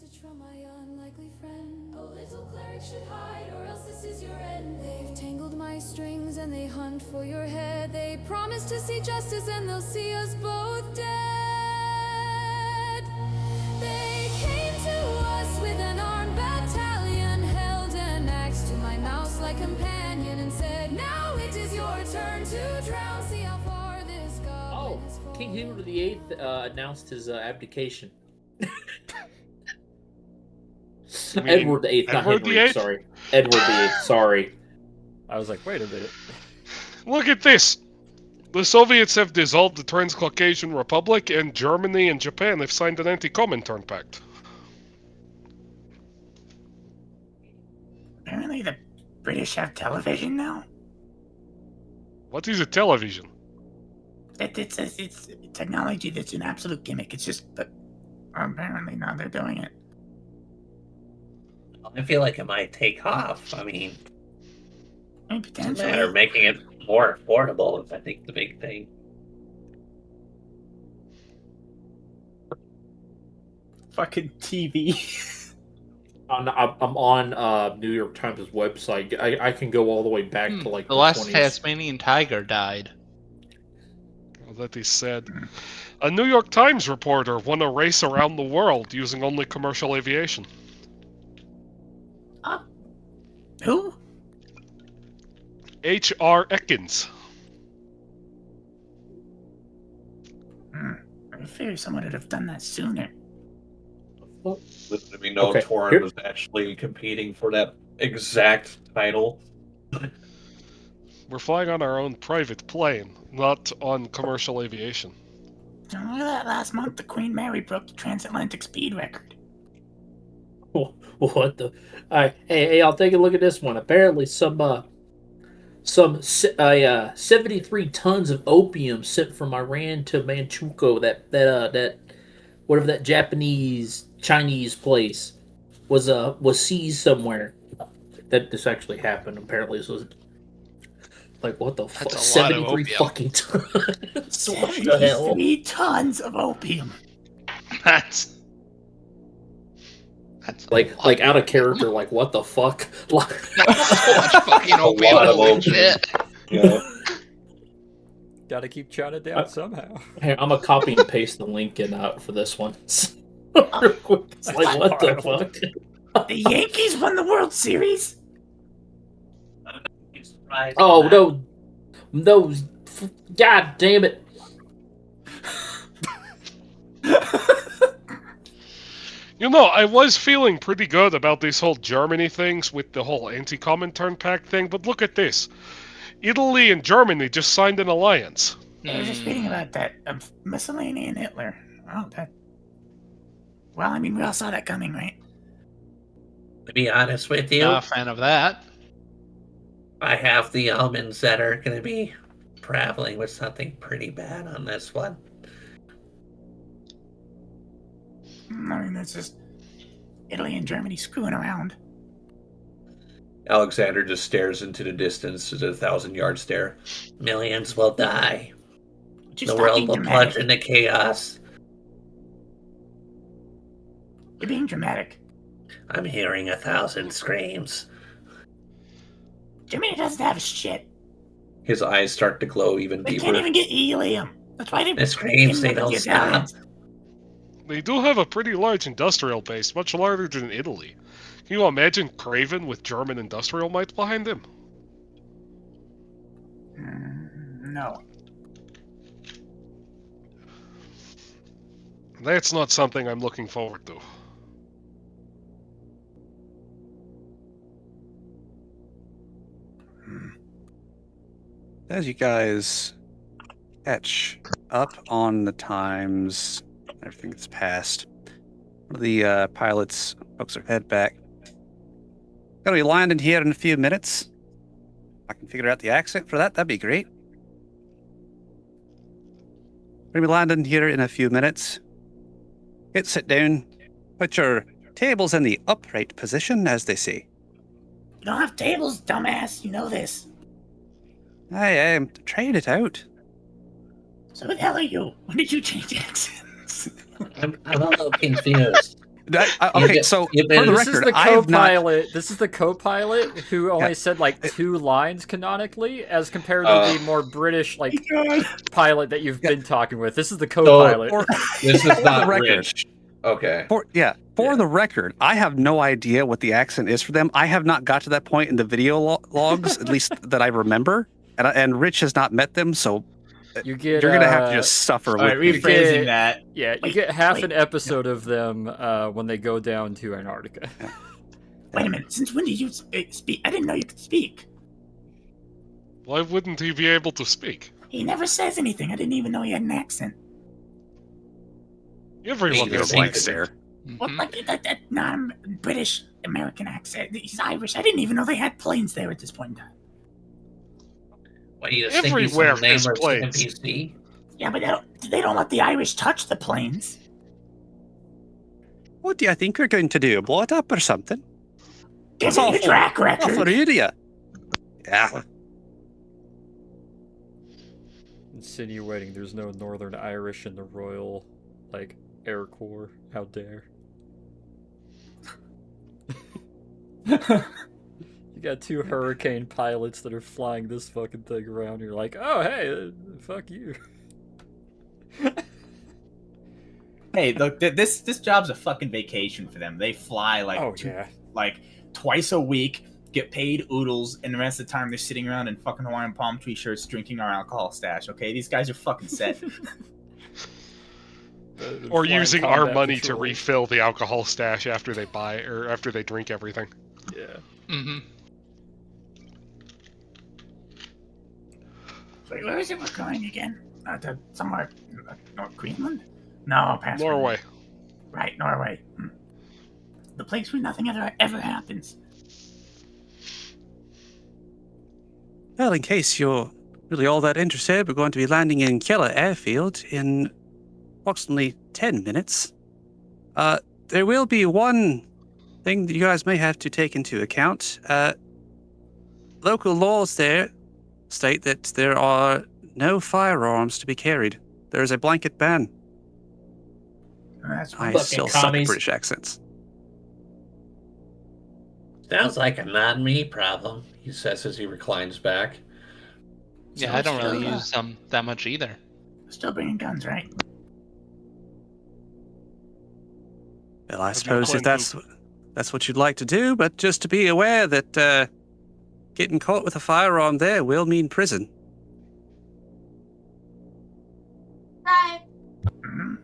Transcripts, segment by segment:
message from my unlikely friend. A little cleric should hide, or else this is your end. They've tangled my strings and they hunt for your head. They promise to see justice and they'll see us both dead. They came to us with an armed battalion, held an axe to my mouse-like companion, and said, "Now it is your turn to drown. See how far this goblin is fallen." King Henry VIII announced his abdication. Edward VIII, not Edward Henry. VIII? Sorry, Edward VIII. Sorry. I was like, wait a minute. Look at this. The Soviets have dissolved the Transcaucasian Republic, and Germany and Japan have signed an anti-Comintern pact. Apparently the British have television now. What is a television? It's technology that's an absolute gimmick. It's just, but apparently now they're doing it. I feel like it might take off. I mean, I mean, it's a matter of potentially. making it more affordable is, I think, the big thing. Fucking TV. I'm on New York Times' website. I can go all the way back to like the last 20s. Tasmanian tiger died. Well, that is sad. A New York Times reporter won a race around the world using only commercial aviation. Who? H.R. Ekins. I figured someone would have done that sooner. Little did we know Okay, Torin here- was actually competing for that exact title. We're flying on our own private plane, not on commercial aviation. Look at that! Last month, the Queen Mary broke the transatlantic speed record. What the? Hey, I'll take a look at this one. Apparently, some 73 tons of opium sent from Iran to Manchukuo, that whatever that Japanese Chinese place was seized somewhere. That this actually happened. Apparently, this was like what the fuck? That's a lot of 73 opium. fucking tons. 73 tons of opium. That's like out of character. Like what the fuck? Like, That's so much fucking opium. lot of Holy opium. shit. Yeah. Gotta keep trying it down somehow. Hey, I'm gonna copy and paste the link in for this one. Real quick. It's like, what the fuck? The Yankees won the World Series. You surprised Oh, at no. God damn it. You know, I was feeling pretty good about this whole Germany things with the whole anti-Comintern pact thing, but look at this. Italy and Germany just signed an alliance. I was just reading about that. Mussolini and Hitler. Oh, that. Well, I mean, we all saw that coming, right? To be honest with you, Not a fan of that. I have the omens that are going to be traveling with something pretty bad on this one. I mean, it's just Italy and Germany screwing around. Alexander just stares into the distance at a 1,000-yard stare. Millions will die. Just The stop world being will dramatic. plunge into chaos. You're being dramatic. I'm hearing 1,000 screams. Germany doesn't have shit. His eyes start to glow even They deeper. can't even get helium. That's why they. The screams, they teamed up don't with the stop. Italians. They do have a pretty large industrial base, much larger than Italy. Can you imagine Craven with German industrial might behind him? No. That's not something I'm looking forward to. As you guys catch up on the times, everything that's passed, one of the pilots pokes their head back. Gonna be landing here in a few minutes. I can figure out the accent for that. That'd be great. Gonna be landing here in a few minutes. Get sit down. Put your tables in the upright position, as they say. You don't have tables, dumbass. You know this. I am trying it out. So who the hell are you? When did you change accents? I'm a little confused. Okay, so You've for been- the This is record, the I have not. co-pilot. This is the co-pilot who only Yeah. said like 2 lines canonically, as compared to the more British like pilot that you've been talking with. This is the co-pilot. For, This is for not the record, Rich. Okay. For the record, I have no idea what the accent is for them. I have not got to that point in the video logs, at least that I remember, and Rich has not met them, so you get. you're gonna have to just suffer All right, with me. rephrasing that. Yeah, you Wait, get half wait. an episode of them when they go down to Antarctica. Wait a minute. Since when did you speak? I didn't know you could speak. Why wouldn't he be able to speak? He never says anything. I didn't even know he had an accent. Everyone You're has blank accent. there. What, Mhm. like that non-British American accent? He's Irish. I didn't even know they had planes there at this point in time. What, you just think he's Everywhere some has nameless planes. NPC? Yeah, but they don't let the Irish touch the planes. What do you think you're going to do? Blow it up or something? Give me your track Oh, record. for idiot. Yeah. Insinuating there's no Northern Irish in the Royal, like, Air Corps. How dare. You got 2 Hurricane pilots that are flying this fucking thing around. You're like, oh, hey, fuck you. Hey, look, this job's a fucking vacation for them. They fly like Oh, yeah. like twice a week, get paid oodles, and the rest of the time they're sitting around in fucking Hawaiian palm tree shirts drinking our alcohol stash. Okay, these guys are fucking set. Or Flying using our combat money patrol. to refill the alcohol stash after they buy or after they drink everything. Yeah. Mhm. Wait, where is it we're going again? To somewhere North Greenland? No, past Norway. Greenland. Right, Norway. The place where nothing ever happens. Well, in case you're really all that interested, we're going to be landing in Kjella Airfield in approximately 10 minutes. There will be one thing that you guys may have to take into account. Local laws there state that there are no firearms to be carried. There is a blanket ban. That's I fine. Fucking still suck at commies. British accents. Sounds like a non-me problem, he says as he reclines back. Yeah, I don't really Still, use them that much either. Still bringing guns, right? Well, I Have you suppose if climbed that's what you'd like to do, but just to be aware that getting caught with a firearm there will mean prison. Mhm.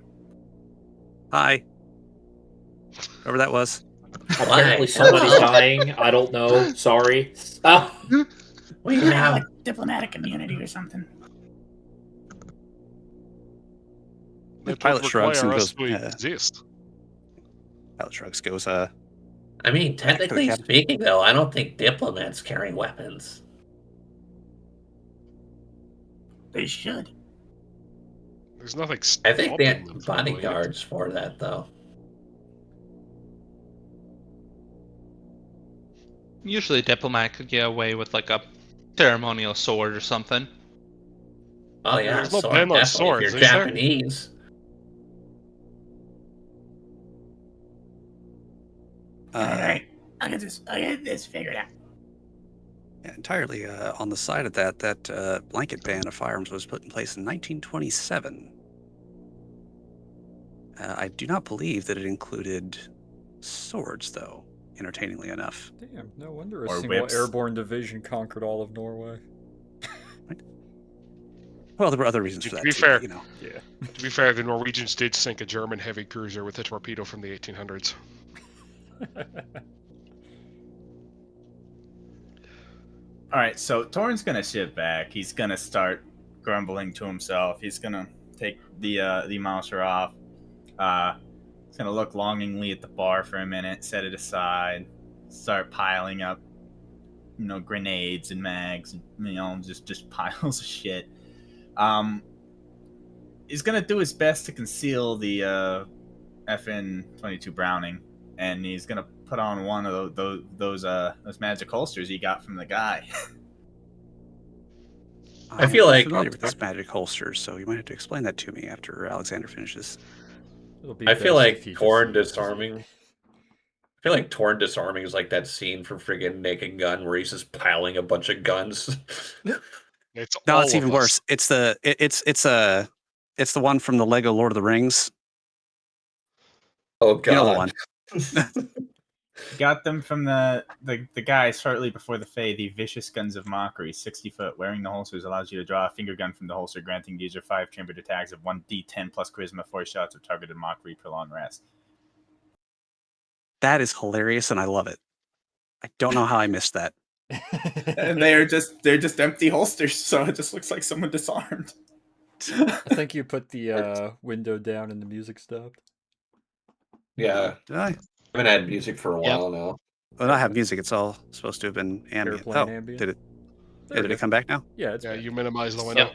Hi. Whoever that was. Apparently Why? somebody's dying. I don't know. Sorry. Ah, We You have have like diplomatic immunity or something. They pilot don't shrugs and require us goes, to exist. Pilot shrugs goes, I mean, technically Captain. speaking, though, I don't think diplomats carry weapons. They should. There's nothing. I think they stopping them have from doing it. bodyguards for that, though. Usually, a diplomat could get away with like a ceremonial sword or something. Oh yeah, There's no sword, ban on definitely, swords, if is you're there? Japanese. All right, I get this figured out. entirely on the side of that blanket ban of firearms was put in place in 1927. I do not believe that it included swords, though, entertainingly enough. Damn, no wonder a Or single whips. airborne division conquered all of Norway. Well, there were other reasons for To that, be too, fair. you know. Yeah. To be fair, the Norwegians did sink a German heavy cruiser with a torpedo from the 1800s. All right, so Torrin's gonna sit back. He's gonna start grumbling to himself. He's gonna take the Mauser off. He's gonna look longingly at the bar for a minute, set it aside, start piling up, grenades and mags, and, just piles of shit. He's gonna do his best to conceal the FN-22 Browning, and he's gonna put on one of those magic holsters he got from the guy. I feel I'm like- familiar with this magic holster, so you might have to explain that to me after Alexander finishes. It'll be I feel best like if you just Torn use- disarming. I feel like Torn disarming is like that scene from friggin' Naked Gun where he's just piling a bunch of guns. It's No, all it's of even us. worse. It's the one from the Lego Lord of the Rings. Oh You know the god. one. Got them from the guy shortly before the Fey, the Vicious Guns of Mockery, 60 foot. Wearing the holsters allows you to draw a finger gun from the holster, granting the user 5 chambered attacks of 1d10 plus charisma, 4 shots of targeted mockery, prolonged rest. That is hilarious, and I love it. I don't know how I missed that. And they're just empty holsters, so it just looks like someone disarmed. I think you put the window down and the music stopped. Yeah. Did I? I haven't had music for a Yep. while now. Well, I have music. It's all supposed to have been ambient. Airplane Oh, ambient. did it? There Did it it come back now? Yeah, it's Yeah, back. you minimize the window.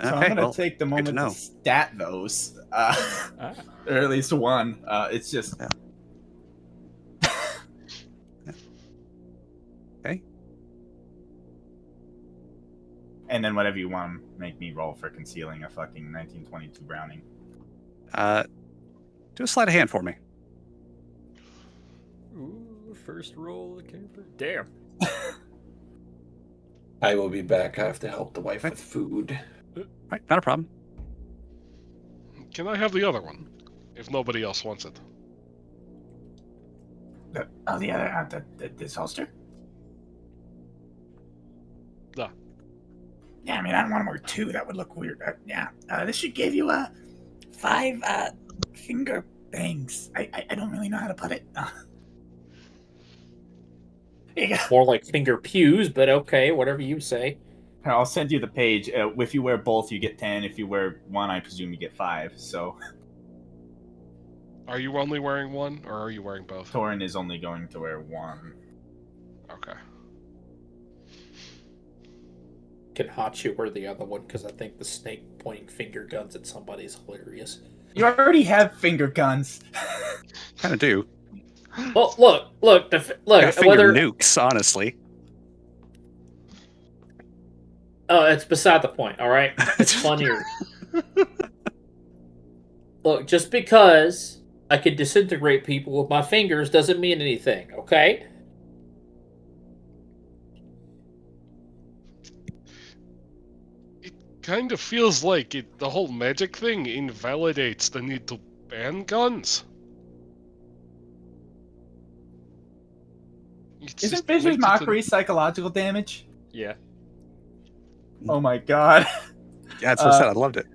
So Okay, I'm gonna well, take the to moment to, know. stat those, Ah. or at least one. It's just Yeah. Okay. and then whatever you want, make me roll for concealing a fucking 1922 Browning. Do a sleight of hand for me. Ooh, first roll that came through. Damn. I will be back. I have to help the wife with food. Right, not a problem. Can I have the other one? If nobody else wants it. The other, this holster? Yeah. Yeah, I mean, I don't want to wear 2. That would look weird. This should give you 5 finger bangs. I don't really know how to put it. Here you go. More like finger pews, but okay, whatever you say. I'll send you the page. If you wear both, you get 10. If you wear 1, I presume you get 5. So Are you only wearing one, or are you wearing both? Torin is only going to wear 1. Okay. Can Hachi wear the other one because I think the snake pointing finger guns at somebody is hilarious. You already have finger guns. Kind of do. Well, look, Got finger whether nukes, honestly. it's beside the point. All right, it's funnier. Look, just because I can disintegrate people with my fingers doesn't mean anything. Okay. Kind of feels like the whole magic thing invalidates the need to ban guns. It's Isn't just Vicious linked to- Mockery psychological damage? Yeah. Oh my god. Yeah, that's what I said. I loved it.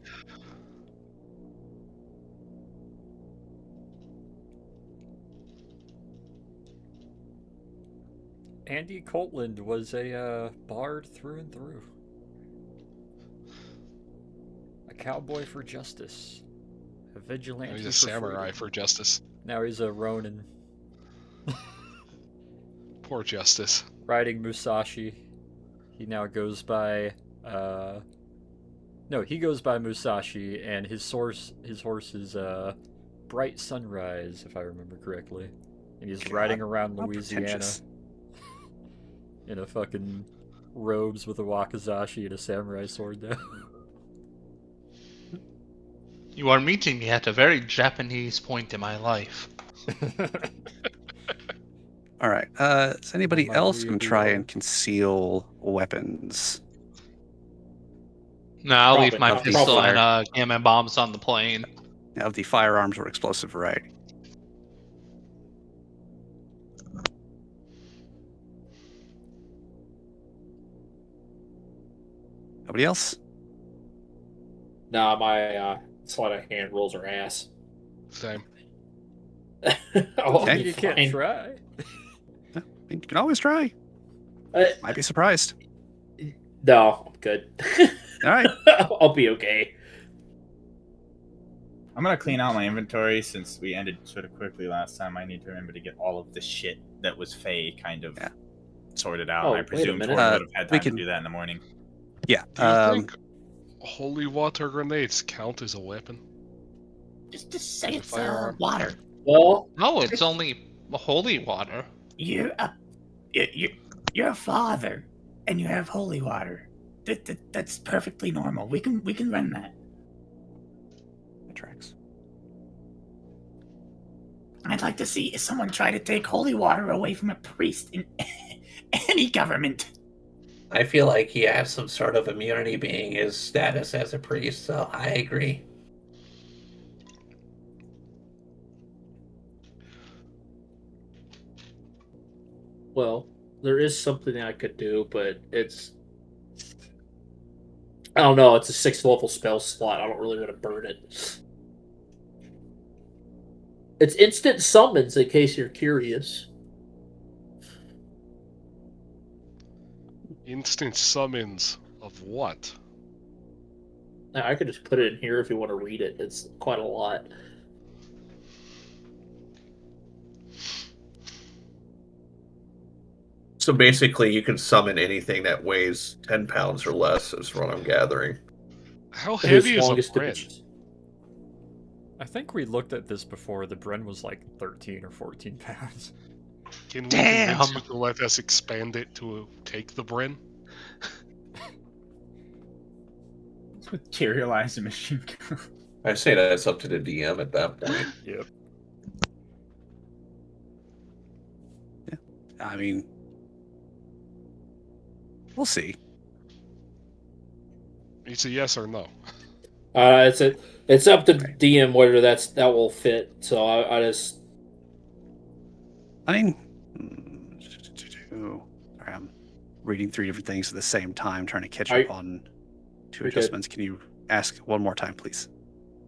Andy Coltland was a bard through and through. A cowboy for justice. A vigilante. He's a for samurai freedom. for justice. Now he's a Ronin. Poor justice. Riding Musashi. He now goes by no, he goes by Musashi, and his horse is Bright Sunrise, if I remember correctly. And he's riding around how Louisiana pretentious. in a fucking robes with a wakizashi and a samurai sword now. You are meeting me at a very Japanese point in my life. All right. Is anybody Might else we going be to try wrong? and conceal weapons? No, I'll leave Probably my not. pistol Probably. and gammon bombs on the plane. Of the firearms or explosive variety? Nobody else? Nah, my sleight of hand rules are ass. Same. Oh, Okay. You can't fine. try. You can always try. Uh, Might be surprised. no, I'm good. All right. I'll be okay. I'm gonna clean out my inventory since we ended sort of quickly last time. I need to remember to get all of the shit that was Fey kind of Yeah. sorted out. Oh, I wait a presume minute. Torin would have had We time can- to do that in the morning. Yeah. Do you think holy water grenades count as a weapon? Just say As a it's firearm? water. Well, No, it's only holy water. You're a father, and you have holy water. That's perfectly normal. We can run that. That tracks. I'd like to see someone try to take holy water away from a priest in any government. I feel like he has some sort of immunity being his status as a priest, so I agree. Well, there is something I could do, but it's... I don't know, it's a 6th level spell slot. I don't really want to burn it. It's instant summons, in case you're curious. Instant summons of what? Now, I could just put it in here if you want to read it. It's quite a lot. So basically, you can summon anything that weighs 10 pounds or less, is what I'm gathering. How His heavy is a longest Bren? dimensions. I think we looked at this before. The Bren was like 13 or 14 pounds. Can we Damn. convince you to let us expand it to take the Bren? Materialize a machine gun. I say that's up to the DM at that point. Yep. I mean, we'll see. It's a yes or no. It's up to DM whether that will fit. So I just... I mean, sorry, I'm reading 3 different things at the same time, trying to catch up on 2 You're good. adjustments. Can you ask one more time, please?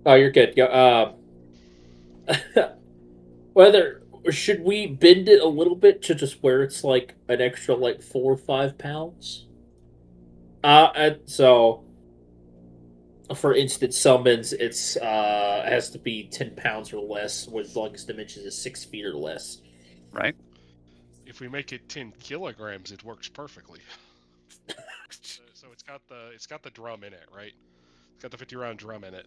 Oh, you're good. Should we bend it a little bit to just where it's like an extra like 4 or 5 pounds? So for instant summons, it's has to be 10 pounds or less, with longest dimensions is 6 feet or less. Right. If we make it 10 kilograms, it works perfectly. So it's got the drum in it, right? It's got the 50-round drum in it,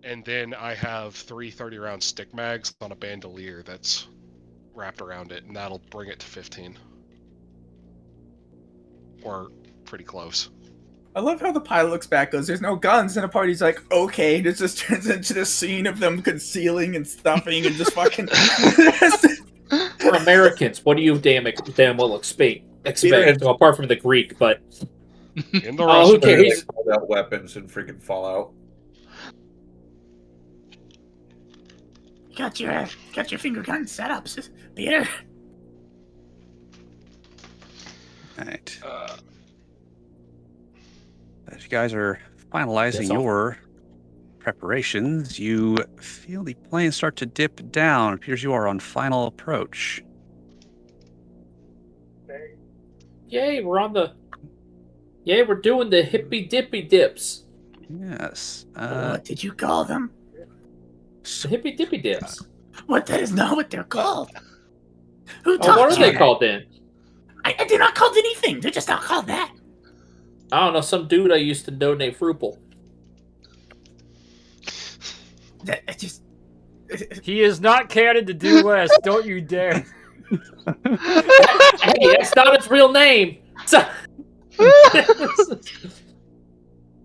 and then I have 3 30-round stick mags on a bandolier that's wrapped around it, and that'll bring it to 15, or pretty close. I love how the pilot looks back, goes, "There's no guns," and the party's like, "Okay," and it just turns into this scene of them concealing and stuffing and just fucking. We're Americans. What do you damn well expect? So apart from the Greek, but In the oh, who Russian cares? They called out weapons in freaking Fallout. Got your finger gun set up, Peter. All right. As you guys are finalizing Yes, I'll- your preparations, you feel the plane start to dip down. It appears you are on final approach. Yay, we're doing the hippy dippy dips. Yes. What did you call them? The hippy dippy dips. What? That is not what they're called. Who Oh, taught what are you they that? called then? They're not called anything. They're just not called that. I don't know. Some dude I used to know named Fruple. That just. He is not canon to do less. Don't you dare. Hey, that's not his real name.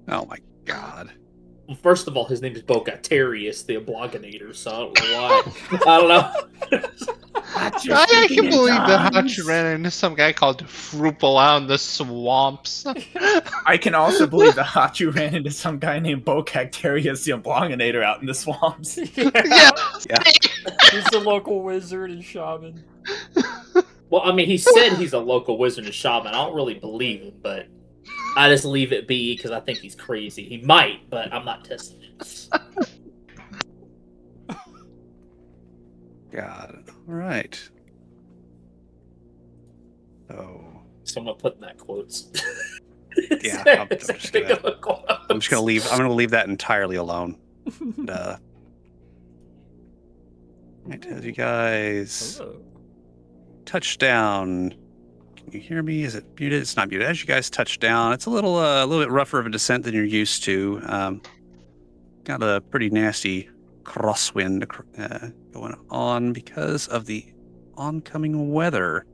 Oh my god. Well, first of all, his name is Bogatarius, the Obloginator, so I don't know why. I don't know. I can believe that Hachi ran into some guy called Fruple out in the swamps. I can also believe that Hachu ran into some guy named Bocacterius the Oblonginator out in the swamps. Yeah. He's the local wizard and shaman. Well, I mean, he said he's a local wizard and shaman. I don't really believe him, but I just leave it be because I think he's crazy. He might, but I'm not testing it. God. All right. So I'm gonna put in that quotes. yeah, I'm just gonna leave. I'm gonna leave that entirely alone. And, right, as you guys Hello. touch down, can you hear me? Is it muted? It's not muted. As you guys touch down, it's a little bit rougher of a descent than you're used to. Got a pretty nasty crosswind going on because of the oncoming weather.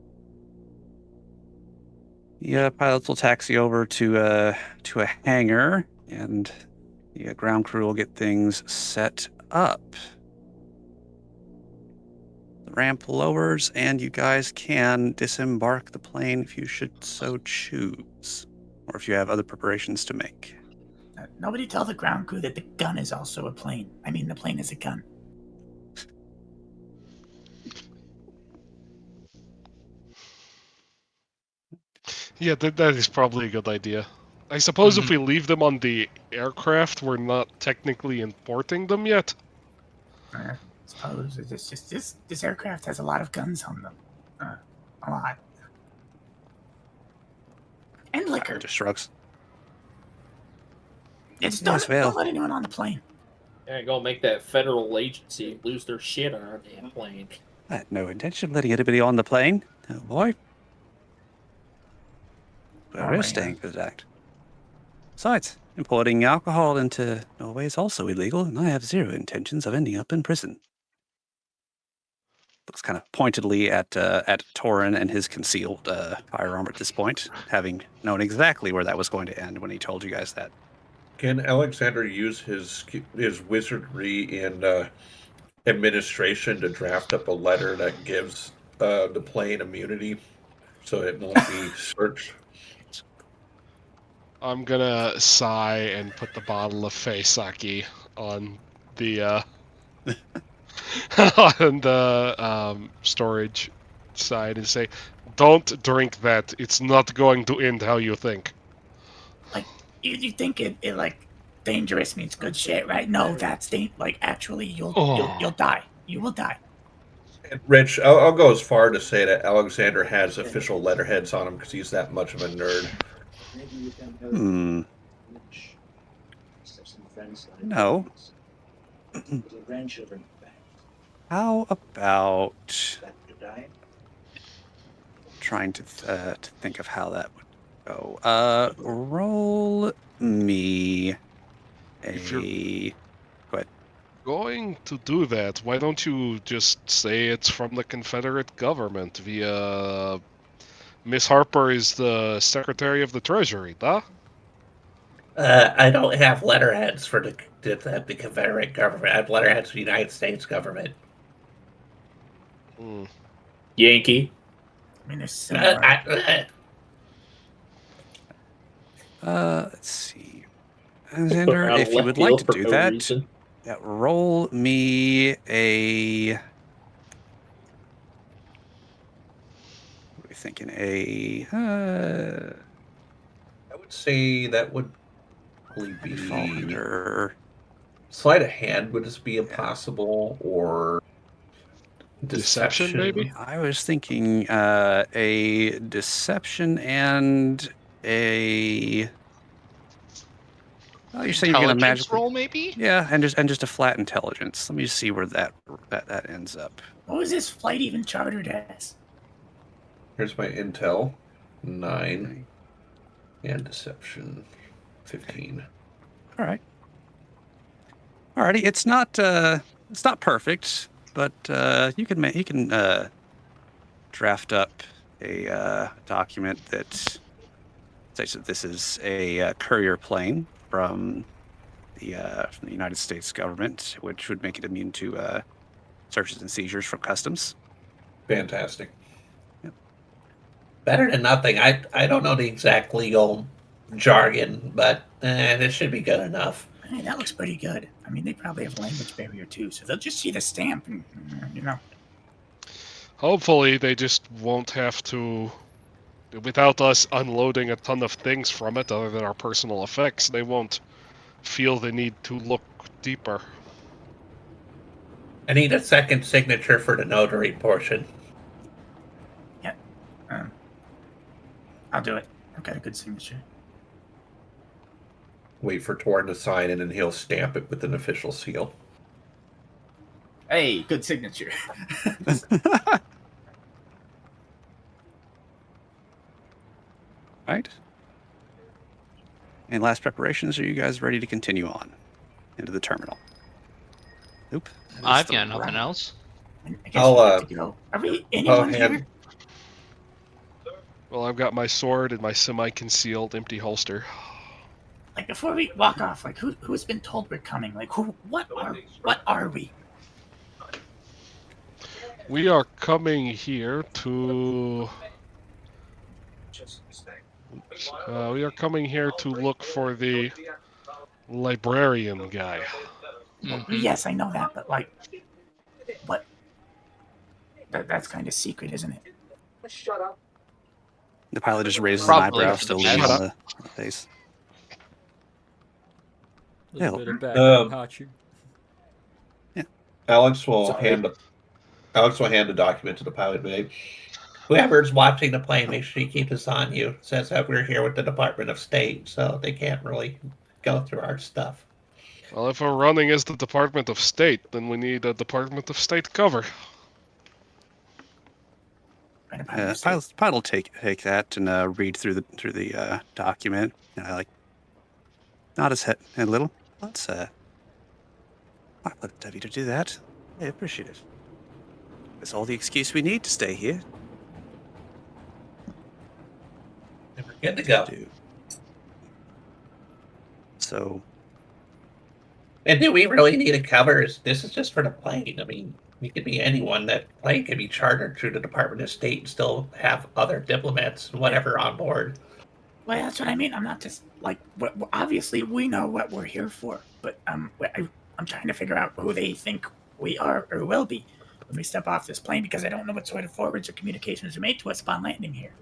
The pilots will taxi over to a hangar, and the ground crew will get things set up. ramp lowers, and you guys can disembark the plane if you should so choose, or if you have other preparations to make. Nobody tell the ground crew that the gun is also a plane. I mean, the plane is a gun. Yeah, that is probably a good idea. I suppose if we leave them on the aircraft, we're not technically importing them yet. I suppose it's just this aircraft has a lot of guns on them. A lot. And liquor. Just shrugs. It's Yes, don't let anyone on the plane. They ain't gonna make that federal agency lose their shit on our damn plane. I had no intention of letting anybody on the plane. Oh boy. But we're staying for that. Besides, importing alcohol into Norway is also illegal, and I have zero intentions of ending up in prison. Looks kind of pointedly at Torin and his concealed firearm at this point, having known exactly where that was going to end when he told you guys that. Can Alexander use his wizardry in administration to draft up a letter that gives the plane immunity, so it won't be searched? I'm gonna sigh and put the bottle of Fey sake on the on the storage side and say, "Don't drink that. It's not going to end how you think." Like you think it like dangerous means good shit, right? No, that's like actually you'll die. You will die. And Rich, I'll go as far to say that Alexander has official letterheads on him because he's that much of a nerd. No. How about trying to think of how that would go? Roll me If a. Go ahead. Going to do that, why don't you just say it's from the Confederate government via Miss Harper is the Secretary of the Treasury, huh? I don't have letterheads for the Confederate government. I have letterheads for the United States government. Yankee. I mean, there's Let's see. Alexander, if you would like to do that, roll me a. What are we thinking? I would say that would probably be fall under. Sleight of hand. Would this be impossible or deception? Maybe. I was thinking a deception and a. Oh, you're saying you're gonna Intelligence magically roll, maybe? Yeah, and just a flat intelligence. Let me see where that ends up. What was this flight even chartered as? Here's my intel: 9, and deception 15. All right. Alrighty, it's not perfect, but you can draft up a document that states that this is a courier plane from the United States government, which would make it immune to searches and seizures from customs. Fantastic. Yep. Better than nothing. I don't know the exact legal jargon, but this should be good enough. Hey, that looks pretty good. I mean, they probably have a language barrier too, so they'll just see the stamp and, Hopefully, they just won't have to, without us unloading a ton of things from it other than our personal effects, they won't feel the need to look deeper. I need a second signature for the notary portion. Yeah. I'll do it. I've got a good signature. Wait for Torin to sign it, and he'll stamp it with an official seal. Hey, good signature. Right. And last preparations, are you guys ready to continue on into the terminal? Nope. I've got nothing else. I guess we have to go. Are we anyone here? Well, I've got my sword and my semi-concealed empty holster. Like, before we walk off, like, who's been told we're coming? Like, what are we? We are coming here to. We are coming here to look for the librarian guy. Yes, I know that, but like, what? That's kind of secret, isn't it? The pilot just raises Probably. an eyebrow, still leaning Shut on the face. A little Hell. bit of background, Hachu. Alex will Sorry. hand the document to the pilot bay. Whoever's watching the plane, make sure you keep this on you. It says that we're here with the Department of State, so they can't really go through our stuff. Well, if we're running as the Department of State, then we need a Department of State cover. Pilot will take that and read through the document. Nod his head a little. Let's let Davida do that. I appreciate it. That's all the excuse we need to stay here. And we're good to go. So, And do we really need a cover? This is just for the plane. I mean, it could be anyone. That plane could be chartered through the Department of State and still have other diplomats and whatever on board. Well, that's what I mean. I'm not just like. Obviously, we know what we're here for, but I'm trying to figure out who they think we are or will be when we step off this plane, because I don't know what sort of forwards or communications are made to us upon landing here.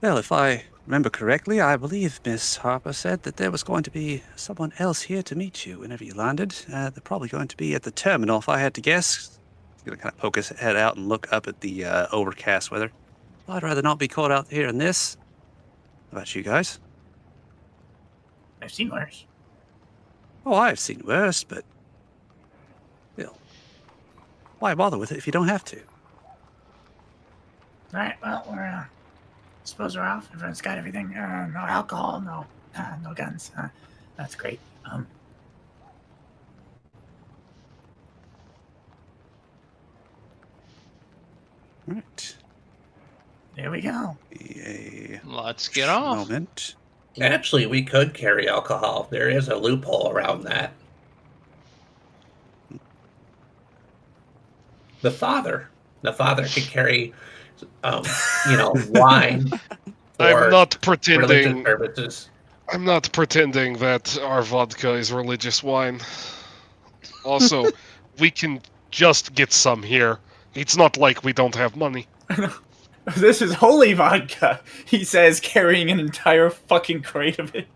well, if I remember correctly, I believe Miss Harper said that there was going to be someone else here to meet you whenever you landed. They're probably going to be at the terminal, if I had to guess. He's going to kind of poke his head out and look up at the overcast weather. Well, I'd rather not be caught out here in this. How about you guys? I've seen worse. Oh, I've seen worse, but still, why bother with it if you don't have to? All right. Well, we're. Suppose we're off. Everyone's got everything. No alcohol. No guns. That's great. Right. There we go. Let's get off. Moment. Actually, we could carry alcohol. There is a loophole around that. The father could carry, wine. I'm not religious pretending. purposes. I'm not pretending that our vodka is religious wine. Also, we can just get some here. It's not like we don't have money. This is holy vodka, he says, carrying an entire fucking crate of it.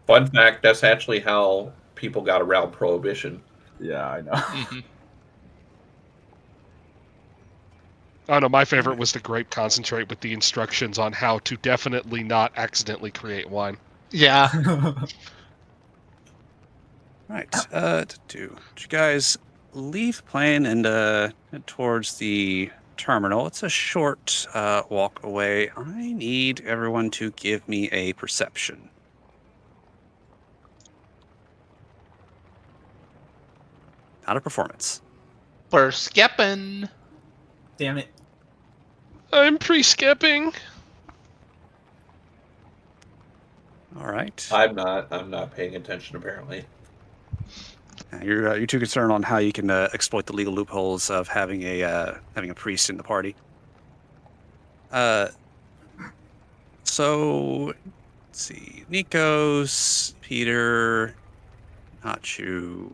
Fun fact: that's actually how people got around Prohibition. Yeah, I know. Mm-hmm. Oh no, my favorite was the grape concentrate with the instructions on how to definitely not accidentally create wine. Yeah. Right. Did you guys leave plane and head towards the terminal? It's a short walk away. I need everyone to give me a perception. Not a performance. We're skipping. Damn it. I'm pre-skipping. All right. I'm not paying attention apparently. You're too concerned on how you can exploit the legal loopholes of having a priest in the party. So let's see, Nikos, Peter, Hachu.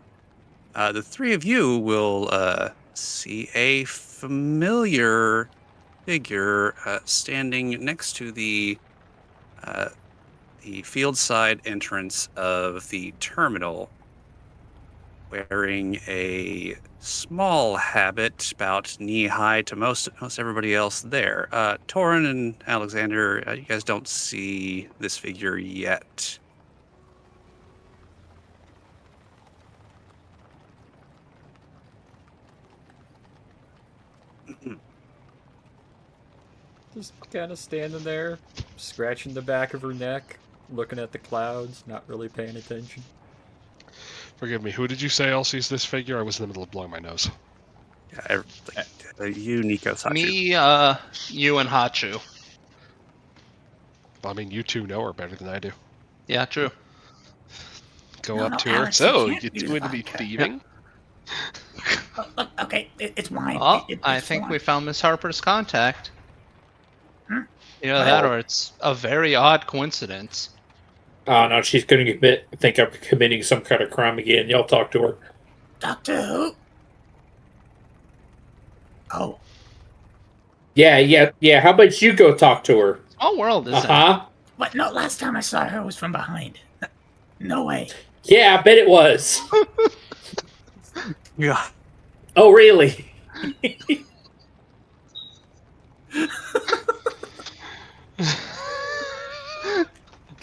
The three of you will see a familiar figure standing next to the field side entrance of the terminal, wearing a small habit about knee-high to most everybody else there. Torin and Alexander, you guys don't see this figure yet. Just kind of standing there, scratching the back of her neck, looking at the clouds, not really paying attention. Forgive me, who did you say else sees this figure? I was in the middle of blowing my nose. Yeah, you, Nikos, Hachu. Me, you, and Hachu. I mean, you two know her better than I do. Yeah, true. Go No, up no, to her. Alex, you So, can't you use two into be vodka. thieving? Look, okay, it's wine. Well, It's I think wine. we found Miss Harper's contact. Hmm? Either that or it's a very odd coincidence. Oh no, she's going to think I'm committing some kind of crime again. Y'all talk to her. Doctor Who? Oh, Yeah. How about you go talk to her? Small world, isn't it? Uh-huh. what? No, last time I saw her was from behind. No way. Yeah, I bet it was. Yeah. Oh, really?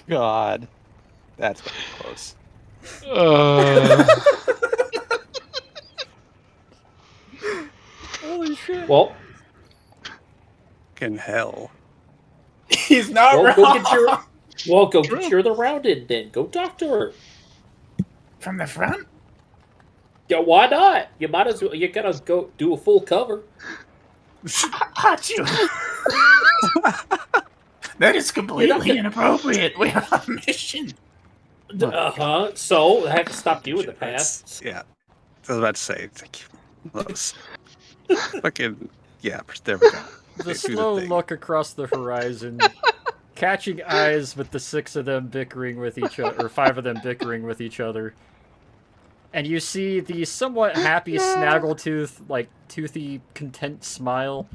God. That's very close. Holy shit. Well, Fucking hell. He's not well, wrong. go get your other round in then. Go talk to her. From the front? Yeah, why not? You might as well. You gotta go do a full cover. Hachu. That is completely inappropriate. We are on a mission. So I have to stop you in the past. Yeah. I was about to say, thank you. Close. Fucking, yeah, there we go. The Do the slow thing. look across the horizon, catching eyes with the 6 of them bickering with each other, or 5 of them bickering with each other. And you see the somewhat happy snaggletooth, like toothy, content smile,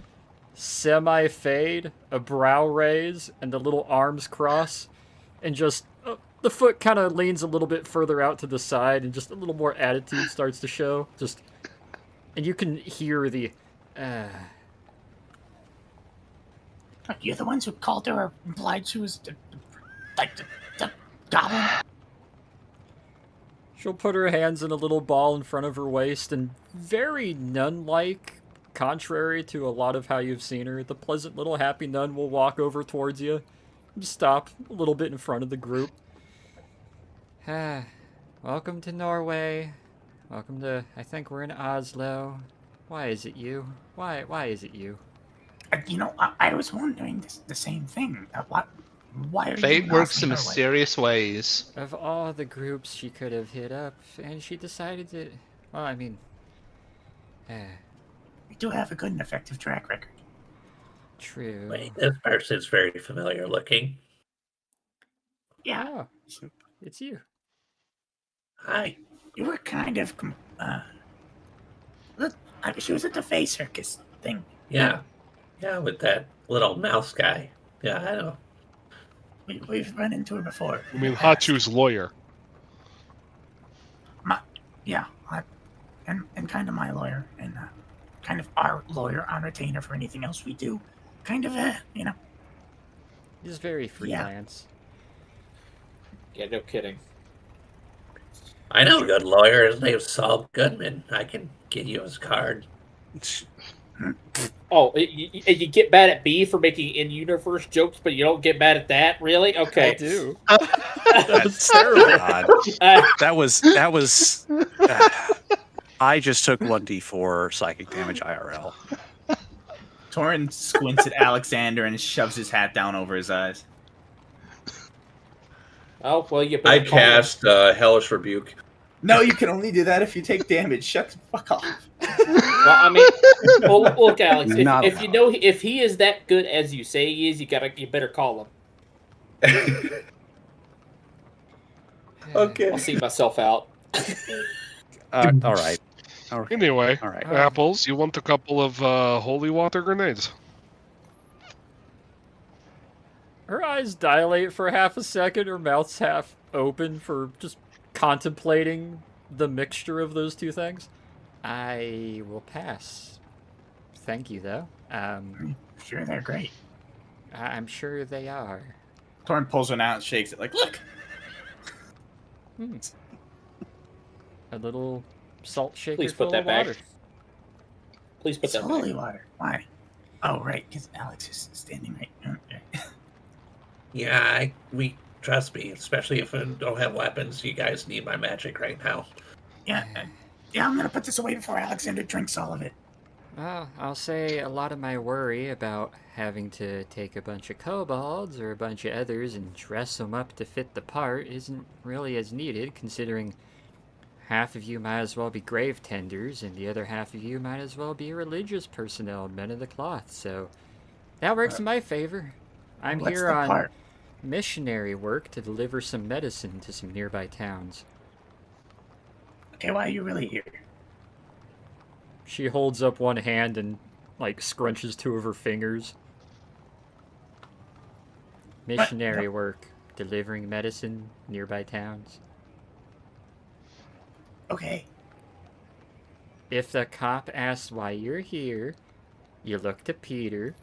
semi-fade, a brow raise, and the little arms cross, and just the foot kind of leans a little bit further out to the side, and just a little more attitude starts to show. And you can hear the. You're the ones who called her or implied she was the goblin? She'll put her hands in a little ball in front of her waist, and very nun-like, contrary to a lot of how you've seen her, the pleasant little happy nun will walk over towards you and stop a little bit in front of the group. Welcome to Norway. Welcome to, I think we're in Oslo. Why is it you? Why is it you? I was wondering the same thing. Why are Fate you works in Norway? mysterious ways. Of all the groups she could have hit up, and she decided to, well, I mean, We do have a good and effective track record. true. Wait, this person's very familiar looking. Yeah, Oh, it's you. Hi. you were kind of. Look, she was at the Face Circus thing. Yeah. Yeah, with that little mouse guy. Yeah, I know. We've run into her before. I mean, Hachu's lawyer. Yeah, and kind of my lawyer, and kind of our lawyer on retainer for anything else we do. Kind of, He's very freelance. Yeah, no kidding. I know a good lawyer. His name's Saul Goodman. I can get you his card. Oh, you get mad at B for making in-universe jokes, but you don't get mad at that? Really? Okay. I do. That's terrible. God. That was. I just took 1d4 psychic damage IRL. Torin squints at Alexander and shoves his hat down over his eyes. Oh, well, you I better call him. cast Hellish Rebuke. No, you can only do that if you take damage. Shut the fuck off. Well, I mean, well, look, Alex, Not if you know if he is that good as you say he is, you better call him. Okay. I'll see myself out. All right. Anyway, All right. Apples, you want a couple of holy water grenades? Her eyes dilate for half a second, her mouth's half open for just contemplating the mixture of those two things. I will pass. Thank you, though. sure they're great. I'm sure they are. Torin pulls one out and shakes it like, look! A little salt shaker Please full put that of back. water. Please put It's that holy back. water. Why? Oh, right, because Alex is standing right. Okay. Yeah, we trust me, especially if I don't have weapons. You guys need my magic right now. Yeah, I'm gonna put this away before Alexander drinks all of it. Well, I'll say a lot of my worry about having to take a bunch of kobolds or a bunch of others and dress them up to fit the part isn't really as needed, considering half of you might as well be grave tenders, and the other half of you might as well be religious personnel, men of the cloth. So that works in my favor. I'm What's here the on part? missionary work to deliver some medicine to some nearby towns. Okay, why are you really here? She holds up one hand and, like, scrunches two of her fingers. Missionary work, delivering medicine nearby towns. Okay. If the cop asks why you're here, you look to Peter,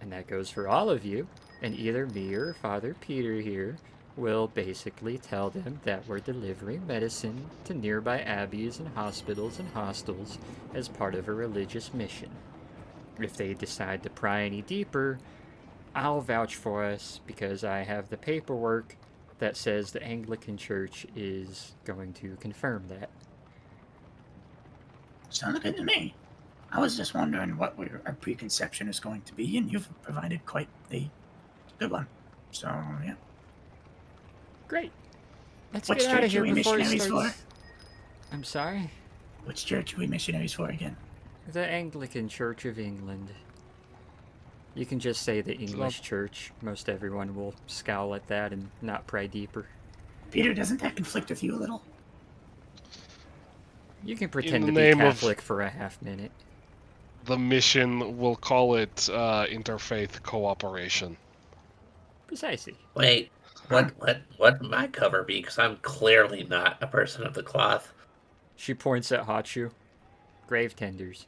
and that goes for all of you, and either me or Father Peter here will basically tell them that we're delivering medicine to nearby abbeys and hospitals and hostels as part of a religious mission. If they decide to pry any deeper, I'll vouch for us because I have the paperwork that says the Anglican Church is going to confirm that. Sounds good to me. I was just wondering what our preconception is going to be, and you've provided quite a good one. So, yeah. Great. Let's Which get out of church here are we before it missionaries starts. for? I'm sorry? Which church are we missionaries for again? The Anglican Church of England. You can just say the English Church. Most everyone will scowl at that and not pry deeper. Peter, doesn't that conflict with you a little? You can pretend the to be name of- Catholic for a half minute. The mission, we'll call it interfaith cooperation. Precisely. Wait, what my cover be? Because I'm clearly not a person of the cloth. She points at Hachu. Grave tenders.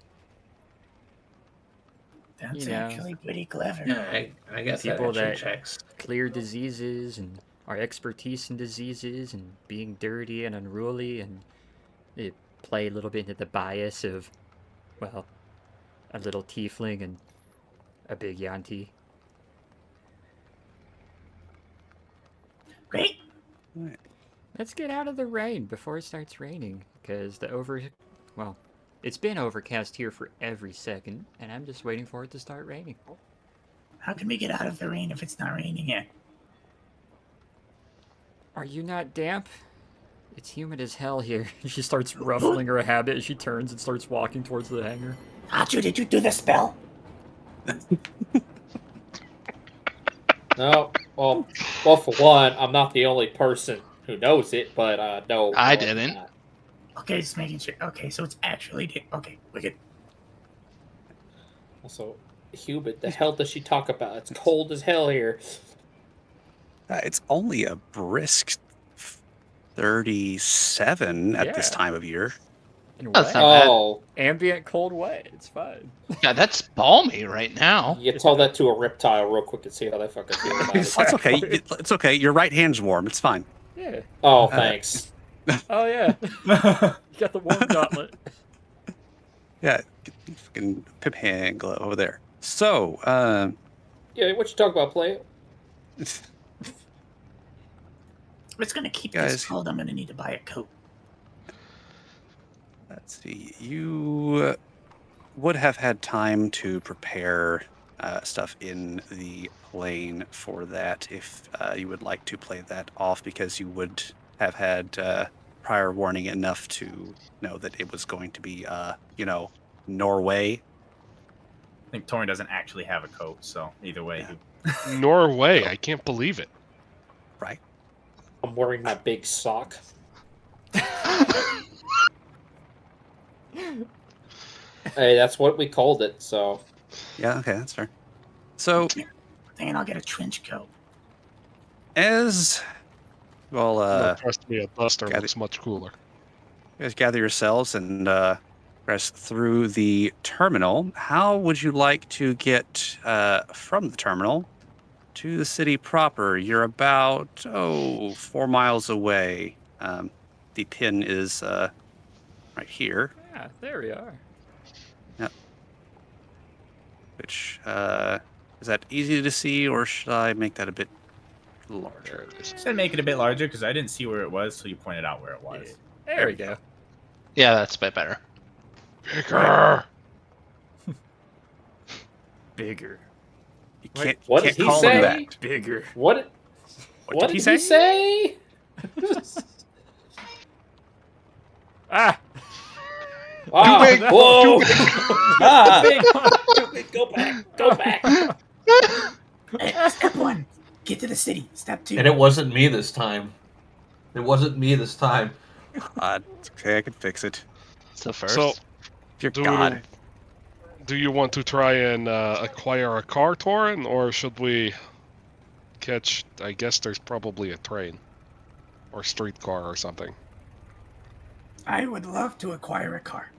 That's You know. actually pretty clever. Yeah, I guess People that actually that checks. clear diseases and our expertise in diseases and being dirty and unruly, and they play a little bit into the bias of, well, a little tiefling and a big Yanti. Great. Let's get out of the rain before it starts raining, because well, it's been overcast here for every second, and I'm just waiting for it to start raining. How can we get out of the rain if it's not raining yet? Are you not damp? It's humid as hell here. She starts ruffling her habit as she turns and starts walking towards the hangar. Hachu, did you do the spell? No. Well, for one, I'm not the only person who knows it, but no. I no, didn't. not. Okay, just making sure. Okay, so it's actually... Okay, we're good. Also, humid. The hell does she talk about? It's cold as hell here. It's only a brisk 37 at this Yeah. time of year. And That's wet. not bad. Oh, Ambient cold wet. It's fine. Yeah, that's balmy right now. you tell that to a reptile real quick and see how they fucking feel about it. It's okay. It's okay. Your right hand's warm. It's fine. Yeah. Oh, thanks. Oh yeah. You got the warm gauntlet. Yeah, fucking pip hand glove over there. So, Yeah, what you talk about, play? If it's gonna keep Guys. this cold, I'm gonna need to buy a coat. let's see. You would have had time to prepare stuff in the plane for that if you would like to play that off, because you would have had prior warning enough to know that it was going to be, Norway. I think Torin doesn't actually have a coat, so either way. Yeah. Norway, I can't believe it. Right. I'm wearing my big sock. Hey, that's what we called it, so. Yeah, okay, that's fair. So, Then I'll get a trench coat. as well, No, trust me, a Buster got looks much cooler. you guys gather yourselves and press through the terminal. How would you like to get from the terminal to the city proper? You're about 4 miles away. The pin is right here, Yeah, there we are. which is that easy to see, or should I make that a bit There larger? it is. Should make it a bit larger because I didn't see where it was, so you pointed out where it was. There we go. Yeah, that's a bit better. Bigger! Bigger. You Wait, can't, what can't did he call say? him that. Bigger. What? What did he say? Ah! Wow. big. Whoa! Ah! Too big. Go back. Go back. Step 1, get to the city. Step 2, And it wasn't me this time. It wasn't me this time. It's okay, I can fix it. It's the first. So, If you're do God. do you want to try and acquire a car, Torin, or should we catch? I guess there's probably a train or streetcar or something. I would love to acquire a car.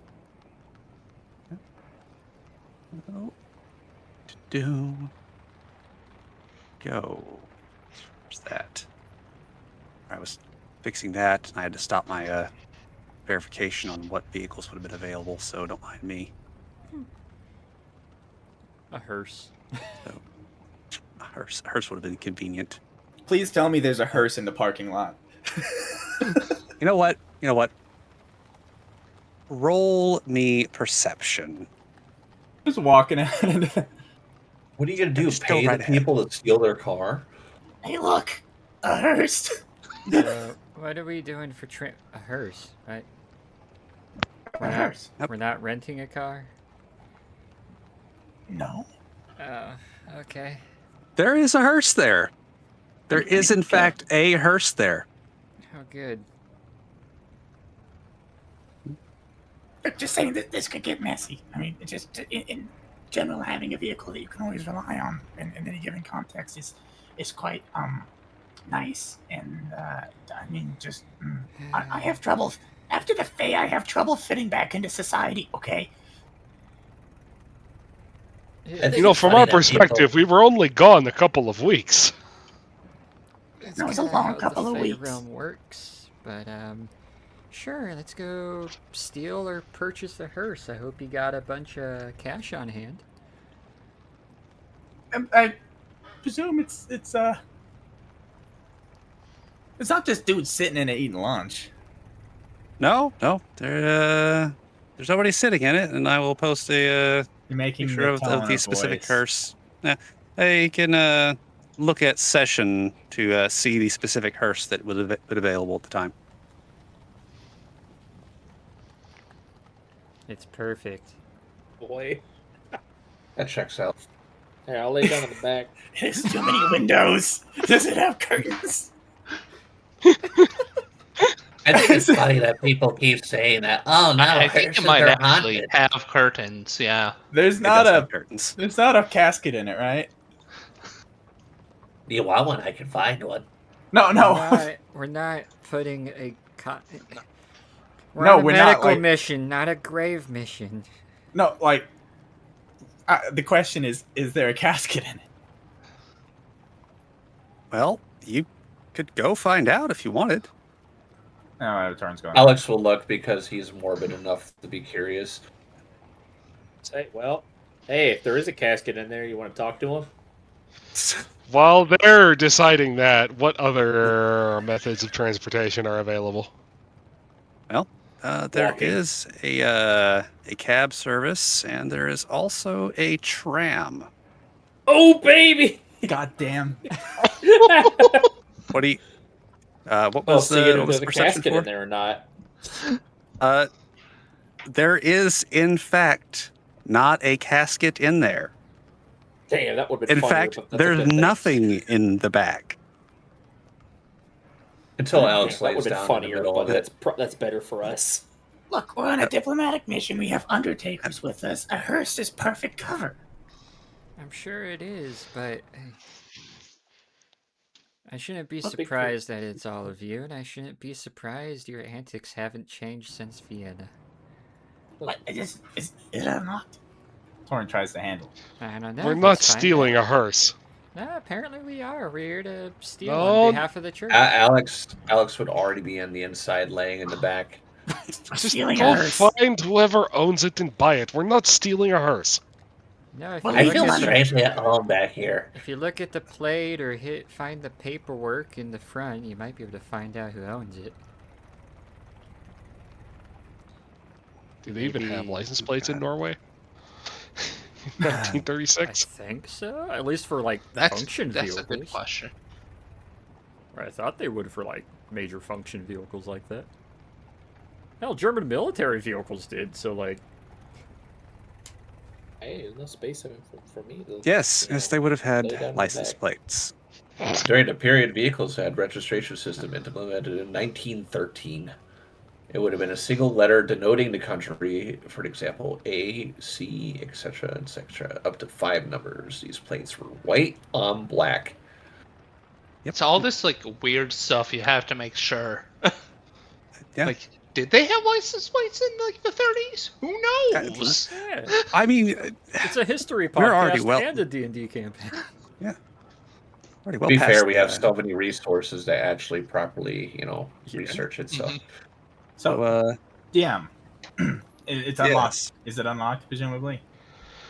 Go. Where's that? I was fixing that, and I had to stop my verification on what vehicles would have been available, so don't mind me. A hearse. A hearse would have been convenient. Please tell me there's a hearse in the parking lot. You know what? Roll me perception. Just walking at it. What are you gonna do? Just go Pay right the ahead. people to steal their car? Hey, look, a hearse. What are we doing for a hearse, right? A hearse. We're not renting a car? No. Oh, okay. There is a hearse there. There is, in fact, a hearse there. Oh, good. Just saying that this could get messy. I mean, it's just in general, having a vehicle that you can always rely on in any given context is quite nice. And I mean, just I have trouble after the Fae. I have trouble fitting back into society. Okay. I think You know, it's from funny our that perspective, we were only gone a couple of weeks. It's No, it's a kinda long how couple the of Fey weeks. realm works, but sure, let's go steal or purchase a hearse. I hope you got a bunch of cash on hand. I presume it's not just dudes sitting in it eating lunch. No. There's nobody sitting in it, and I will post a You're making picture of the specific hearse. Yeah, you can look at session to see the specific hearse that would have been available at the time. It's perfect. Boy. That checks out. Here, I'll lay down in the back. It has too many windows. Does it have curtains? I think it's funny that people keep saying that. Oh no, I think hearses it might are actually haunted. have curtains. Yeah. There's It not does a have curtains. there's not a casket in it, right? Do you want one? I can find one. No. We're not putting a We're No, on a we're not, medical like- mission, not a grave mission. No, like the question is there a casket in it? Well, you could go find out if you wanted. No, the turn's going. Alex will look because he's morbid enough to be curious. Say, well, hey, if there is a casket in there, you want to talk to him? While they're deciding that, what other methods of transportation are available? There Walking. is a cab service, and there is also a tram. Oh, baby! God damn. What do you? What Well, was see the, if what was there's the a perception casket for? in there or not. There is, in fact, not a casket in there. Damn, that would have been In funnier, fact, but that's a there's good thing. nothing in the back. Until Damn, Alex that would lays have been down in the funnier, middle but of it. that's better for us. Look, we're on a diplomatic mission. We have undertakers with us. A hearse is perfect cover. I'm sure it is, but I shouldn't be Must be cool. surprised that it's all of you, and I shouldn't be surprised your antics haven't changed since Vienna. What, is it unlocked? Torin tries to handle. I don't know. We're let's not find stealing out. a hearse. No, apparently we are. We're here to steal No. on behalf of the church. Alex would already be on the inside, laying in the back. Just Stealing a go hearse. find whoever owns it and buy it. We're not stealing a hearse. No, if Well, you I look feel at the- strangely at home back here. If you look at the plate or find the paperwork in the front, you might be able to find out who owns it. Do they even have Maybe- license plates in Norway? I 1936? think so. At least for like That's function a vehicles. good question. Or I thought they would for like major function vehicles like that. Hell, German military vehicles did, so, like... Hey, there's no space in it for me. To, Yes, you know, yes, they would have lay down had my license back. plates. During the period, vehicles had registration system implemented in 1913. It would have been a single letter denoting the country, for example, A, C, etc., up to 5 numbers. These plates were white on black. It's all this like weird stuff you have to make sure. Yeah. Like, did they have license plates in like the 30s? Who knows? Yeah. I mean, It's a history We're already podcast well- and a D&D campaign. already well to be past fair, we have the- so many resources to actually properly, Yeah. research it. So Mhm. So, So, DM, it's unlocked. yes, Is it unlocked, presumably?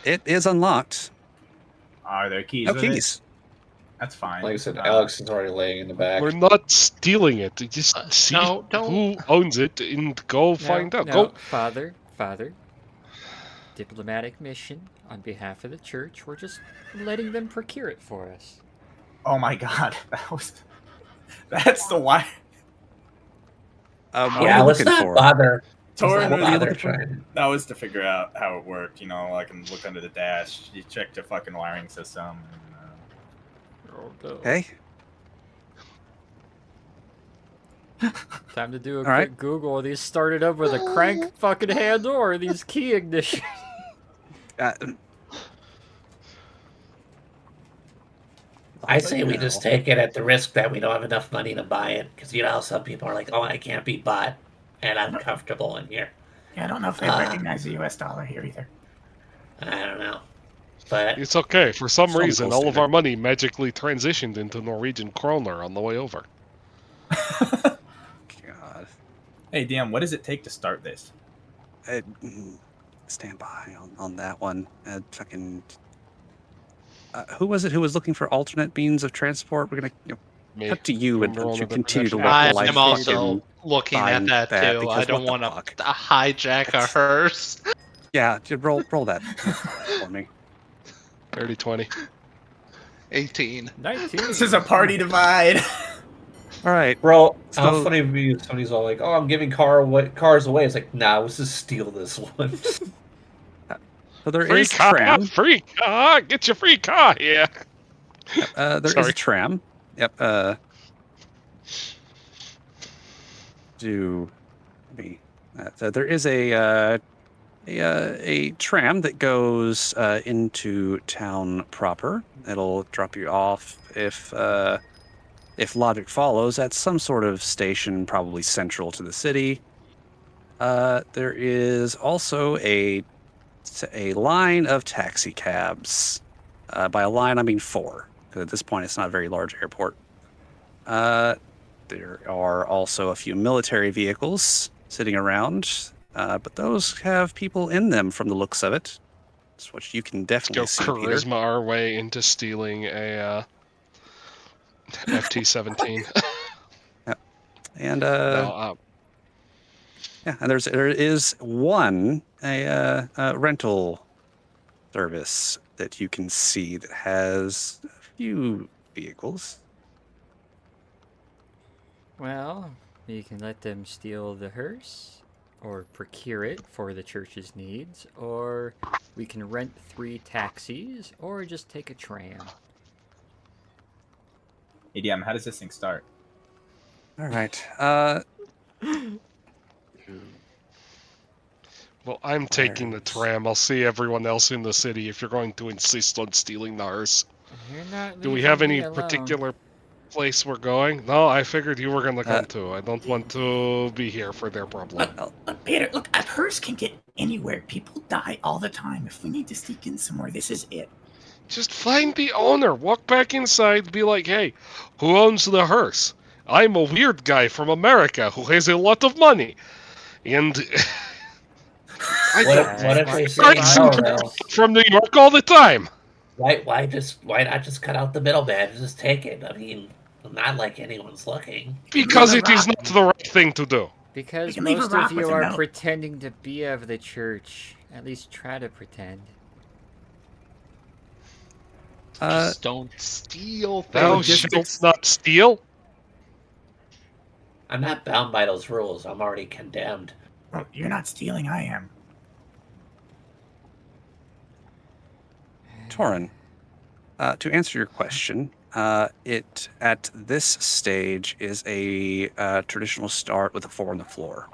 it is unlocked. Are there keys? No with it? keys. That's fine. like I said, Alex is already laying in the back. We're not stealing it. Just see no, don't- who owns it and go find out. No, Go. Father. Diplomatic mission on behalf of the church. We're just letting them procure it for us. Oh my god, that's the why. What are Yeah, you let's looking not for? bother. Torin Let's was, not bother trying. that was to figure out how it worked. I can look under the dash. You check the fucking wiring system. Oh, no. Okay. Time to do a All quick right. Google. These started up with a crank fucking hand or these key ignition. I say we just take it at the risk that we don't have enough money to buy it, because you know how some people are like, "Oh, I can't be bought, and I'm comfortable in here." Yeah, I don't know if they recognize the U.S. dollar here either. I don't know, but It's okay. For some Some reason, close all to of it. our money magically transitioned into Norwegian kroner on the way over. God. Hey, DM, what does it take to start this? Stand by on that one. Fucking. Who was it who was looking for alternate means of transport? We're gonna Me. cut to you and Roll let you another continue to perception. walk I the life. am also looking at find that that too. because I don't what want the to fuck? hijack a hearse. Yeah, just roll that for me. 30-20. 18. 19. This is a party divide. All right. Bro, how So- funny would be if somebody's all like, "Oh, I'm giving cars away." It's like, nah, let's just steal this one. So there Free is car! tram. Free car! Get your free car here! There is Sorry. a tram. Yep. So there is a tram that goes into town proper. It'll drop you off if logic follows at some sort of station, probably central to the city. There is also a line of taxi cabs. By a line, I mean 4. 'Cause at this point, it's not a very large airport. There are also a few military vehicles sitting around, but those have people in them from the looks of it. That's what you can Let's definitely go see, Peter. charisma our way into stealing a FT-17. And No, yeah, and there is one a rental service that you can see that has a few vehicles. Well, you can let them steal the hearse, or procure it for the church's needs, or we can rent 3 taxis, or just take a tram. Hey, DM, how does this thing start? All right. well, I'm taking the There's- tram. I'll see everyone else in the city if you're going to insist on stealing the hearse. You're not Do we leaving have me any alone. particular place we're going? No, I figured you were going to come Uh, too. I don't want to be here for their problem. Look, Peter, look, a hearse can get anywhere. People die all the time. If we need to sneak in somewhere, this is it. Just find the owner. Walk back inside. Be like, hey, who owns the hearse? I'm a weird guy from America who has a lot of money. And what if they say Right. no, though? from New York all the time. Why not just cut out the middleman and just take it? I mean, not like anyone's looking. Because Leave it a is rock. not the right thing to do. Because can leave a most rock of with you a are note. pretending to be of the church. At least try to pretend. Just don't steal Thou things. shalt not steal. I'm not bound by those rules. I'm already condemned. Well, you're not stealing, I am. Torin, to answer your question, it at this stage is a traditional start with a 4 on the floor.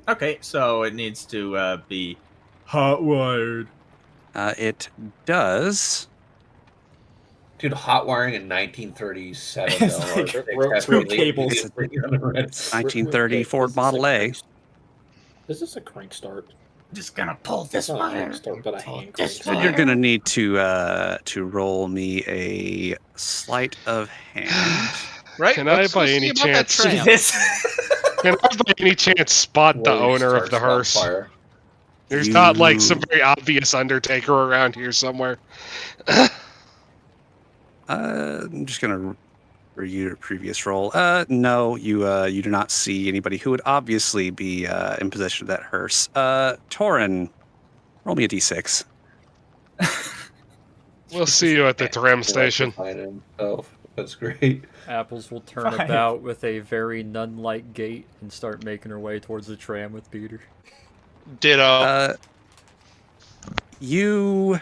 Okay, so it needs to be hot wired. It does. Dude, hot wiring in 1937 It's though. like or two cables. 1930 Ford Model A. Is this a crank start? I'm just gonna pull this It's not a wire. crank start, but a hand This crank So start. you're gonna need to roll me a sleight of hand. Right? Can I, Let's go by see any about that chance, tram. This. Can I by any chance spot the Where he owner of starts the on hearse? fire. There's not like You- some very obvious Undertaker around here somewhere. I'm just gonna review your previous roll. No, you do not see anybody who would obviously be in possession of that hearse. Torin, roll me a d6. We'll see you at the tram station. Oh, that's great. Apples will turn 5. about with a very nun-like gait and start making her way towards the tram with Peter. Ditto. You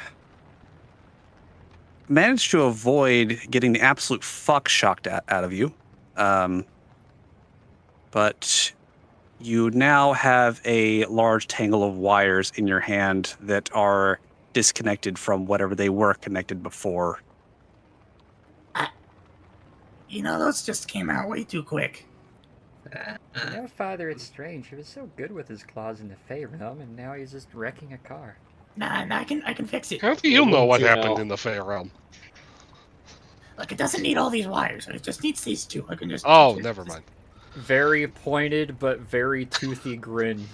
managed to avoid getting the absolute fuck shocked out of you. But you now have a large tangle of wires in your hand that are disconnected from whatever they were connected before. You know, those just came out way too quick. You know, Father, it's strange. He was so good with his claws in the Fey realm, and now he's just wrecking a car. Nah, I can fix it. How do you know what You happened know. in the Fey realm? Look, it doesn't need all these wires. It just needs these two. I can just. Oh, never mind. Very pointed but very toothy grin.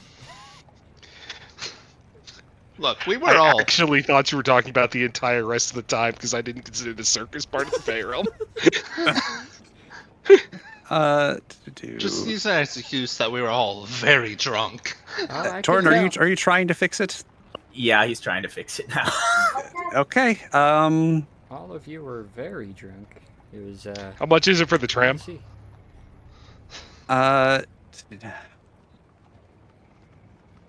Look, we were I all. actually thought you were talking about the entire rest of the time because I didn't consider the circus part of the Fey realm. Just use that as an excuse that we were all very drunk. Torin, are you trying to fix it? Yeah, he's trying to fix it now. Okay. All of you were very drunk. It was, How much is it for the tram? see.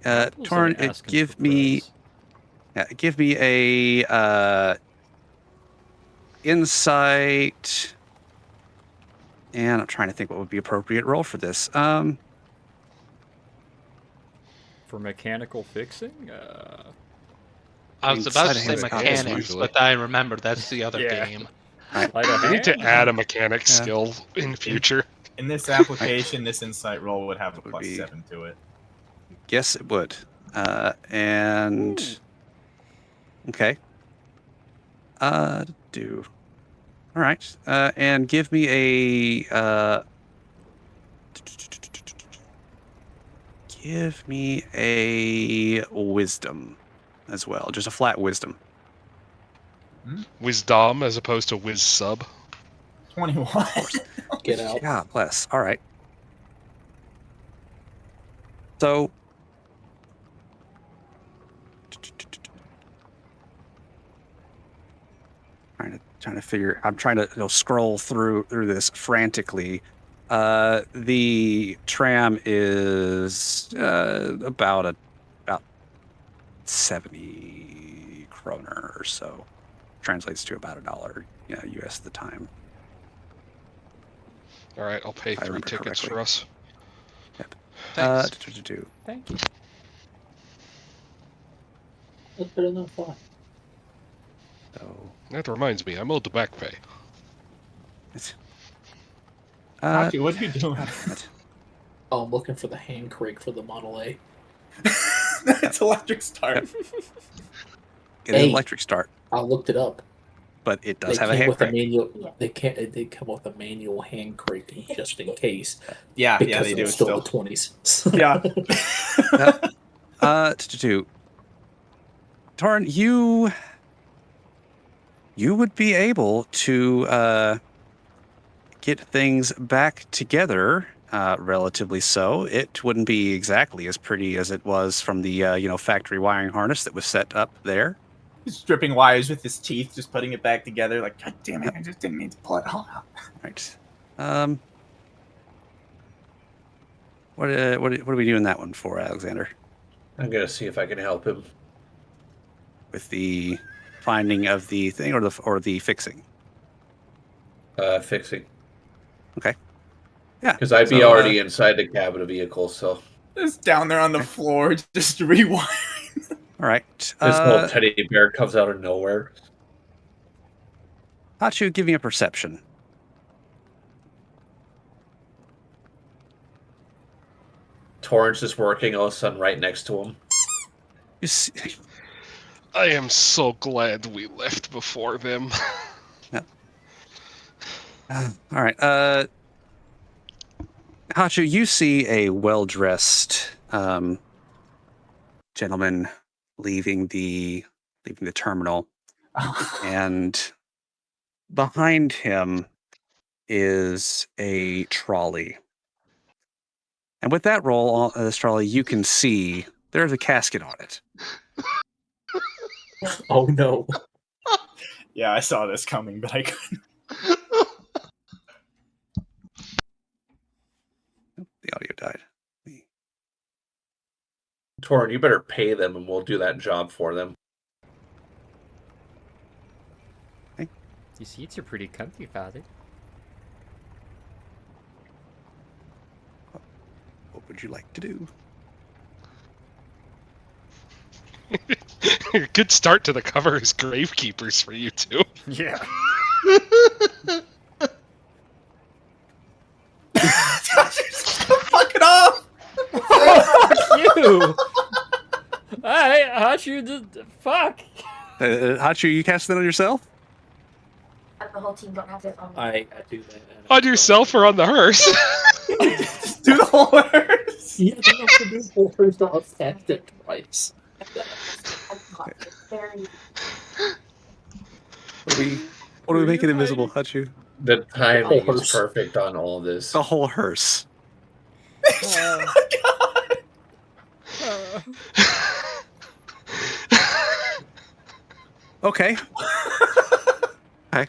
Apples Torin, ain't asking give for me price. give me a insight, and I'm trying to think what would be appropriate roll for this. For mechanical fixing? I was about to Sleight say of hand is mechanics, usually. but I remember that's the other Yeah. game. Sleight of I need to hand? add a mechanic Yeah. skill in the future. In this application, this insight roll would have a Would plus be- 7 to it. Yes, it would. And okay. Do. All right. And give me a. Give me a wisdom as well. Just a flat wisdom. Wisdom as opposed to whiz sub. 21. Get out. God bless. All right. So. Trying to figure. I'm trying to scroll through this frantically. The tram is about 70 kroner or so. Translates to about $1, US at the time. All right, I'll pay If I 3 remember tickets correctly. for us. Thanks. Thank you. That's better than fly. So, That reminds me, I'm owed the back pay. Hachi, what are you doing? Oh, I'm looking for the hand crank for the Model A. It's electric start. it is Hey. electric start, I looked it up. but it does They have a came hand with a crank. manual. They can't. They come with a manual hand cranking just in case. Yeah, Because they it do was still still. the 20s. Yeah. Torin, you would be able to get things back together relatively so. It wouldn't be exactly as pretty as it was from the factory wiring harness that was set up there. He's stripping wires with his teeth, just putting it back together. Like, God damn it! I just didn't mean to pull it all out. Right. What are we doing that one for, Alexander? I'm gonna see if I can help him with the finding of the thing, or the fixing. Fixing. Okay. Yeah. Because I'd be already inside the cab of the vehicle, so. Just down there on the floor, just rewind. All right. This little teddy bear comes out of nowhere. Hachu, give me a perception. Torrance is working, all of a sudden right next to him. You see... I am so glad we left before them. Yeah. All right. Hachu, you see a well-dressed gentleman leaving the terminal, and behind him is a trolley. And with that roll, this trolley, you can see there's a casket on it. Oh no. Yeah, I saw this coming, but I couldn't. The audio died. Torrin, you better pay them and we'll do that job for them. These seats are pretty comfy, Father. What would you like to do? Good start to the cover is Gravekeepers for you two. Yeah. Fuck it off! Fuck you! Alright, Hachu, fuck! Hachu, you cast that on yourself? The whole team don't have it on. I do that. On yourself or on the hearse? Just do the whole hearse. Yeah, they have to do the whole hearse. I'll cast it twice. What do we make it invisible, Hachu? The timing is perfect on all this. The whole hearse. Okay. Okay.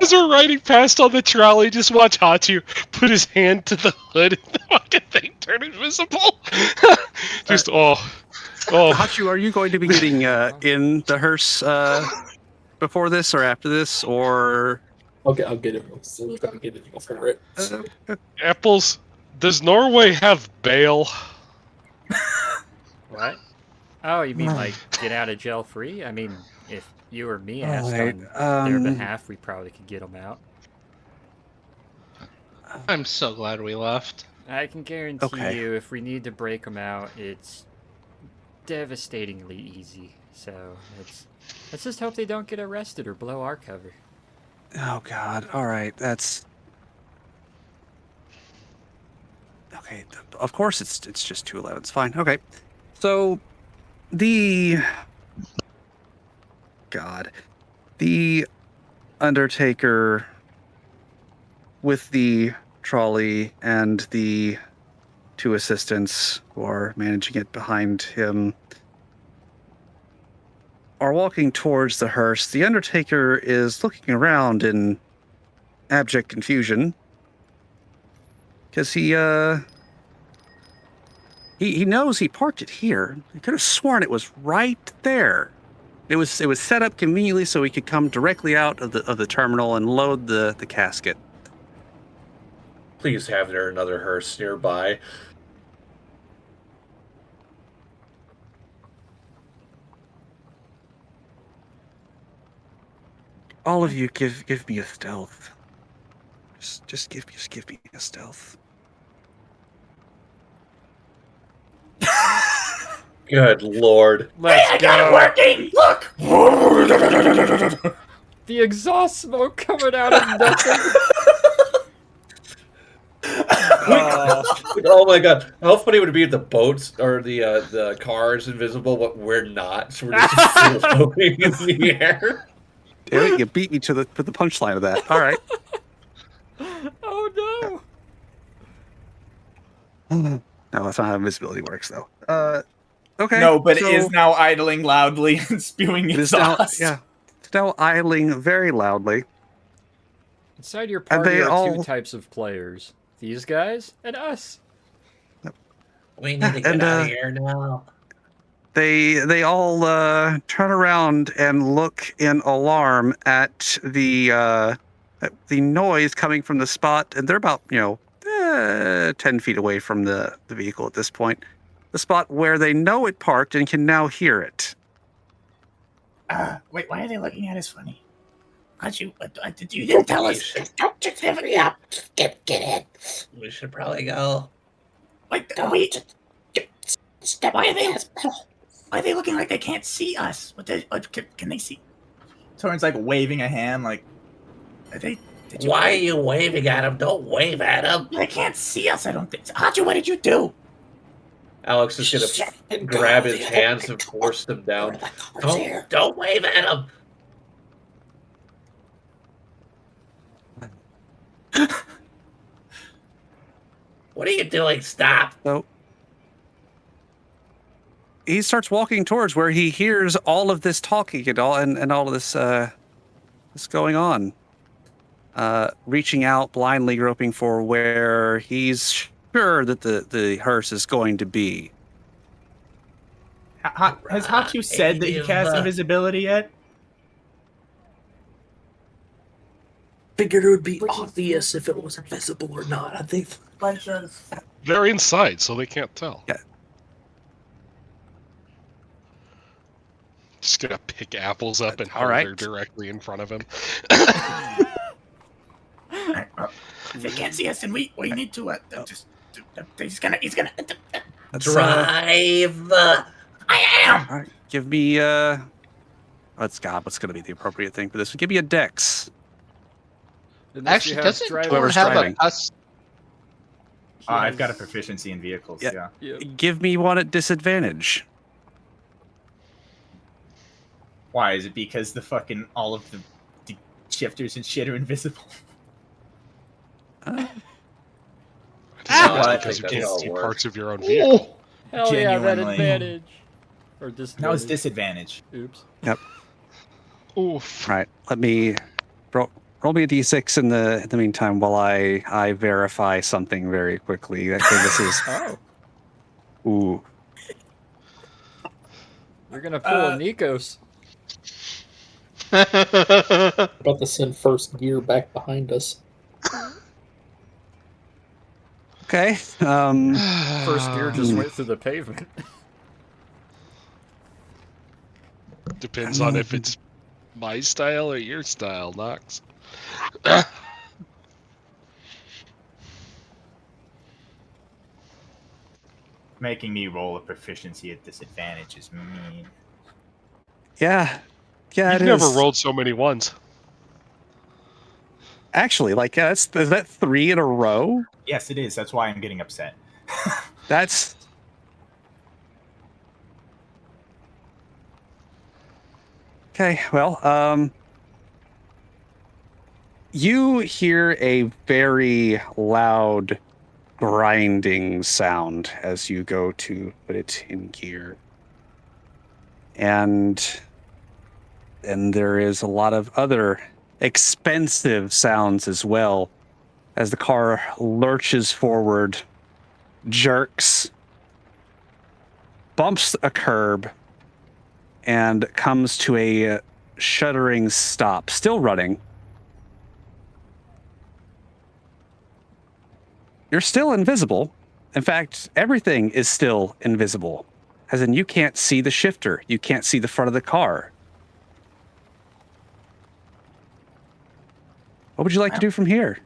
As we're riding past on the trolley, just watch Hachu put his hand to the hood and the fucking thing turn invisible. Just, Hachu, are you going to be getting in the hearse before this or after this, or? Okay, I'll get it. I'll get it for it. Apples, does Norway have bail? What? Oh, you mean like get out of jail free? I mean, if you or me asked on their behalf, we probably could get them out. I'm so glad we left. I can guarantee you, if we need to break them out, it's devastatingly easy. So let's just hope they don't get arrested or blow our cover. Oh God! All right, that's okay. Of course, it's just 211. It's fine. Okay, so the Undertaker with the trolley and the two assistants who are managing it behind him are walking towards the hearse. The Undertaker is looking around in abject confusion because he knows he parked it here. He could have sworn it was right there. It was set up conveniently so he could come directly out of the terminal and load the casket. Please have there another hearse nearby. All of you, give me a stealth. Just give me a stealth. Good lord. Let's go. Working! Look! The exhaust smoke coming out of nothing. Oh my god! How funny would it be if the boats or the cars invisible, but we're not? So we're just floating in the air. Damn it, you beat me to the punchline of that. All right. Oh no. No, that's not how invisibility works, though. Okay. No, but so it is now idling loudly and spewing it is now, exhaust. yeah, it's now idling very loudly. Inside your And party they are all- two types of players. These guys and us. We need to get And, out of here now. They all turn around and look in alarm at the noise coming from the spot, and they're about 10 feet away from the vehicle at this point. The spot where they know it parked and can now hear it. Wait, why are they looking at us funny? You didn't tell us. Don't just hurry up. Get in. We should probably go. Wait, why are they looking like they can't see us? Can they see? Torrin's like waving a hand, like. Are they? Why are you waving at him? Don't wave at him. They can't see us. I don't think. Hachu, what did you do? Alex is gonna grab his hands and force them down. Don't wave at him. What are you doing? Stop. So he starts walking towards where he hears all of this talking and all of this going on. Reaching out blindly, groping for where he's sure that the hearse is going to be. Has Hachu said that he cast invisibility yet? Figured it would be obvious if it was invisible or not. I think. Bunch of. They're inside, so they can't tell. Yeah. Just gonna pick apples up and All hold right. her directly in front of him. If they can't see us, then we need to he's gonna That's, Drive. I am. all right, give me what's going to be the appropriate thing for this? Give me a dex. Unless you Actually, have doesn't driving- Tor Whoever's have driving. I've got a proficiency in vehicles. Yeah. Yeah. Give me one at disadvantage. Why is it because the fucking all of the shifters and shit are invisible? Uh, Because you I think can't that'll see work. parts of your own vehicle. Hell yeah, that Genuinely. advantage. Or disadvantage. Now it's disadvantage. Oops. Oof. All right, let me roll me a d6 in the meantime while I verify something very quickly. I think this is Oh, ooh. you're gonna pull a Nikos. About to send first gear back behind us. Okay. First gear just went through the pavement. Depends on if it's my style or your style, Nox. Making me roll a proficiency at disadvantage is mean. Yeah. Yeah, You've it never is. rolled so many ones. Actually, like is that 3 in a row? Yes, it is. That's why I'm getting upset. That's okay. Well, you hear a very loud grinding sound as you go to put it in gear, and there is a lot of other expensive sounds as well as the car lurches forward, jerks, bumps a curb, and comes to a shuddering stop, still running. You're still invisible. In fact, everything is still invisible. As in, you can't see the shifter. You can't see the front of the car. What would you like to do from here?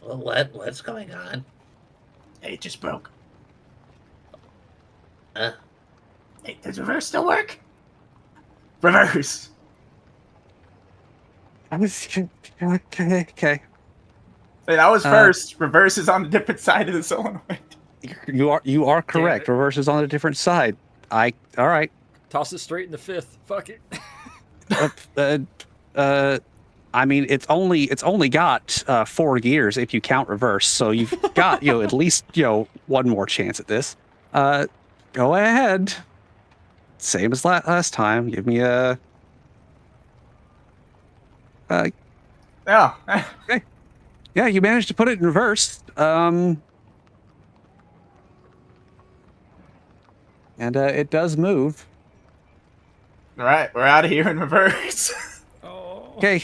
Well, what's going on? Hey, it just broke. Huh? Hey, does reverse still work? Reverse. Okay. Wait, I was first. Reverse is on a different side of the solenoid. You are correct. it. Reverse is on a different side. All right. Toss it straight in the fifth. Fuck it. I mean, it's only got 4 gears if you count reverse, so you've got at least one more chance at this. Go ahead. Same as last time. Give me a Yeah. Okay. Yeah, you managed to put it in reverse. And it does move. All right, we're out of here in reverse. Okay.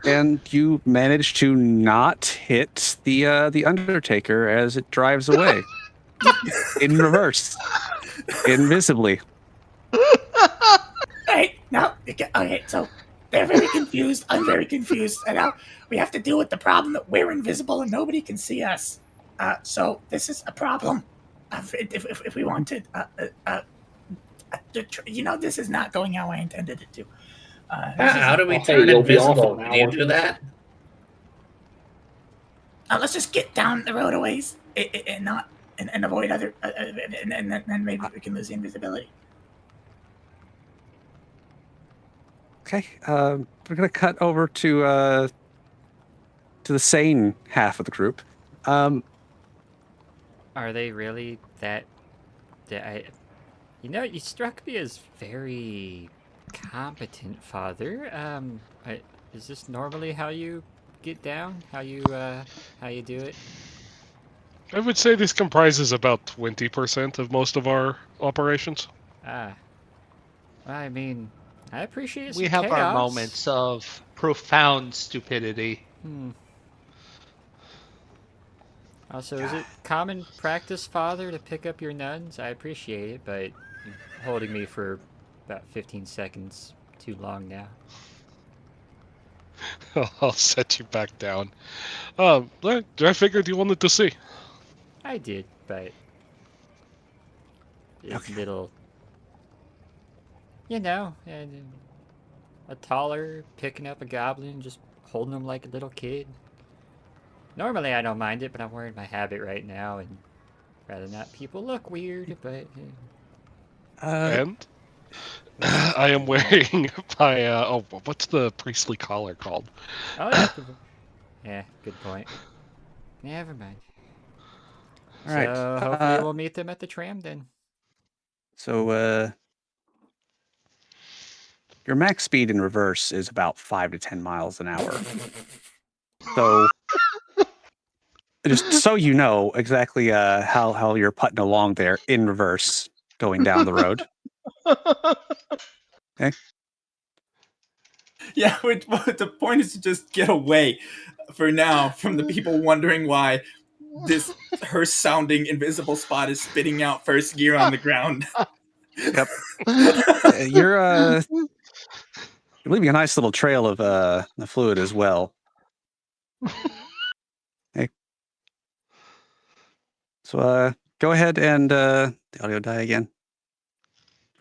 And you manage to not hit the Undertaker as it drives away. In reverse. Invisibly. Alright, now, okay, so they're very confused. I'm very confused. And now we have to deal with the problem that we're invisible and nobody can see us. So this is a problem. If we wanted, this is not going how I intended it to. How do we Hey, turn you'll be off invisible? in an Can you hour. do that? Let's just get down the road a ways and not and avoid other, and then maybe we can lose the invisibility. Okay. We're gonna cut over to the sane half of the group. Are they really that? You struck me as very competent, Father. Is this normally how you get down? How you do it? I would say this comprises about 20% of most of our operations. Well, I mean, I appreciate some We have our chaos. moments of profound stupidity. Also, is it common practice, Father, to pick up your nuns? I appreciate it, but you're holding me for about 15 seconds too long now. I'll set you back down. I figured you wanted to see. I did, but it's little, and a taller picking up a goblin, just holding him like a little kid. Normally I don't mind it, but I'm wearing my habit right now, and rather not people look weird, but... And I am wearing my, what's the priestly collar called? Oh, yeah. Yeah, good point. Never mind. All right. So hopefully we'll meet them at the tram then. So your max speed in reverse is about 5 to 10 miles an hour. So just so you know exactly how you're putting along there in reverse going down the road. Okay. Yeah, the point is to just get away for now from the people wondering why this sounding invisible spot is spitting out first gear on the ground. Yep. You're leaving a nice little trail of the fluid as well. Okay. So go ahead and the audio die again.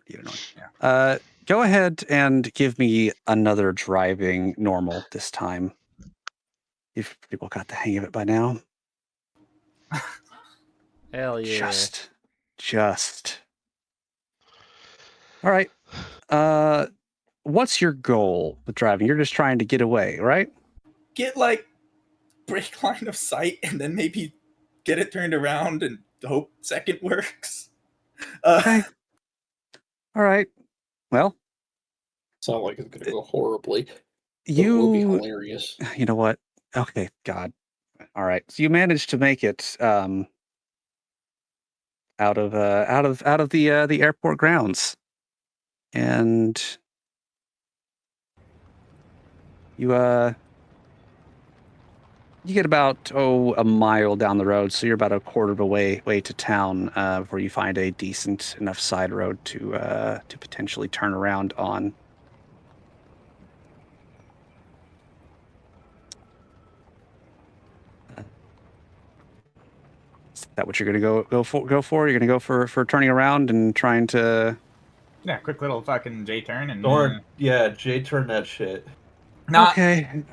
Yeah. Go ahead and give me another driving normal this time. If people got the hang of it by now. Hell yeah. Just. All right. What's your goal with driving? You're just trying to get away, right? Get brake line of sight and then maybe get it turned around and hope second works. Okay. All right. Well, sound like it's gonna go horribly. It you will be hilarious. You know what? Okay, God. All right. So you managed to make it out of the airport grounds. And you get about a mile down the road, so you're about a quarter of a way to town before you find a decent enough side road to potentially turn around on. Is that what you're gonna go for? You're gonna go for turning around and trying to. Yeah, quick little fucking J turn and. Or J turn that shit. Okay.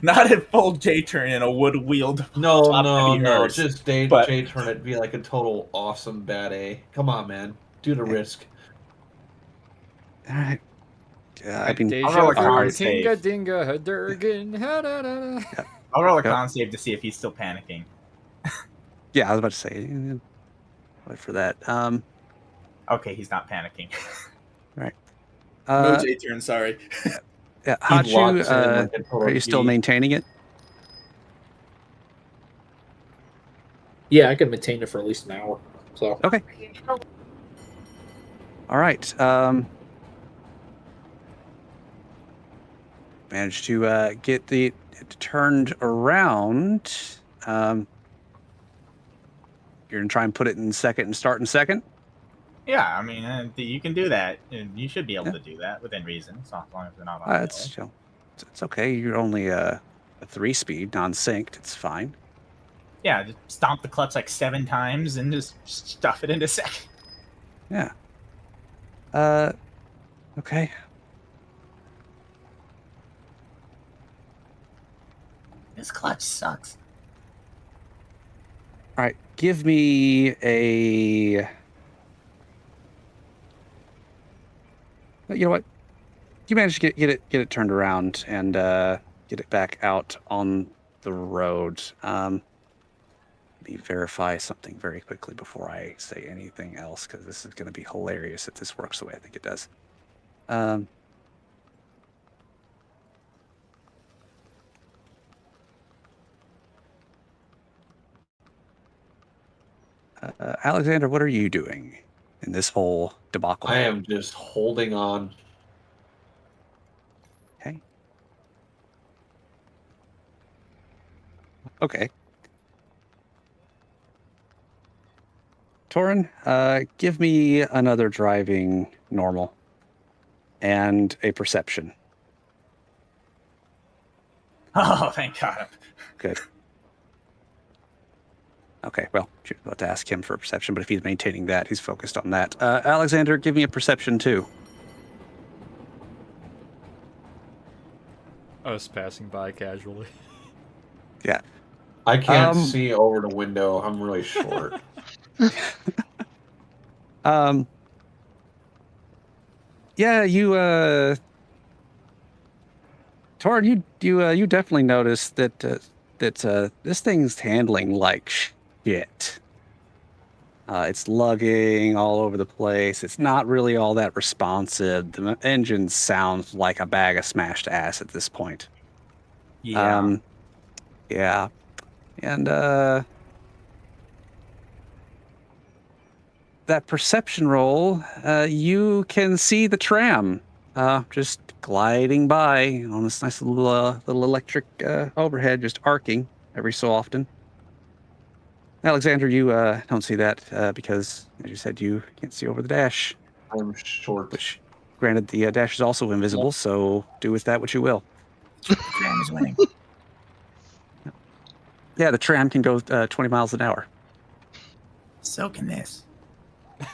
Not a full J turn in a wood wheeled. No. Just J turn it. Be like a total awesome bad A. Come on, man. Do the risk. All right. I mean, I'll roll a con save. I'll roll a con save to see if he's still panicking. Yeah, I was about to say. Wait for that. Okay, he's not panicking. Right. No J turn, sorry. Yeah, He Hachu, walks in like a total are you still geek. maintaining it? Yeah, I could maintain it for at least an hour. So Okay. All right. Managed to get it turned around. You're gonna try and put it in second and start in second. Yeah, I mean, you can do that, and you should be able to do that within reason, as long as they're not on the hill. It's okay. You're only a 3-speed, non-synced. It's fine. Yeah, just stomp the clutch like 7 times and just stuff it into second. Yeah. Okay. This clutch sucks. All right. Give me a. You know what? You managed to get it turned around and get it back out on the road. Let me verify something very quickly before I say anything else, because this is going to be hilarious if this works the way I think it does. Alexander, what are you doing in this whole debacle? I am just holding on. Okay. Okay. Torin, give me another driving normal and a perception. Oh, thank God. Good. Okay, well, you're about to ask him for a perception, but if he's maintaining that, he's focused on that. Alexander, give me a perception too. Us passing by casually. Yeah. I can't see over the window. I'm really short. Yeah, you Torin, you definitely noticed that this thing's handling like shit. It's lugging all over the place. It's not really all that responsive. The engine sounds like a bag of smashed ass at this point. Yeah. Yeah. And that perception roll, you can see the tram just gliding by on this nice little electric overhead, just arcing every so often. Alexander, you don't see that because, as you said, you can't see over the dash. I'm short. Which, granted, the dash is also invisible, so do with that what you will. The tram is winning. Yeah, the tram can go 20 miles an hour. So can this. Yeah.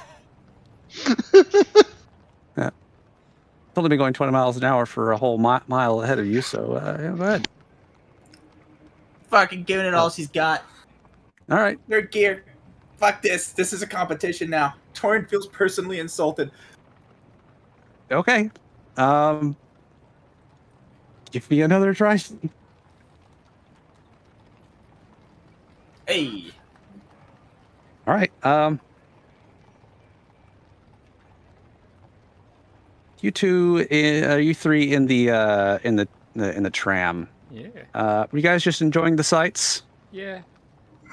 It's only been going 20 miles an hour for a whole mile ahead of you, so yeah, go ahead. Fucking giving it all she's got. All right. Third gear. Fuck this. This is a competition now. Torin feels personally insulted. Okay. Give me another try. Hey. All right. You two, you three in the tram. Yeah. Were you guys just enjoying the sights? Yeah.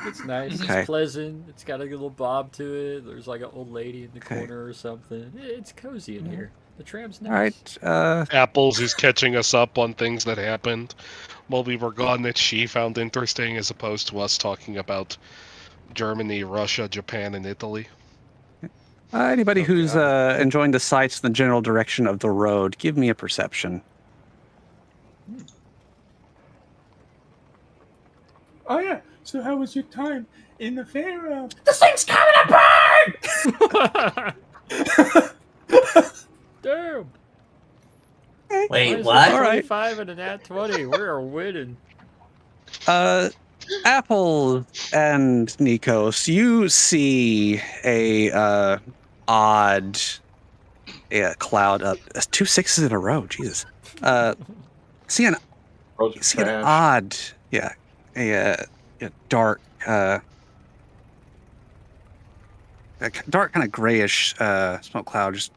It's nice. Okay. It's pleasant. It's got a little bob to it. There's like an old lady in the corner or something. It's cozy in here. The tram's nice. All right. Apples is catching us up on things that happened while we were gone that she found interesting, as opposed to us talking about Germany, Russia, Japan, and Italy. Anybody who's enjoying the sights in the general direction of the road, give me a perception. Oh yeah. So how was your time in the fair? This thing's coming apart! Damn. Wait, Minus what? a All right. 25 and a nat 20. We're winning. Apple and Nikos, you see a odd cloud up. 2 6s in a row. Jesus. See an odd, a dark, dark kind of grayish smoke cloud just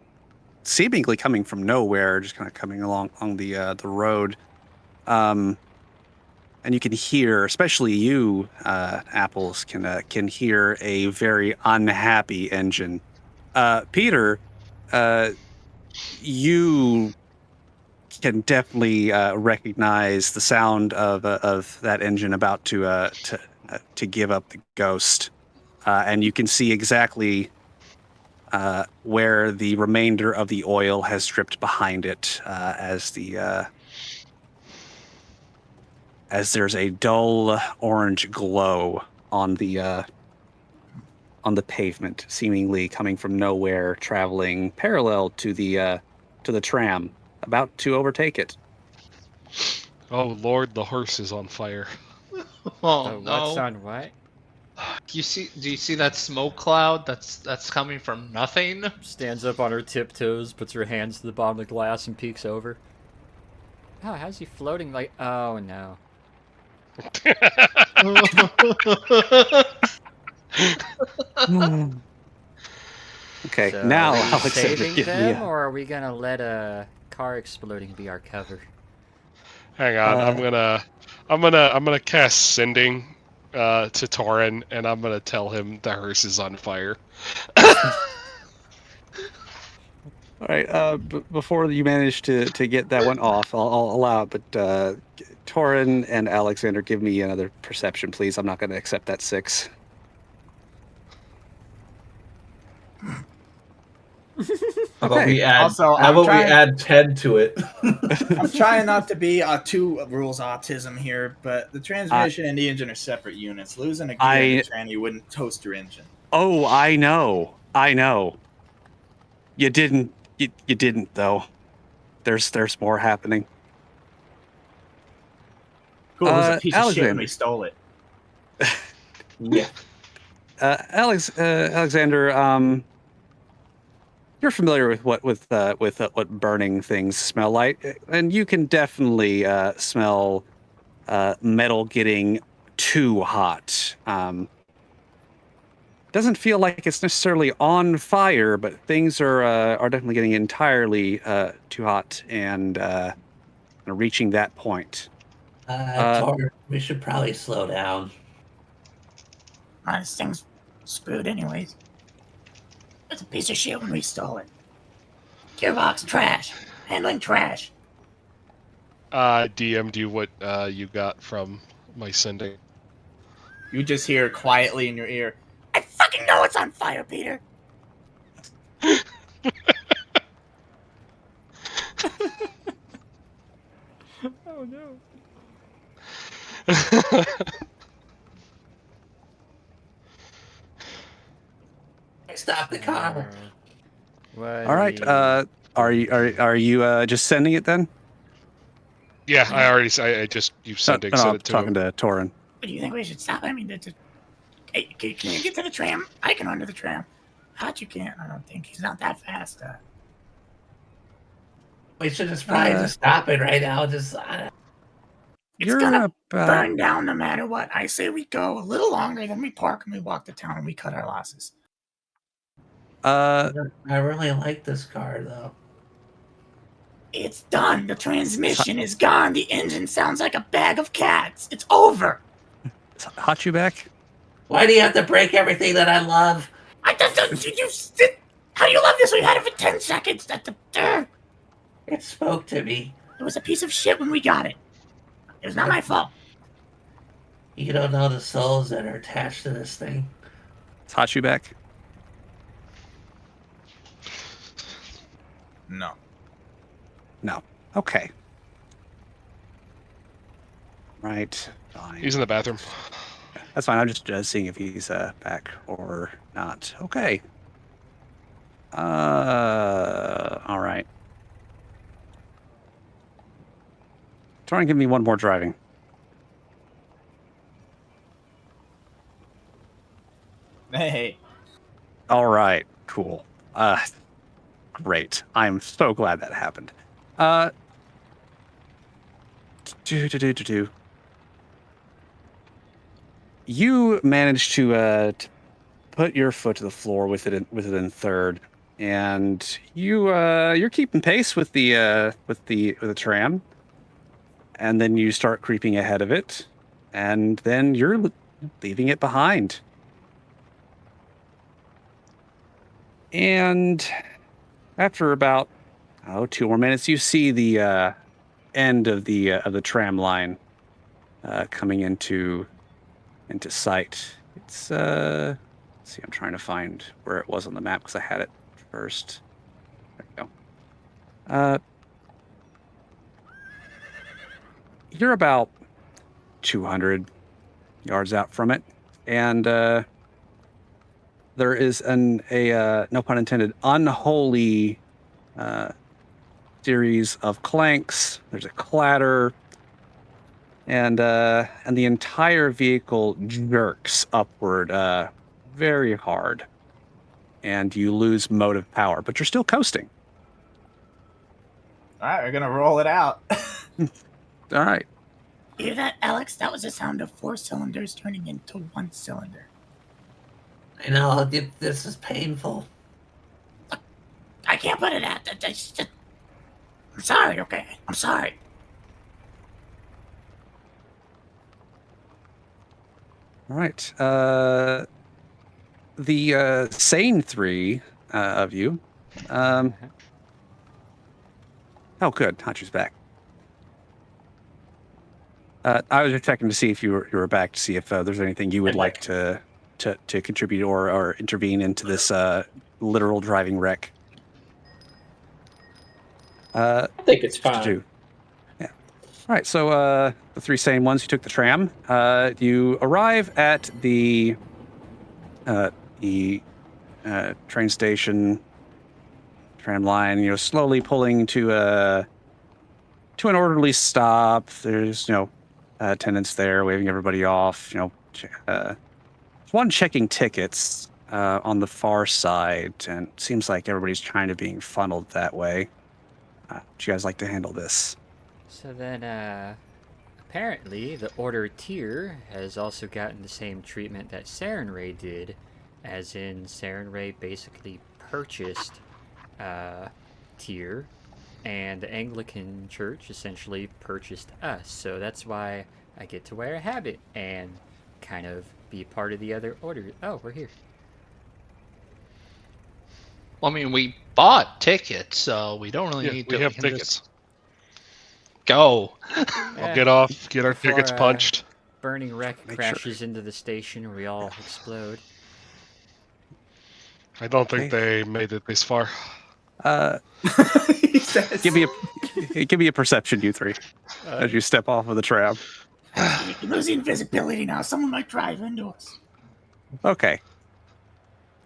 seemingly coming from nowhere, just kind of coming along on the road. And you can hear, especially you, Apples, can hear a very unhappy engine. Peter, you can definitely recognize the sound of that engine about to give up the ghost, and you can see exactly where the remainder of the oil has dripped behind it, as there's a dull orange glow on the pavement, seemingly coming from nowhere, traveling parallel to the tram, about to overtake it. Oh Lord, the horse is on fire. Oh What's no! on what? Do you see that smoke cloud that's coming from nothing? Stands up on her tiptoes, puts her hands to the bottom of the glass, and peeks over. Oh, how's he floating like? Oh no. Okay, So, now are we Alexander, saving give me them, a... or are we gonna let a car exploding be our cover? Hang on, I'm gonna cast sending to Torin, and I'm gonna tell him the hearse is on fire. All right. Before you manage to get that one off, I'll allow it. But Torin and Alexander, give me another perception, please. I'm not going to accept that 6. How about we add? Also, how about trying- we add 10 to it? I'm trying not to be two rules autism here, but the transmission and the engine are separate units. Losing a gear in the tranny wouldn't toast your engine. Oh, I know. You didn't. You didn't though. There's more happening. Cool. It was a piece of shit when Alexander. we stole it. Yeah. Alexander, you're familiar with what burning things smell like, and you can definitely smell metal getting too hot. Doesn't feel like it's necessarily on fire, but things are definitely getting entirely too hot and reaching that point. Tor, we should probably slow down. This thing's screwed anyways. It's a piece of shit when we stole it. Gearbox trash. Handling trash. DM'd you what you got from my sending. You just hear quietly in your ear, I fucking know it's on fire, Peter. Oh no. Stop the car. All right. Are you just sending it then? Yeah, I just you sent it I'm to talking him. to Torin. What do you think we should stop? I mean, hey, can you get to the tram? I can run to the tram. Hot, you can't. I don't think he's not that fast. We should just probably just stop it right now. Just. It's gonna burn down no matter what. I say we go a little longer, then we park and we walk to town and we cut our losses. I really like this car though. It's done. The transmission is gone. The engine sounds like a bag of cats. It's over. Is Hachu back? Why do you have to break everything that I love? How do you love this? We had it for 10 seconds. It spoke to me. It was a piece of shit when we got it. It was not my fault. You don't know the souls that are attached to this thing. Is Hachu back? No. No. Okay. Right. Fine. He's in the bathroom. That's fine. I'm just seeing if he's back or not. Okay. All right. Try and give me one more driving. hey. All right. Cool. Great. I'm so glad that happened. You managed to put your foot to the floor with it in third, and you're keeping pace with the tram, and then you start creeping ahead of it, and then you're leaving it behind. And after about 2 more minutes, you see the end of the tram line coming into sight. It's let's see, I'm trying to find where it was on the map because I had it first. There we go. You're about 200 yards out from it, and there is a no pun intended, unholy series of clanks. There's a clatter, and the entire vehicle jerks upward very hard, and you lose motive power, but you're still coasting. All right, we're gonna roll it out. All right. You hear that, Alex? That was the sound of 4 cylinders turning into 1 cylinder. I know, this is painful. I can't put it out. I'm sorry, okay? I'm sorry. All right. The sane 3 of you. Oh, good. Hachu's back. I was just checking to see if you were back to see if there's anything you would like to contribute or intervene into this literal driving wreck. I think it's fine. Yeah. All right. So the 3 sane ones who took the tram, you arrive at the train station, tram line. Slowly pulling to an orderly stop. There's attendants there waving everybody off. One checking tickets on the far side, and it seems like everybody's trying to being funneled that way. Would you guys like to handle this? So then, apparently, the Order Tier has also gotten the same treatment that Sarenrae did, as in Sarenrae basically purchased Tier, and the Anglican Church essentially purchased us. So that's why I get to wear a habit and kind of be part of the other order. Oh, we're here. Well, I mean, we bought tickets, so we don't really need to. We have can just tickets. Go. I'll get off, get our Before, tickets punched. Burning wreck crashes into the station, or we all explode. I don't think they made it this far. Give me a perception, you 3, as you step off of the tram. You're losing visibility now. Someone might drive into us. Okay.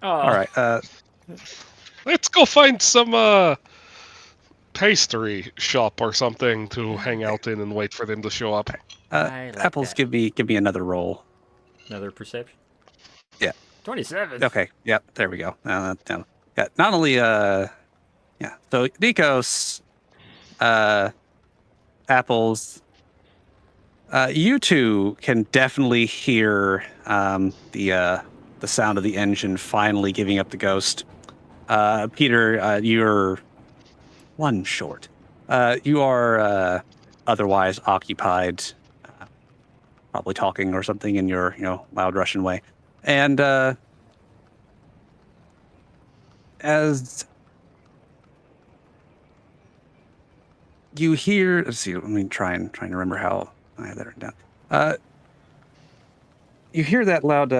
Oh. All right. Let's go find some pastry shop or something to hang out in and wait for them to show up. Apples, give me another roll. Another perception? Yeah. 27. Okay. Yep. There we go. Yeah. Not only So Nikos, Apples, you 2 can definitely hear the sound of the engine finally giving up the ghost. Peter, you're 1 short. You are otherwise occupied, probably talking or something in your loud Russian way. And as you hear, let's see, let me trying to remember how I had that written down. You hear that loud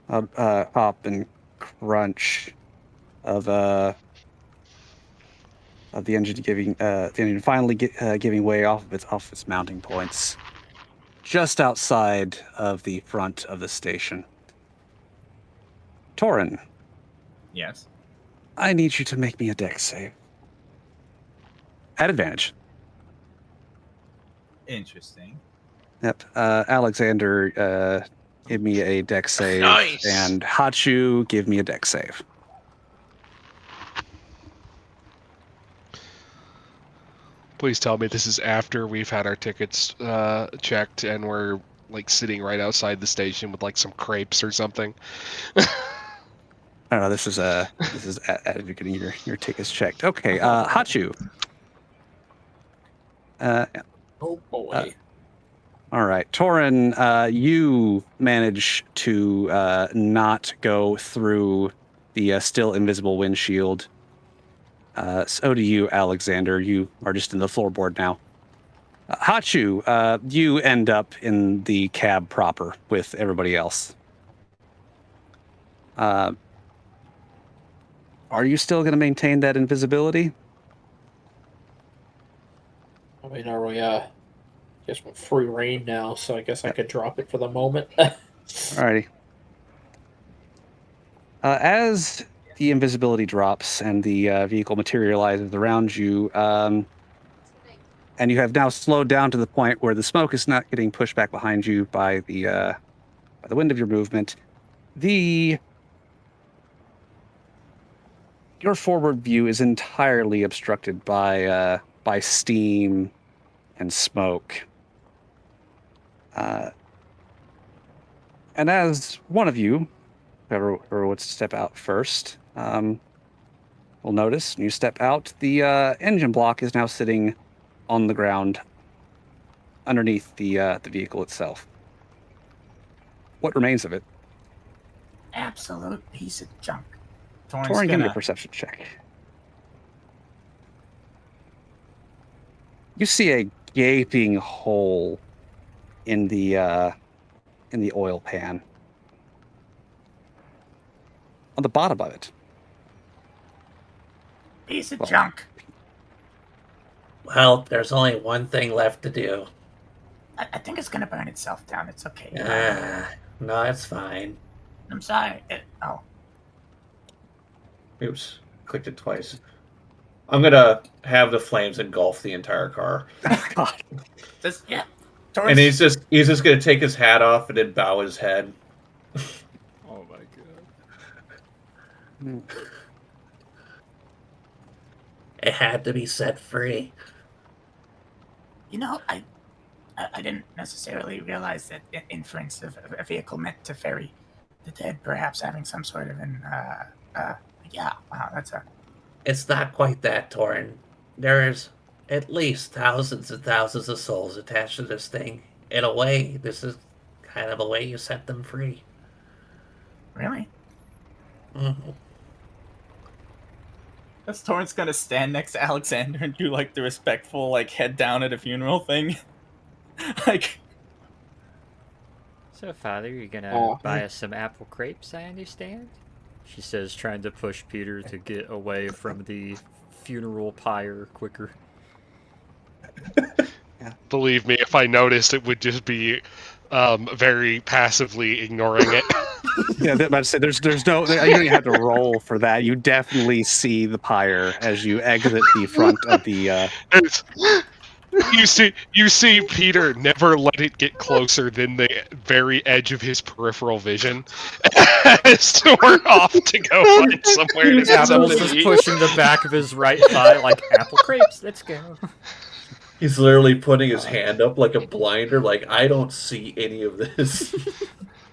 hop and crunch of the engine finally giving way off its mounting points, just outside of the front of the station. Torin. Yes. I need you to make me a dex save. At advantage. Interesting. Yep. Alexander, give me a dex save. Nice. And Hachu, give me a dex save. Please tell me this is after we've had our tickets checked and we're like sitting right outside the station with like some crepes or something. No, this is as you're getting your tickets checked. Okay, Hachu. Oh boy. All right, Torin, you manage to not go through the still invisible windshield. So do you, Alexander. You are just in the floorboard now. Hachu, you end up in the cab proper with everybody else. Are you still going to maintain that invisibility? I mean, are we, guess we're free reign now, so I guess I could drop it for the moment. Alrighty. As the invisibility drops and the vehicle materializes around you, and you have now slowed down to the point where the smoke is not getting pushed back behind you by the wind of your movement, your forward view is entirely obstructed by steam and smoke. And as one of you, whoever wants to step out first, will notice, when you step out, the engine block is now sitting on the ground underneath the vehicle itself. What remains of it? Absolute piece of junk. Torin, give me a perception check. You see a gaping hole in the oil pan. On the bottom of it. Piece of junk. Well, there's only one thing left to do. I think it's gonna burn itself down. It's okay. No, it's fine. I'm sorry. Oops, clicked it twice. I'm gonna have the flames engulf the entire car. God. Yeah. And he's just gonna take his hat off and then bow his head. Oh my god. It had to be set free. You know, I didn't necessarily realize that inference of a vehicle meant to ferry the dead, perhaps having some sort of It's not quite that, Torin. There's at least thousands and thousands of souls attached to this thing. In a way, this is kind of a way you set them free. Really? Mm-hmm. That's Torrance gonna stand next to Alexander and do like the respectful like head down at a funeral thing. Like, so Father, you're gonna buy us some apple crepes, I understand? She says, trying to push Peter to get away from the funeral pyre quicker. Believe me, if I noticed, it would just be very passively ignoring it. Yeah, but I'd say there's no, you don't even have to roll for that. You definitely see the pyre as you exit the front of the. You see Peter never let it get closer than the very edge of his peripheral vision. So we're off to go find somewhere to get Apple's something just to eat. pushing the back of his right thigh like apple crepes. Let's go. He's literally putting his hand up like a blinder, like I don't see any of this.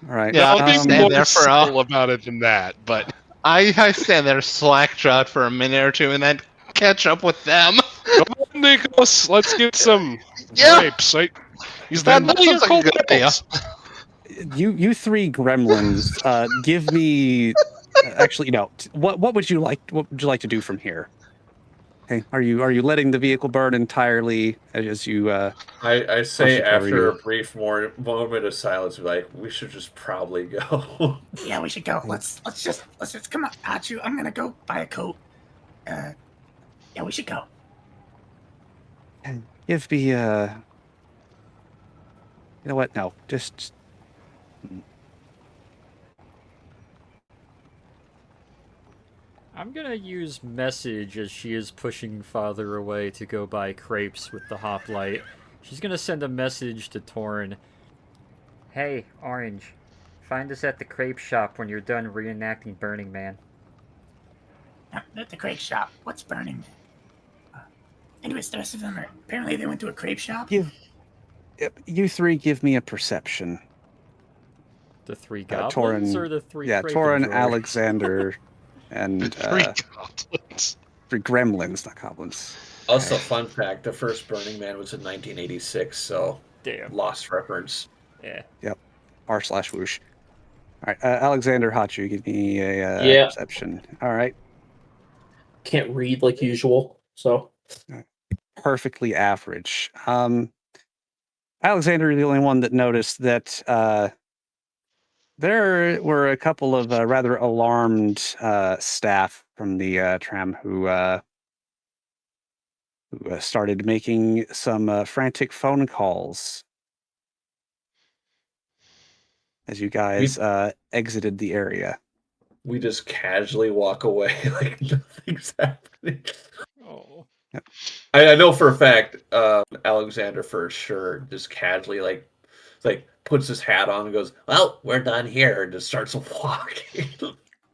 All right. Yeah, I'll I'll be stand more there for subtle about it than that, but I stand there slack-jawed for a minute or two and then catch up with them. come on, Nicholas, let's get some grapes. Is That that sounds like a good idea. You three gremlins, give me. Actually, no. What would you like? What would you like to do from here? Okay. Are you letting the vehicle burn entirely as you? I say push it over after you? a brief moment of silence, we're like, we should just probably go. Yeah, we should go. Let's just come on, Hachu. I'm gonna go buy a coat. Yeah, we should go. Give me. You know what? No, just. I'm gonna use message as she is pushing Father away to go buy crepes with the hoplite. She's gonna send a message to Torin. Hey, Orange. Find us at the crepe shop when you're done reenacting Burning Man. At the crepe shop. What's Burning Man? Anyways, the rest of them are apparently they went to a crepe shop. You three give me a perception. The three goblins Torin, or the three yeah, crepe Torin, droids? Alexander, and 3 goblins. 3 gremlins, not goblins. Also, fun fact: the first Burning Man was in 1986, so Damn. lost reference. Yeah. Yep. R/whoosh. All right, Alexander Hachu, give me a Yeah. perception. All right, Can't read like usual, so perfectly average. Alexander, you're the only one that noticed that there were a couple of rather alarmed staff from the tram who started making some frantic phone calls as you guys exited the area. We just casually walk away like nothing's happening. Oh. Yep. I know for a fact, Alexander for sure just casually like puts his hat on and goes, "Well, we're done here," and just starts walking.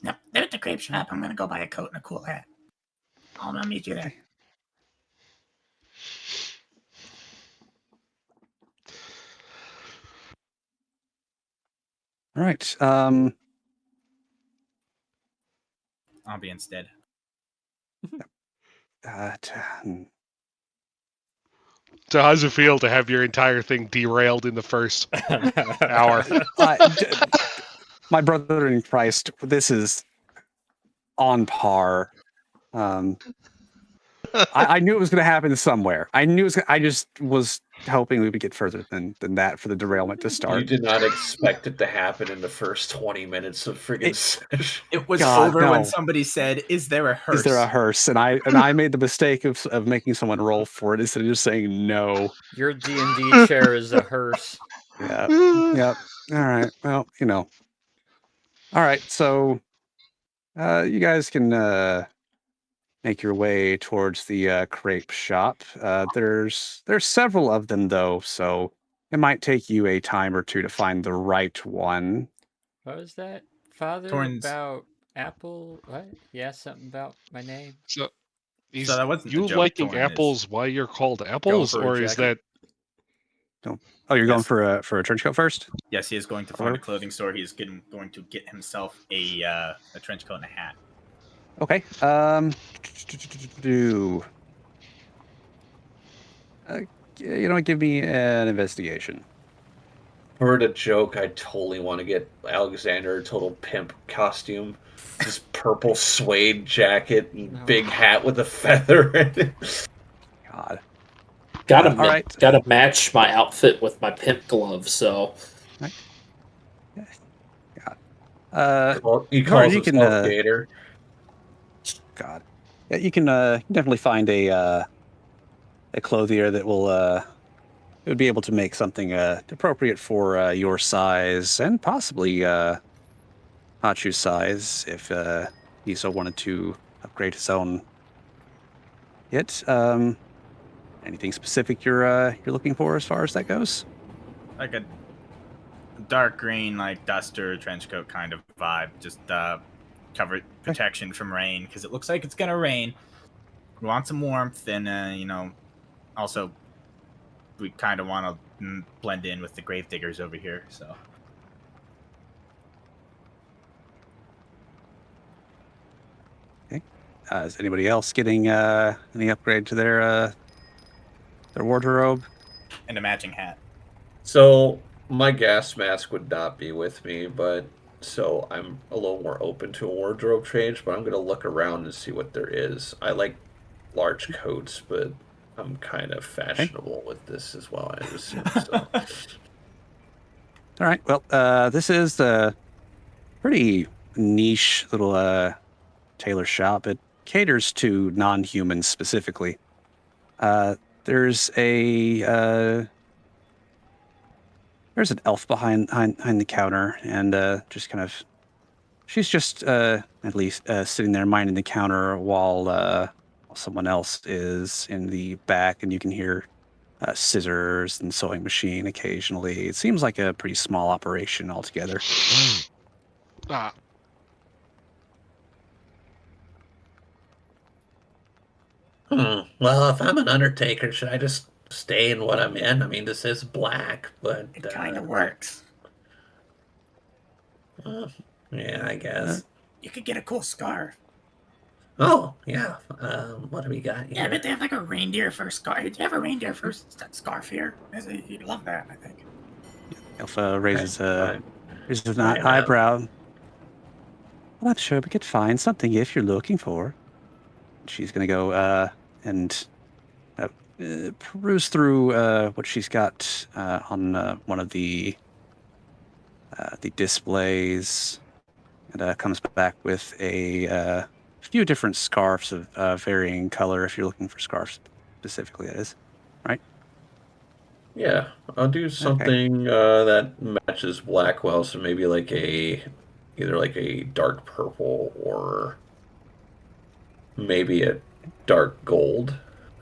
No, they're at the crepe shop. I'm gonna go buy a coat and a cool hat. I'll meet you there. All right. I'll be instead. So how's it feel to have your entire thing derailed in the first hour? My brother in Christ, this is on par. I knew it was going to happen somewhere. I knew it was. I just was hoping we would get further than that for the derailment to start. You did not expect it to happen in the first 20 minutes of friggin' session. It was God, over no. when somebody said, "Is there a hearse?" Is there a hearse? And I made the mistake of making someone roll for it instead of just saying no. Your D&D chair is a hearse. Yeah. Yep. All right. Well, you know. All right. So, you guys can make your way towards the crepe shop. There's several of them though, so it might take you a time or two to find the right one. What was that, Father? Torrens. About Apple? What? Yeah, something about my name. So, So that wasn't the you joke, liking Torrens. apples why you're called apples, for a or is that jacket. Oh, you're going Yes. for a trench coat first? Yes, he is going to find a clothing store. He is going to get himself a trench coat and a hat. Okay. Give me an investigation. Heard a joke. I totally want to get Alexander a total pimp costume. Just purple suede jacket and big hat with a feather in it. God. Gotta match my outfit with my pimp gloves, so. He calls himself Gator. God. Yeah, you can definitely find a clothier that will would be able to make something appropriate for your size and possibly Hachu's size if he so wanted to upgrade his own. Yet, anything specific you're looking for as far as that goes? Like a dark green, like duster trench coat kind of vibe. Just cover protection from rain because it looks like it's gonna rain. We want some warmth, and also we kind of want to blend in with the gravediggers over here. So. Okay. Is anybody else getting any upgrade to their wardrobe? And a matching hat. So my gas mask would not be with me, but so I'm a little more open to a wardrobe change. But I'm gonna look around and see what there is. I like large coats, but I'm kind of fashionable with this as well, I assume. So. All right. Well, this is a pretty niche little tailor shop. It caters to non-humans specifically. There's an elf behind the counter, and just kind of, she's just at least sitting there minding the counter while someone else is in the back, and you can hear scissors and sewing machine occasionally. It seems like a pretty small operation altogether. Well, if I'm an undertaker, should I just stay in what I'm in? I mean, this is black, but it kind of works. Yeah, I guess. You could get a cool scarf. Oh, yeah. What do we got Yeah, I here? bet they have like a reindeer fur scarf. Do you have a reindeer fur scarf here? You'd love that, I think. Elf raises an Right now. eyebrow. Well, I'm sure we could find something if you're looking for. She's gonna go and peruse through what she's got on one of the displays, and comes back with a few different scarves of varying color. If you're looking for scarves specifically, that is, right? Yeah, I'll do something that matches Blackwell, so maybe like either like a dark purple or maybe a dark gold.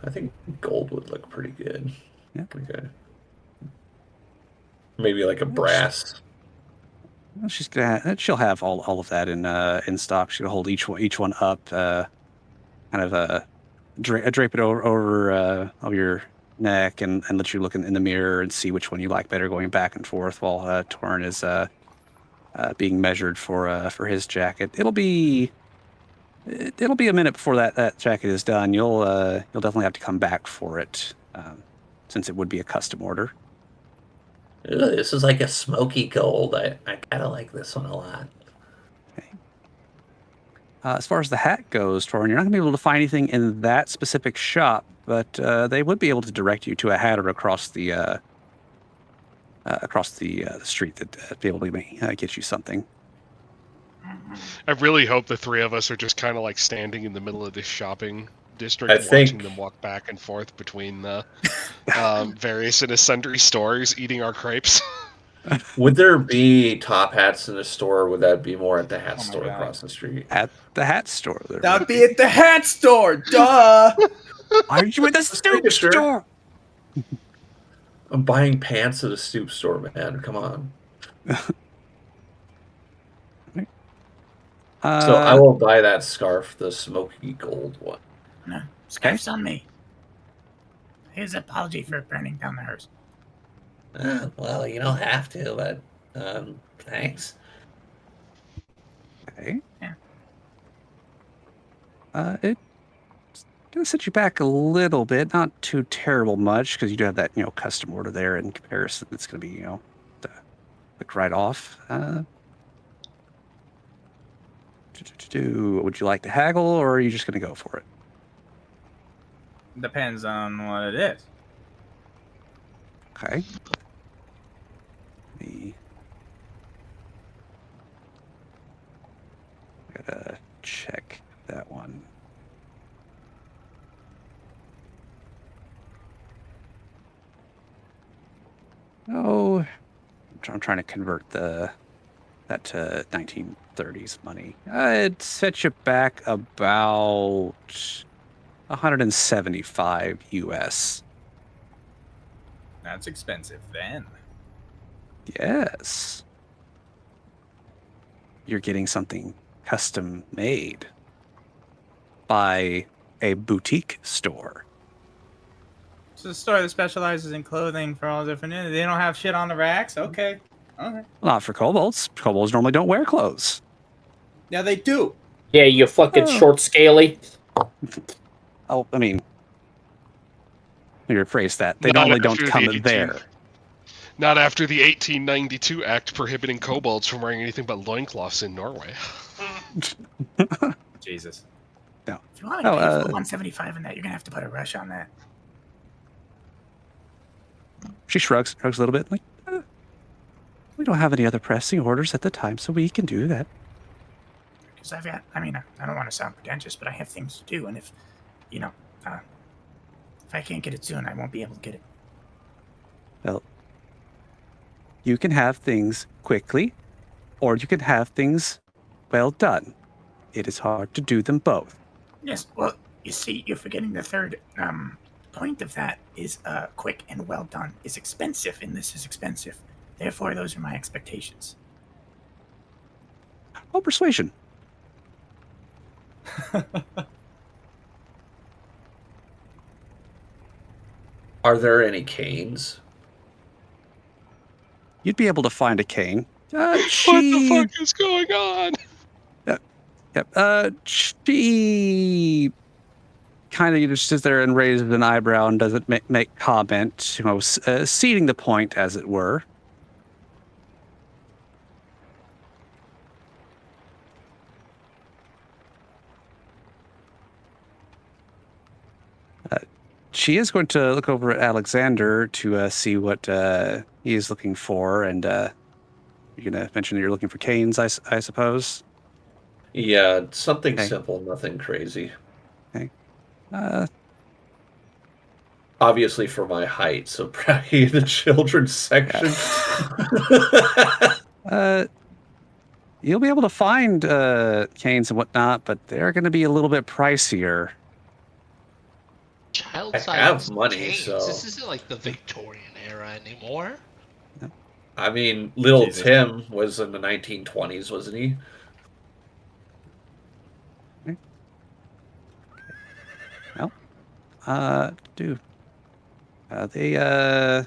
I think gold would look pretty good. Yeah. Okay. Maybe like a brass. Well, she'll have all of that in stock. She'll hold each one up, kind of drape it over your neck and let you look in the mirror and see which one you like better, going back and forth while Torin is being measured for his jacket. It'll be a minute before that jacket is done. You'll definitely have to come back for it, since it would be a custom order. Ooh, this is like a smoky gold. I kind of like this one a lot. As far as the hat goes, Torin, you're not going to be able to find anything in that specific shop, but they would be able to direct you to a hatter across the street that be able to get you something. I really hope the three of us are just kind of like standing in the middle of this shopping district, I watching think- them walk back and forth between the various and sundry stores, eating our crepes. Would there be top hats in the store, or would that be more at the hat store God. across the street? At the hat store. There. That would be at the hat store. Duh. Are you at the stoop sure. store? I'm buying pants at a stoop store, man. Come on. So I will buy that scarf, the smoky gold one. No, scarf's on me. Here's an apology for burning down the hearse. Well, you don't have to, but thanks. Okay. Yeah. It's gonna set you back a little bit, not too terrible much, because you do have that custom order there in comparison. It's gonna be look right off. Would you like to haggle, or are you just gonna go for it? Depends on what it is. Okay. Me. Gotta check that one. Oh, I'm trying to convert that to 1930s money. It sets you back about 175 US. That's expensive then. Yes. You're getting something custom made by a boutique store. It's a store that specializes in clothing for all different. They don't have shit on the racks. Okay. Okay. Not for kobolds. Kobolds normally don't wear clothes. Yeah, they do. Yeah, you fucking Oh. short scaly. Oh, I mean, you rephrase that. They Not normally don't after the come 18 there. Not after the 1892 Act prohibiting kobolds from wearing anything but loincloths in Norway. Jesus. No. If you want me to Oh, pay for 175 in that, you're gonna have to put a rush on that. She shrugs a little bit, like, we don't have any other pressing orders at the time, so we can do that. Because I don't want to sound pretentious, but I have things to do, and if I can't get it soon, I won't be able to get it. Well, you can have things quickly, or you can have things well done. It is hard to do them both. Yes, well, you see, you're forgetting the third point of that is quick and well done is expensive, and this is expensive. Therefore, those are my expectations. Oh, persuasion. Are there any canes? You'd be able to find a cane. What the fuck is going on? Yep. She kind of just sits there and raises an eyebrow and doesn't make comment, ceding the point, as it were. She is going to look over at Alexander to see what he is looking for, and you're going to mention that you're looking for canes, I suppose? Yeah, something simple, nothing crazy. Okay. Obviously for my height, so probably in the children's section. You'll be able to find canes and whatnot, but they're going to be a little bit pricier. Child I size have money, canes. so This isn't like the Victorian era anymore. I mean, little Jesus. Tim was in the 1920s, wasn't he? Well, they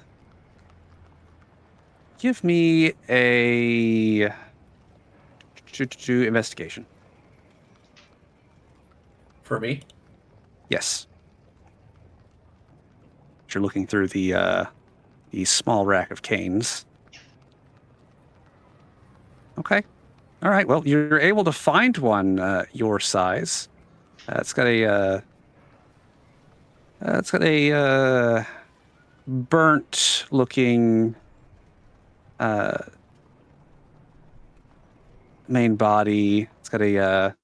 give me a investigation. For me? Yes. You're looking through the small rack of canes. Okay. All right. Well, you're able to find one your size. It's got a burnt-looking main body. It's got a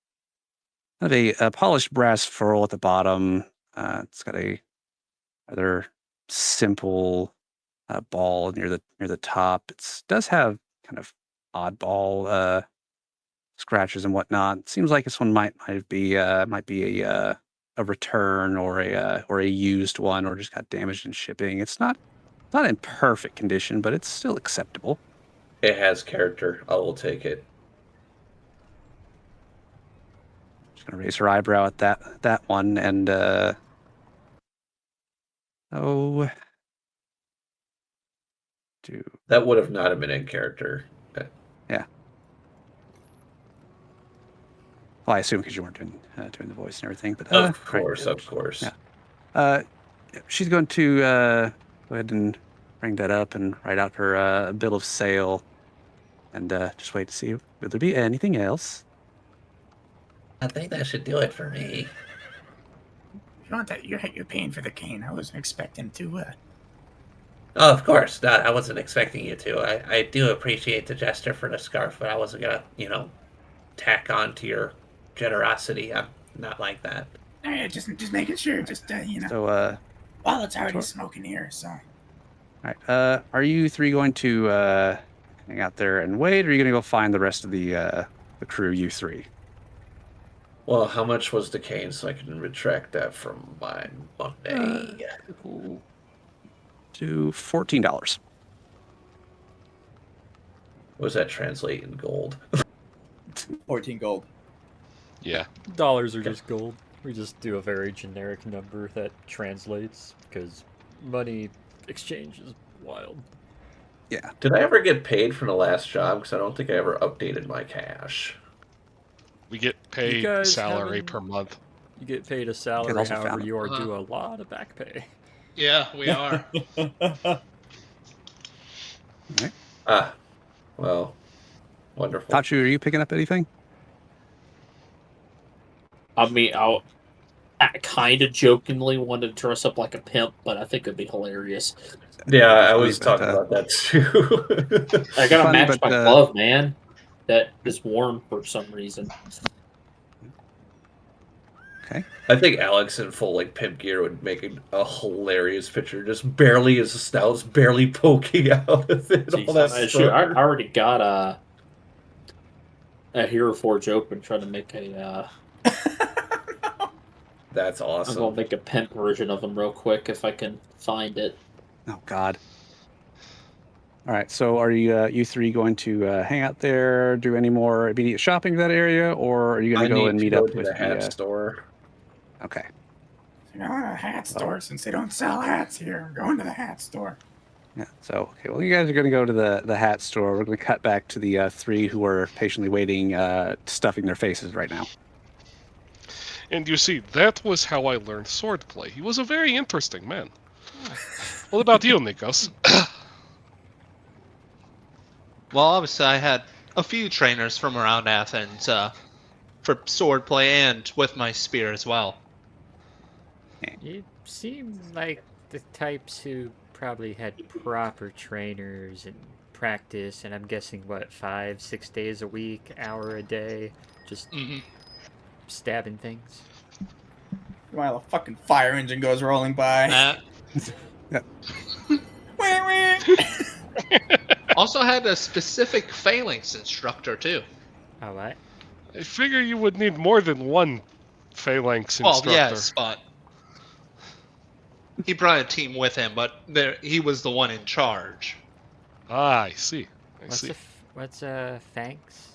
polished brass ferrule at the bottom. It's got a rather simple ball near the top. It does have kind of oddball scratches and whatnot. It seems like this one might be a return or a used one, or just got damaged in shipping. It's not in perfect condition, but it's still acceptable. It has character. I will take it. Just gonna raise her eyebrow at that one, and that would have not have been in character. Yeah. Well, I assume because you weren't doing the voice and everything, but Of course. Yeah. She's going to go ahead and bring that up and write out her bill of sale, and just wait to see. Will there be anything else? I think that should do it for me. If you want that, you're paying for the cane. I wasn't expecting to. Oh, of course. No, I wasn't expecting you to. I do appreciate the gesture for the scarf, but I wasn't gonna, tack on to your generosity. I'm not like that. Just making sure. So, Wallet's already smoking here, so. All right. Are you three going to hang out there and wait, or are you going to go find the rest of the crew? You three. Well, how much was the cane so I can retract that from my Monday? To $14. What does that translate in gold? 14 gold. Yeah. Dollars are just gold. We just do a very generic number that translates, because money exchange is wild. Yeah. Did I ever get paid from the last job? Because I don't think I ever updated my cash. We get paid salary per month. You get paid a salary, also however, found- you are due a lot of back pay. Yeah, we are. Well, wonderful. Tachu, are you picking up anything? I mean, I kind of jokingly wanted to dress up like a pimp, but I think it'd be hilarious. Yeah, I was talking about that too. I gotta Funny, match but, my glove, man. That is warm for some reason. Okay. I think Alex in full like pimp gear would make a hilarious picture. Just barely his snout's barely poking out of it. All that Shoot, I stuff. already got a Hero Forge open, trying to make a. That's I'm awesome. gonna make a pimp version of him real quick if I can find it. Oh God. All right. So, are you three going to hang out there, do any more immediate shopping in that area, or are you going to go and meet up with the hat store? Okay. Going to the hat store since they don't sell hats here. I'm going to the hat store. Yeah. So, okay. Well, you guys are going to go to the hat store. We're going to cut back to the 3 who are patiently waiting, stuffing their faces right now. And you see, that was how I learned swordplay. He was a very interesting man. What about you, Nikos? Well, obviously, I had a few trainers from around Athens for swordplay and with my spear as well. You seem like the types who probably had proper trainers and practice, and I'm guessing, what, 5-6 days a week, hour a day, just stabbing things? While a fucking fire engine goes rolling by. Also had a specific phalanx instructor, too. Oh, what? I figure you would need more than one phalanx instructor. Well, yes, but he brought a team with him, but he was the one in charge. Ah, I see. What's a phalanx?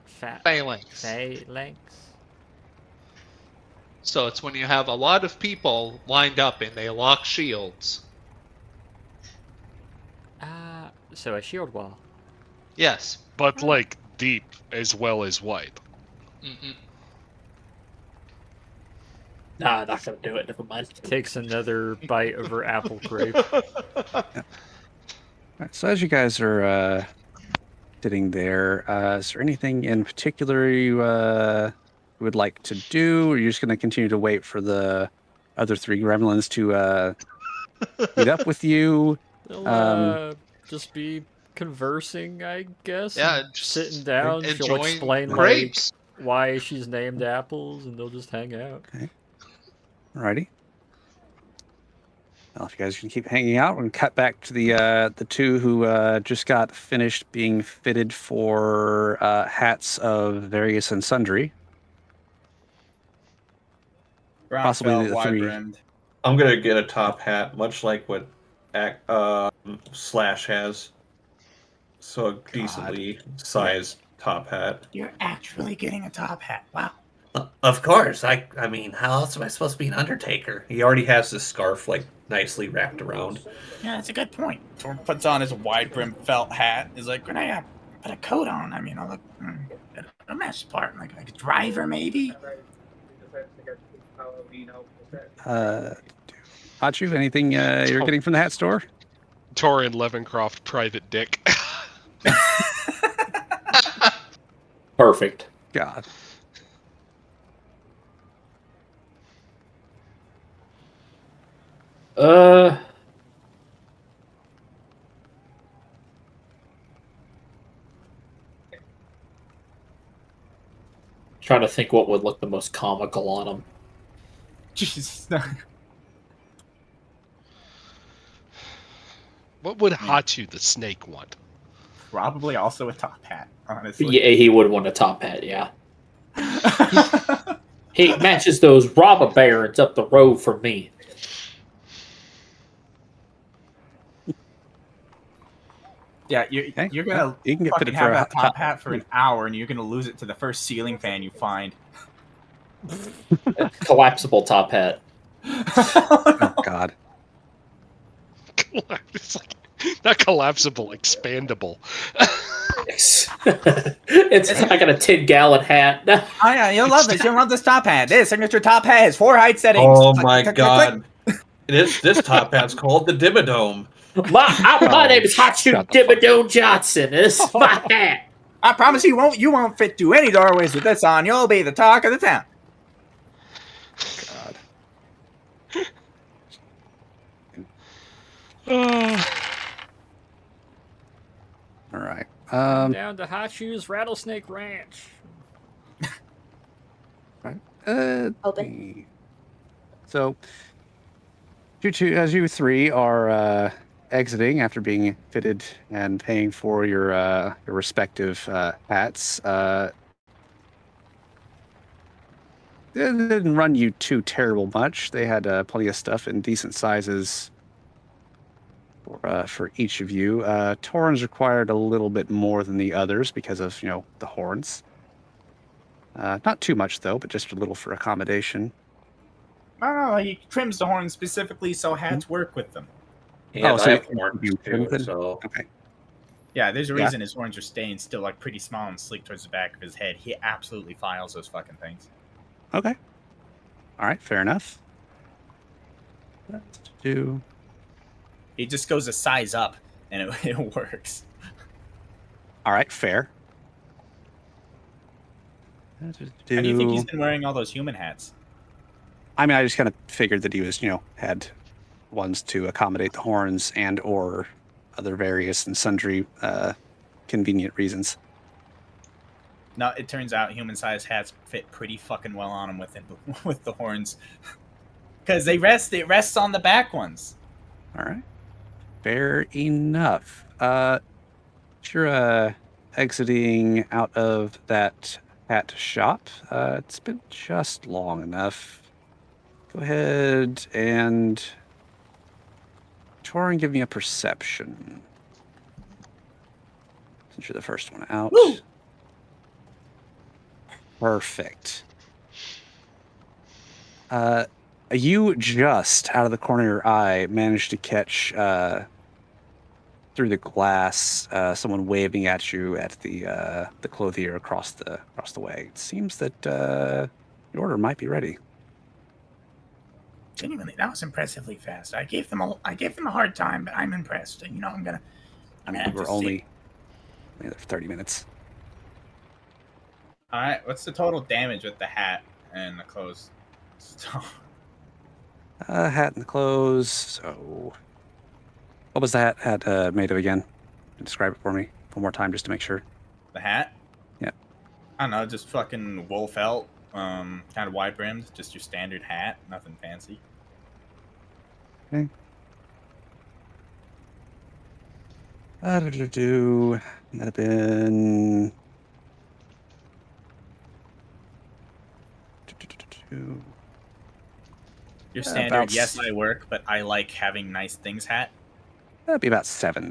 Phalanx. Phalanx? So it's when you have a lot of people lined up and they lock shields. So a shield wall. Yes. But, like, deep as well as wide. Nah, not gonna do it. Never mind. Takes another bite of her apple grape. Right, so as you guys are sitting there, is there anything in particular you would like to do? Or are you just going to continue to wait for the other 3 gremlins to meet up with you? They'll just be conversing, I guess. Yeah, just sitting down. She'll enjoying explain grapes. like why she's named apples, and they'll just hang out. Okay. Alrighty. Well, if you guys can keep hanging out, we're going to cut back to the 2 who just got finished being fitted for hats of various and sundry. Possibly the 3. I'm gonna get a top hat, much like what Slash has. So a decently sized top hat. You're actually getting a top hat. Wow. Of course. I mean, how else am I supposed to be an Undertaker? He already has this scarf like nicely wrapped around. Yeah, that's a good point. Thor puts on his wide brim felt hat. He's like, When I put a coat on, I mean, I look a mess part, like a driver maybe. Hachu, anything you're getting from the hat store? Torin Levencroft, private dick. Perfect. God. Trying to think what would look the most comical on him. Jesus. What would Hachu the snake want? Probably also a top hat, honestly. Yeah, he would want a top hat, yeah. He matches those robber barons up the road from me. Yeah, you're gonna you can get fucking fitted have for a that top hat for an hour, and you're gonna lose it to the first ceiling fan you find. Collapsible top hat. Oh, God. It's like, not collapsible, expandable. It's I got a 10-gallon hat. Oh yeah, you'll love this. You'll love this top hat. This signature top hat has 4 height settings. Oh my God! This top hat's called the Dimmadome. My name is Hachu Dimmadome Johnson. This is my hat. I promise you won't fit through any doorways with this on. You'll be the talk of the town. God. All right. Down to Hachu's Rattlesnake Ranch. Open. So, as you 3 are exiting after being fitted and paying for your respective hats, it didn't run you too terrible much. They had plenty of stuff in decent sizes for each of you. Torrens required a little bit more than the others because of, the horns. Not too much, though, but just a little for accommodation. No, he trims the horns specifically so hats work with them. Yeah, Oh, I so have you- horns you- too, so Okay. Yeah, there's a Yeah. reason his horns are staying still like pretty small and sleek towards the back of his head. He absolutely files those fucking things. Okay. All right. Fair enough. Let's do. He just goes a size up, and it works. All right. Fair. How do you think he's been wearing all those human hats? I mean, I just kind of figured that he was, had ones to accommodate the horns and or other various and sundry convenient reasons. No, it turns out human-sized hats fit pretty fucking well on him with the horns, because it rests on the back ones. All right. Fair enough. You're exiting out of that hat shop. It's been just long enough. Go ahead and Torin, give me a perception. Since you're the first one out. Woo! Perfect. You just out of the corner of your eye managed to catch through the glass someone waving at you at the clothier across the way. It seems that your order might be ready. Genuinely, that was impressively fast. I gave them a hard time, but I'm impressed. I'm gonna have We're to only there for 30 minutes. All right, what's the total damage with the hat and the clothes? Hat and the clothes. So, what was the hat made of again? Describe it for me one more time, just to make sure. The hat? Yeah. I don't know, just fucking wool felt, kind of wide brimmed, just your standard hat, nothing fancy. Okay. That'd have been. Your standard, about yes, I work, but I like having nice things hat. That'd be about $7.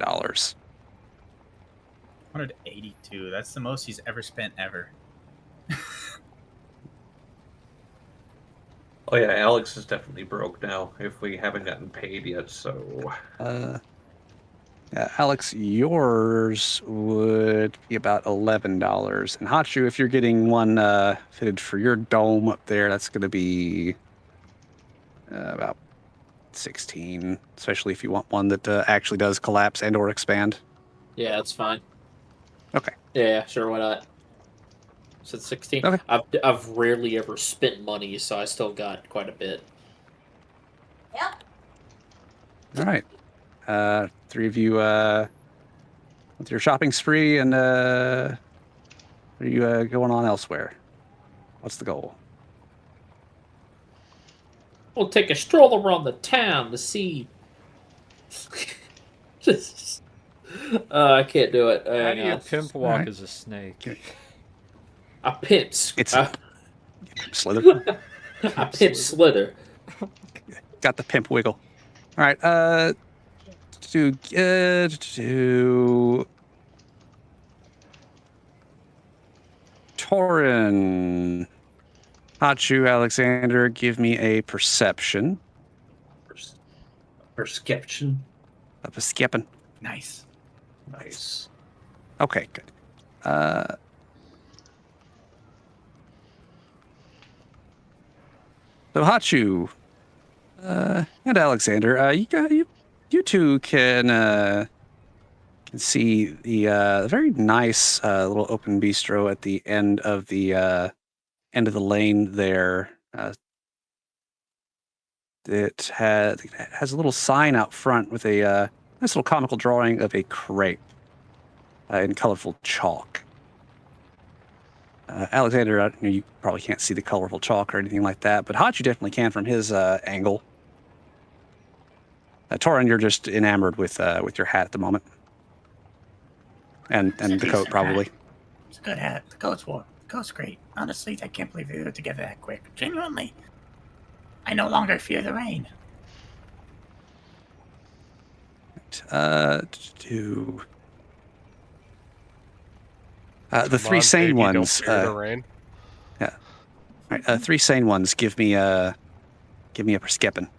182. That's the most he's ever spent ever. Oh yeah, Alex is definitely broke now. If we haven't gotten paid yet, so. Alex, yours would be about $11. And Hachu, if you're getting one fitted for your dome up there, that's going to be about 16, especially if you want one that actually does collapse and or expand. Yeah, that's fine. Okay. Yeah, sure, why not? Said 16. Okay. I've rarely ever spent money, so I still got quite a bit. All right. Three of you with your shopping spree, and are you going on elsewhere? What's the goal? We'll take a stroll around the town to see. I can't do it. How do you pimp walk Alright. as a snake? I pimp. It's Slither. I pimp Slither. Got the pimp wiggle. All right. To Torin, Hachu, Alexander, give me a perception. Perception. A perception. Nice. Nice. Okay, good. So Hachu and Alexander, you two can see the very nice little open bistro at the end of the lane there. It has a little sign out front with a nice little comical drawing of a crepe in colorful chalk. Alexander, you probably can't see the colorful chalk or anything like that, but Hachu definitely can from his angle. Torin, you're just enamored with your hat at the moment, and the coat probably. It's a good hat. The coat's warm. The coat's great. Honestly, I can't believe they put it together that quick. Genuinely, I no longer fear the rain. The Come three on, sane baby, don't ones. fear the rain. Yeah. All right, three sane ones. Give me a perception.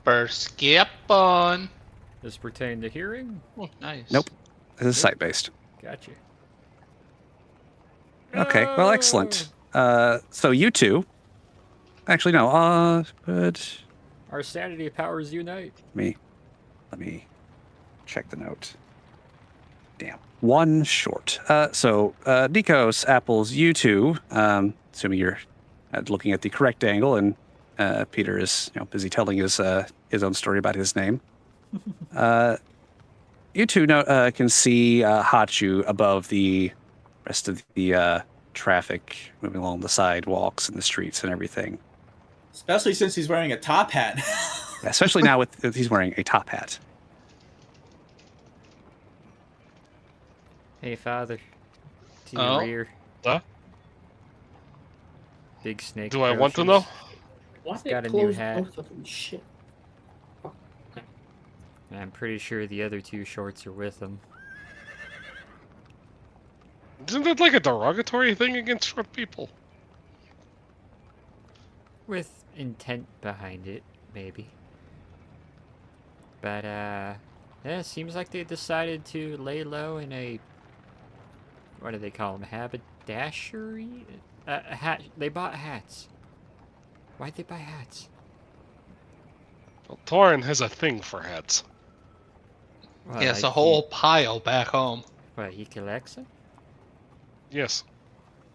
First skip on. This pertain to hearing? Oh, nice. Nope. This is site-based. Gotcha. Okay, well, excellent. So you two... Actually, no, but... Our sanity powers unite. Let me check the note. Damn. One short. So, Nikos, Apples, you two, assuming you're looking at the correct angle, and Peter is busy telling his own story about his name. You two can see Hachu above the rest of the traffic moving along the sidewalks and the streets and everything. Especially since he's wearing a top hat. Especially now with he's wearing a top hat. Hey, Father. To your Oh? rear. Huh? Big snake. Do I want to know? Why He's they got a new close hat. both of them? Shit. And I'm pretty sure the other two shorts are with him. Isn't that like a derogatory thing against short people? With intent behind it, maybe. But, yeah, seems like they decided to lay low in a... What do they call them? Haberdashery? Hat. They bought hats. Why'd they buy hats? Well, Torin has a thing for hats. Well, Yes, like a whole pile back home. What, he collects them? Yes.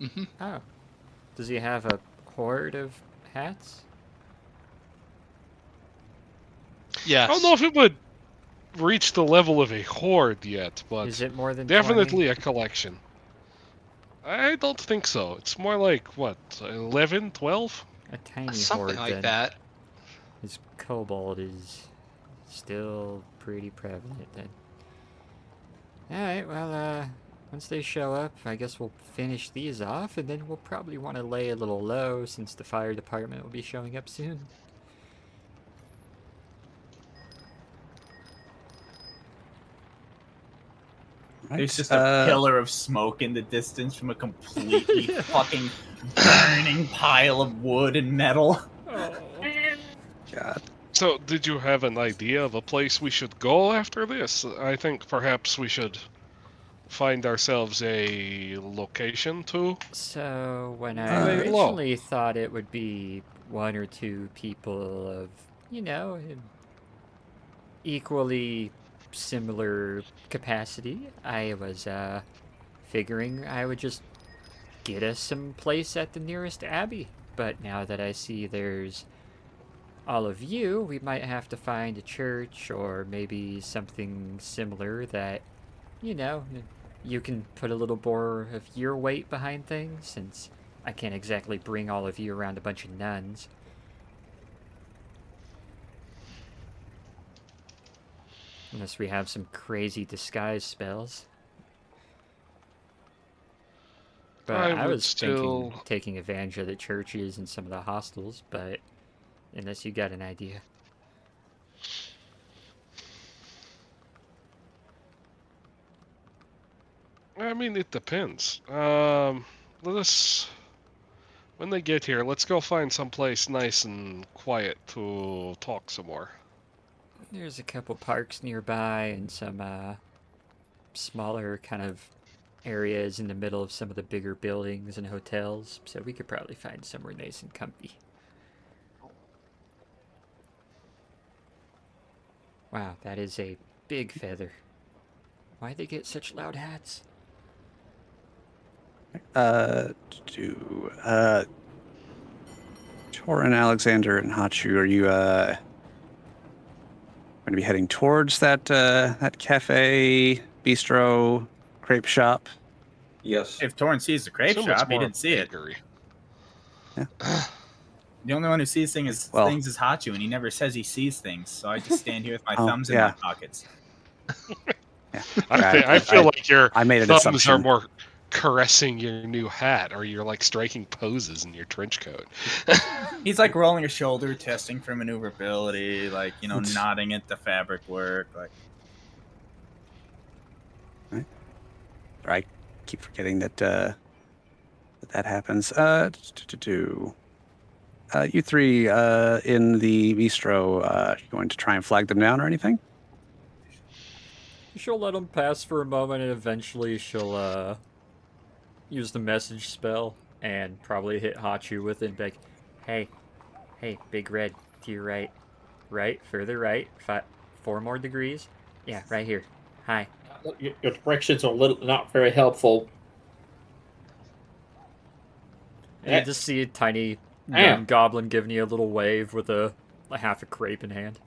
Mm-hmm. Oh. Does he have a hoard of hats? Yes. I don't know if it would reach the level of a hoard yet, but Is it more than definitely a collection. I don't think so. It's more like, what, 11, 12? A tiny Something hoard, like then. that. His kobold is still pretty prevalent, then. Alright, well, once they show up, I guess we'll finish these off, and then we'll probably want to lay a little low, since the fire department will be showing up soon. There's just a pillar of smoke in the distance from a completely fucking burning pile of wood and metal. God. So, did you have an idea of a place we should go after this? I think perhaps we should find ourselves a location to. So, when I Lay low. originally thought it would be one or two people of, equally similar capacity, I was, figuring I would just get us some place at the nearest abbey. But now that I see there's all of you, we might have to find a church or maybe something similar that, you can put a little more of your weight behind things, since I can't exactly bring all of you around a bunch of nuns. Unless we have some crazy disguise spells. But I would was still- thinking taking advantage of the churches and some of the hostels, but unless you got an idea. I mean, it depends. Let us... When they get here, let's go find some place nice and quiet to talk some more. There's a couple parks nearby and some smaller kind of areas in the middle of some of the bigger buildings and hotels, so we could probably find somewhere nice and comfy. Wow, that is a big feather. Why'd they get such loud hats? Torin, Alexander, and Hachu, are you going to be heading towards that cafe, bistro, crepe shop? Yes. If Torrin sees the crepe So much shop, he more didn't see it. bakery. The only one who sees things is Hachu, and he never says he sees things. So I just stand here with my thumbs in my pockets. I feel like your I made an thumbs assumption. are more caressing your new hat, or you're like striking poses in your trench coat. He's like rolling his shoulder, testing for maneuverability, like nodding at the fabric work, like. I keep forgetting that that happens. You three in the bistro, you going to try and flag them down or anything? She'll let them pass for a moment, and eventually she'll use the message spell and probably hit Hachu with it and be like, hey, Big Red, to your right. Right, further right, 4 more degrees. Yeah, right here. Hi. Your directions are not very helpful. And you just see a tiny young goblin giving you a little wave with a half a crepe in hand.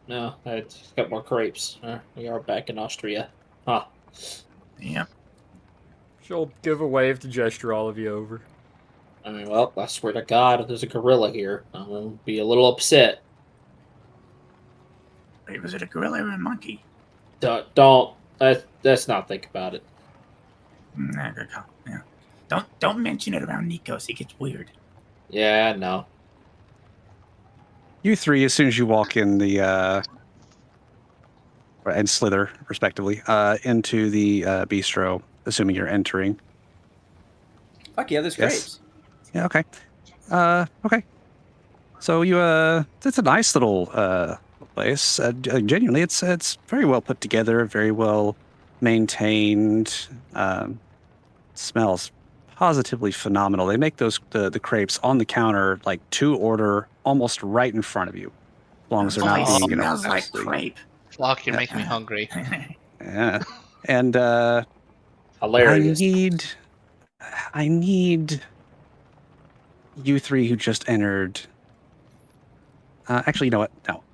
No, it's got more crepes. We are back in Austria. Huh. Yep. She'll give a wave to gesture all of you over. I mean, well, I swear to God, there's a gorilla here. I'm going to be a little upset. Wait, was it a gorilla or a monkey? Let's not think about it. Nah, good call. Yeah. Don't mention it around Nikos. It gets weird. Yeah, no. You three, as soon as you walk in the and slither, respectively, into the bistro, assuming you're entering. Fuck yeah, there's grapes. Yeah, okay. Okay. So you, it's a nice little place. Genuinely, it's very well put together, very well maintained. Smells positively phenomenal. They make the crepes on the counter, like to order, almost right in front of you, as long as they're not being, you know, smells like crepe. Flock, you're making me hungry. Yeah, and hilarious. I need you three who just entered. Actually, you know what? No,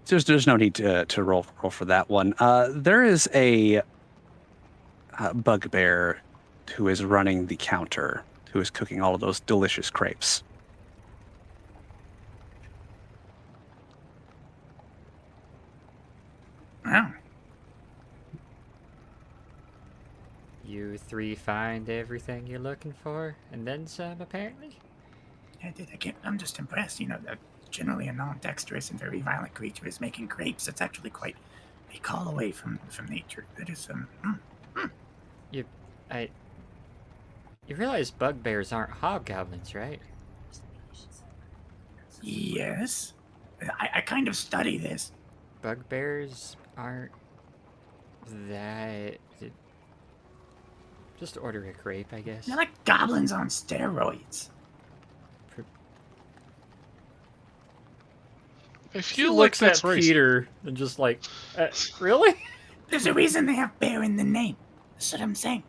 there's no need to roll for that one. There is a bugbear who is running the counter, who is cooking all of those delicious crepes. Wow. You three find everything you're looking for, and then some, apparently? I'm just impressed. You know, that generally a non-dexterous and very violent creature is making crepes. It's actually quite a call away from nature. That is, You realize bugbears aren't hobgoblins, right? Yes. I kind of study this. Bugbears aren't that... Just order a crepe, I guess. They're like goblins on steroids. I She feel looks like at that's racist. Peter and just like, really? There's a reason they have bear in the name. That's what I'm saying.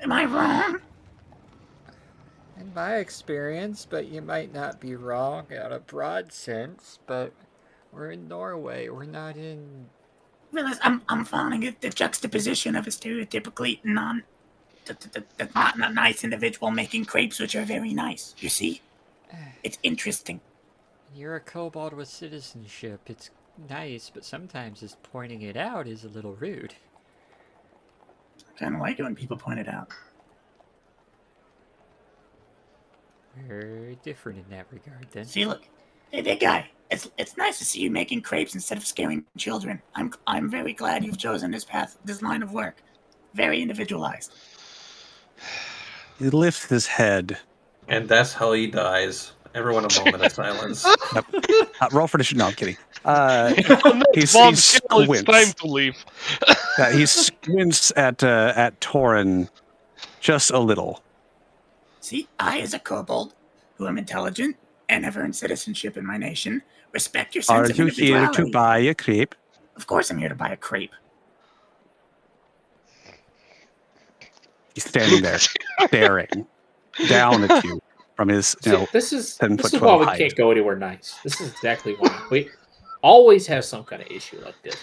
Am I wrong? In my experience, but you might not be wrong in a broad sense, but we're in Norway, we're not in... Realize I'm following the juxtaposition of a stereotypically not nice individual making crepes, which are very nice. You see? It's interesting. You're a kobold with citizenship. It's nice, but sometimes just pointing it out is a little rude. I kind of like it when people point it out. We're different in that regard, then. See, look. Hey, big guy. It's nice to see you making crepes instead of scaring children. I'm very glad you've chosen this path, this line of work. Very individualized. He lifts his head. And that's how he dies. Everyone, a moment of silence. Roll for initiative. No, I'm kidding. He It's squints. time to leave. He squints at Torin just a little. See, I, as a kobold, who am intelligent and have earned citizenship in my nation, respect your sense Are of you here individuality. to buy a crepe? Of course I'm here to buy a crepe. He's standing there, staring down at you from his, this is 10 this foot is 12 why we height. can't go anywhere nice. This is exactly why we always have some kind of issue like this.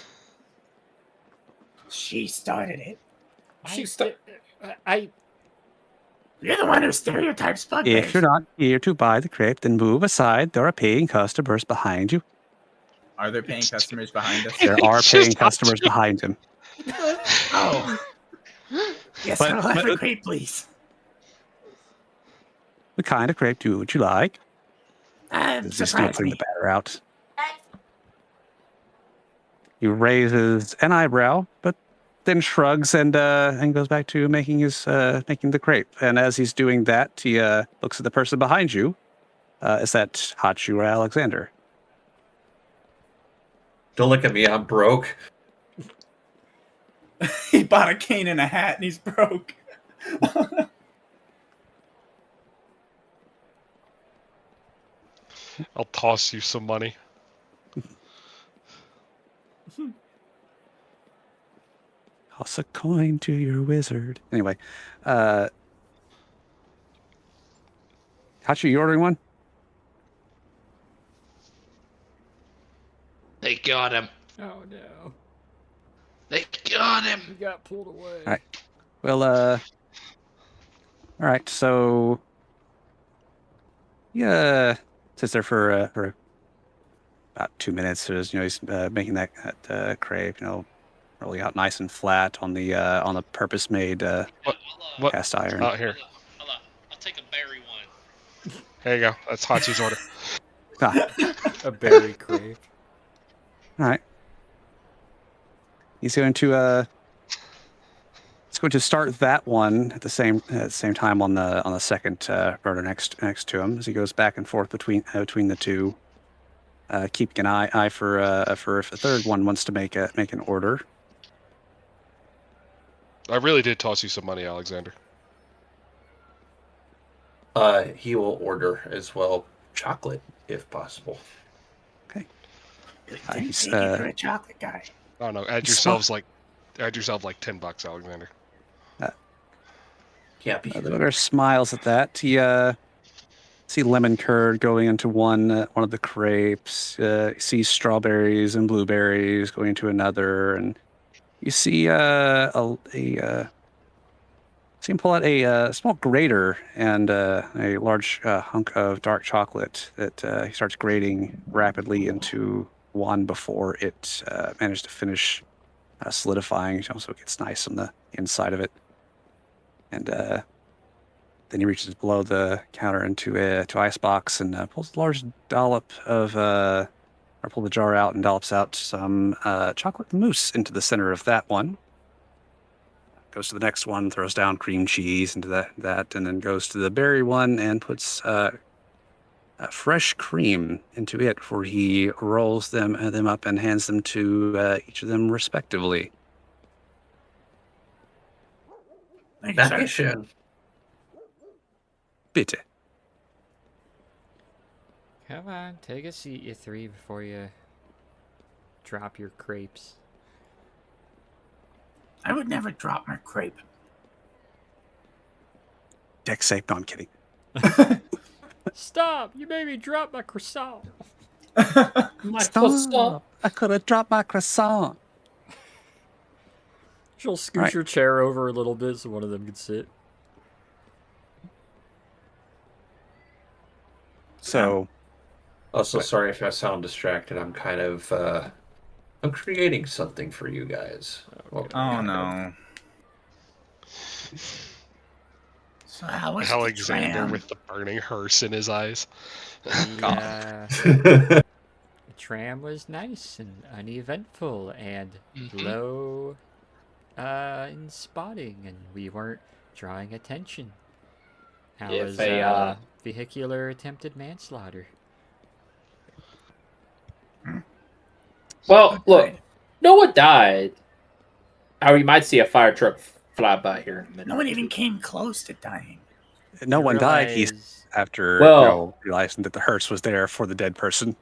She started it. You're the one who stereotypes bugbears. If you're not here to buy the crepe, then move aside. There are paying customers behind you. Are there paying customers behind us? There are paying customers behind him. Oh. Yes, But- I'll have a but- crepe, please. What kind of crepe would you like? Is he still Surprise putting me. the batter out? He raises an eyebrow, but then shrugs and goes back to making the crepe. And as he's doing that, he looks at the person behind you. Is that Hachu or Alexander? Don't look at me. I'm broke. He bought a cane and a hat, and he's broke. I'll toss you some money. Toss a coin to your wizard. Anyway, Hachu, you ordering one? They got him. Oh no. They got him. He got pulled away. All right. Well, all right. So, yeah, sits there for about 2 minutes. So, he's making that crepe. Rolling out nice and flat on the purpose-made What? cast iron. Out here. Hold on. I'll take a berry one. There you go. That's Hachi's order. Ah, A berry crepe. all right. He's going to start that one at the same time on the second burner next to him as he goes back and forth between the two, keeping an eye for if a third one wants to make an order. I really did toss you some money, Alexander. He will order as well chocolate if possible. Okay. He's for a chocolate guy. Oh no! Add yourself like $10, Alexander. Yeah. The booger smiles at that. He see lemon curd going into one of the crepes. See strawberries and blueberries going into another, and you see see him pull out a small grater and a large hunk of dark chocolate that he starts grating rapidly into one before it managed to finish solidifying. It also gets nice on the inside of it. And then he reaches below the counter into a icebox and pulls a large dollop of, or pull the jar out and dollops out some chocolate mousse into the center of that one. Goes to the next one, throws down cream cheese into that, and then goes to the berry one and puts fresh cream into it before he rolls them up and hands them to each of them respectively. Thank you, sir. Dankeschön. Bitte. Come on, take a seat, you three, before you drop your crepes. I would never drop my crepe. Deck safe. No, I'm kidding. Stop! You made me drop my croissant. Stop. I could have dropped my croissant. She'll scoot Right. your chair over a little bit so one of them can sit. So, Also, What? sorry if I sound distracted. I'm kind of I'm creating something for you guys. Oh no. So how was Alexander the tram? with the burning hearse in his eyes. The tram was nice and uneventful and low in spotting, and we weren't drawing attention. How If was a, vehicular attempted manslaughter? Well, look, no one died. Or you might see a fire truck fly by here in a minute. No one even came close to dying. no one died. Realize- He's after Well- realizing that the hearse was there for the dead person.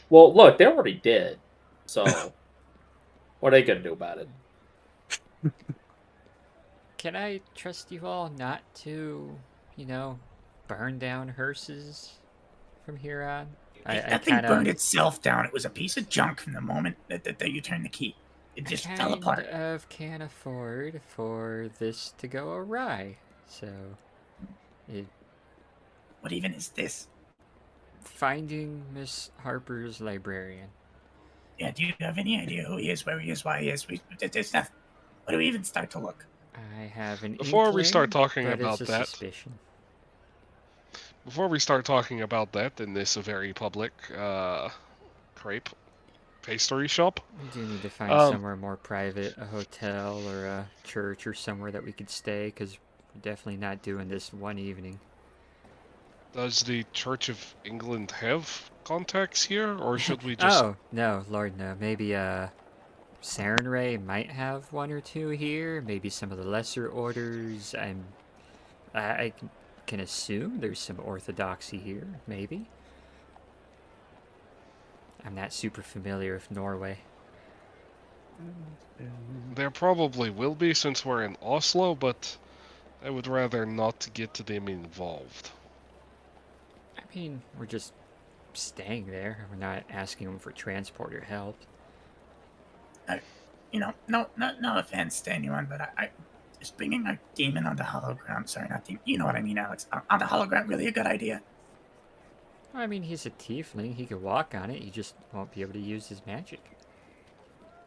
Well, look, they're already dead. So, what are they going to do about it? Can I trust you all not to, burn down hearses from here on? That thing burned itself down. It was a piece of junk from the moment that you turned the key. It just fell apart. Can't afford for this to go awry. So, What even is this? finding Miss Harper's librarian. Yeah, do you have any idea who he is, where he is, why he is? There's nothing. Where do we even start to look? I have an Before we start inkling, talking but about it's a that, suspicion. Before we start talking about that in this very public crepe, pastry shop. We do need to find Um, somewhere more private, a hotel or a church or somewhere that we could stay, because we're definitely not doing this one evening. Does the Church of England have contacts here, or should we just? Oh, no, Lord, no. Maybe, Sarenrae might have one or two here. Maybe some of the lesser orders. I can assume there's some orthodoxy here, maybe. I'm not super familiar with Norway. There probably will be since we're in Oslo, but I would rather not get them involved. I mean, we're just staying there. We're not asking them for transport or help. No offense to anyone, but I is bringing a demon on the hollow ground. Sorry, not demon. You know what I mean, Alex. On the hollow ground, really a good idea. I mean, he's a tiefling. He could walk on it. He just won't be able to use his magic.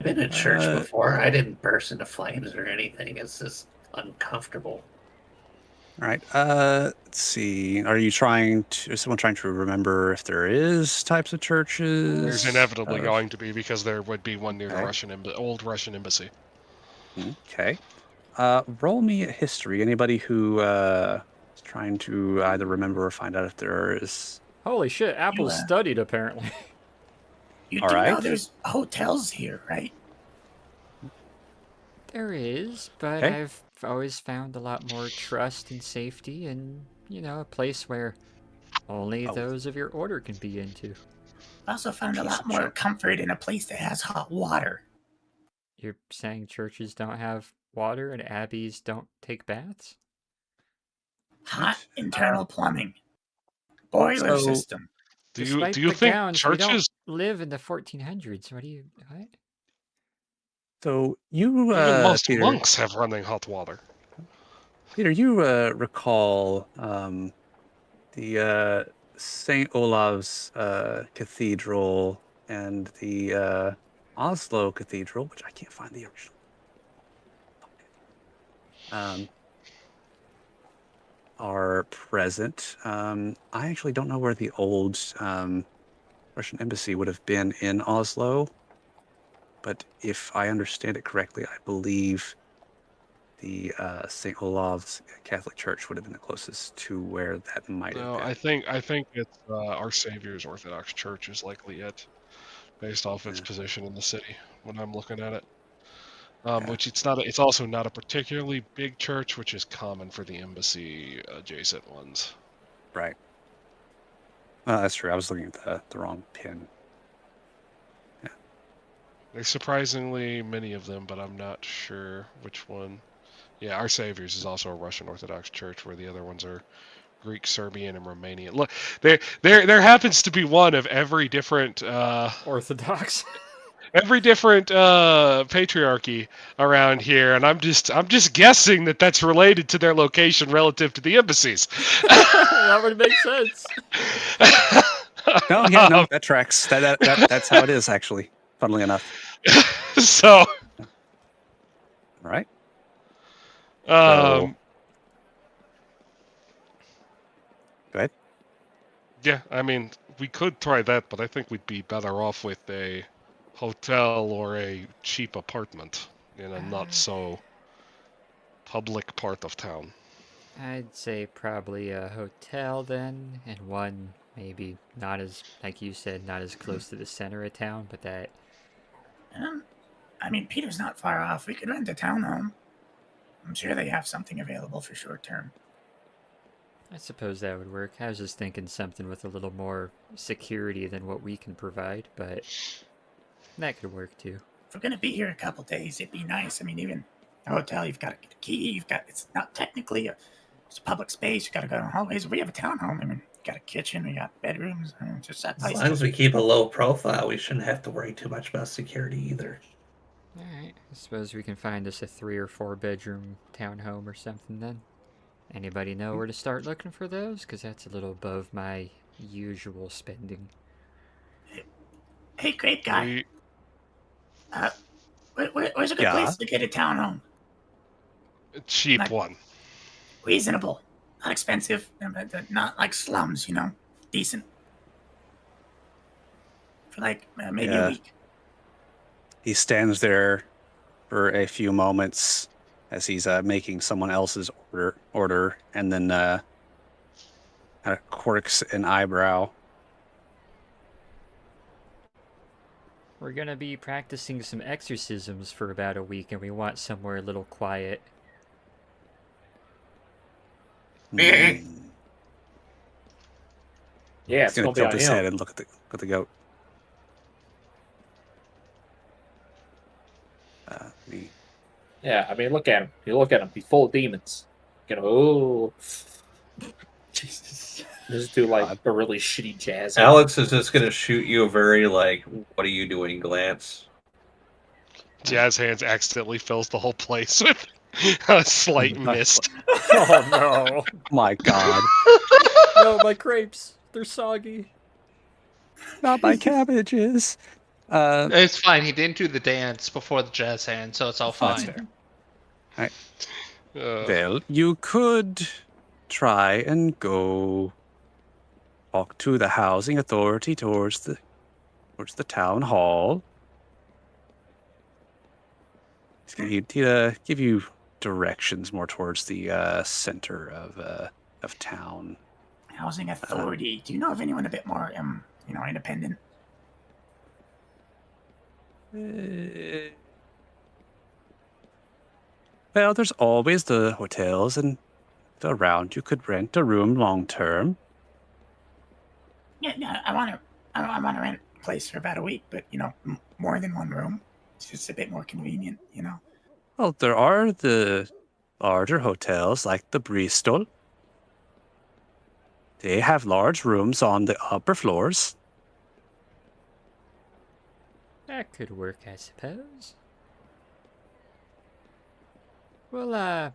I've been in church before. I didn't burst into flames or anything. It's just uncomfortable. All right. Let's see. Are you trying to? Is someone trying to remember if there is types of churches? There's inevitably going to be, because there would be one near the old Russian embassy. Okay. Roll me a history. Anybody who is trying to either remember or find out if there is. Holy shit! Apple studied apparently. You All do right. know there's hotels here, right? There is, but Okay. I've always found a lot more trust and safety in, a place where only those of your order can be into. I also found a lot more comfort in a place that has hot water. You're saying churches don't have water and abbeys don't take baths? Hot internal plumbing. Boiler system. Do Despite you the think gowns, we churches? don't live in the 1400s. What? So you, Even most Peter, monks have running hot water. Peter, you recall the St. Olav's Cathedral and the Oslo Cathedral, which I can't find the original. Are present. I actually don't know where the old Russian embassy would have been in Oslo, but if I understand it correctly, I believe the St. Olav's Catholic Church would have been the closest to where that might have No, been. I think it's Our Savior's Orthodox Church is likely it, based off its position in the city when I'm looking at it. Which it's also not a particularly big church, which is common for the embassy adjacent ones. Right. That's true. I was looking at the wrong pin. There's surprisingly many of them, but I'm not sure which one. Yeah, Our Savior's is also a Russian Orthodox church, where the other ones are Greek, Serbian, and Romanian. Look, there happens to be one of every different Orthodox. Every different patriarchy around here, and I'm just guessing that that's related to their location relative to the embassies. That would make sense. No, that tracks. That's how it is, actually. Funnily enough. So. All right. Go ahead. Yeah, I mean, we could try that, but I think we'd be better off with a hotel or a cheap apartment in a not so public part of town. I'd say probably a hotel then, and one maybe not as, like you said, not as close to the center of town, but that. I mean, Peter's not far off. We could rent a townhome. I'm sure they have something available for short term. I suppose that would work. I was just thinking something with a little more security than what we can provide, but that could work too. If we're gonna be here a couple days, it'd be nice. I mean, even a hotel, you've got to get a key. It's not technically it's a public space. You got to go in hallways. We have a townhome. I mean, we got a kitchen. We got bedrooms. Just that place. As long as we keep a low profile, we shouldn't have to worry too much about security either. Alright, I suppose we can find us a 3 or 4 bedroom townhome or something then. Anybody know where to start looking for those? Because that's a little above my usual spending. Hey, great guy. Where's a good place to get a townhome? A cheap one. Reasonable. Not expensive. Not like slums, Decent. For like maybe a week. He stands there for a few moments as he's making someone else's order, and then kind of quirks an eyebrow. We're gonna be practicing some exorcisms for about a week, and we want somewhere a little quiet. Yeah, He's gonna tilt his head and look at the goat. Yeah, I mean, look at him. You look at him. He's full of demons. You know, oh. Jesus. Just do like a really shitty jazz. Alex is just gonna shoot you a very like, "What are you doing?" glance. Jazz Hands accidentally fills the whole place with a slight mist. Oh no! My God! No, my crepes. They're soggy. Not my cabbages. It's fine. He didn't do the dance before the Jazz Hands, so it's all fine. That's fair. Well, you could try and go talk to the housing authority towards the town hall. He'd give you directions more towards the center of town. Housing authority. Do you know of anyone a bit more, independent? Well, there's always the hotels and around. You could rent a room long term. Yeah, no, I want to rent a place for about a week, but more than one room. It's just a bit more convenient, Well, there are the larger hotels like the Bristol. They have large rooms on the upper floors. That could work, I suppose. We'll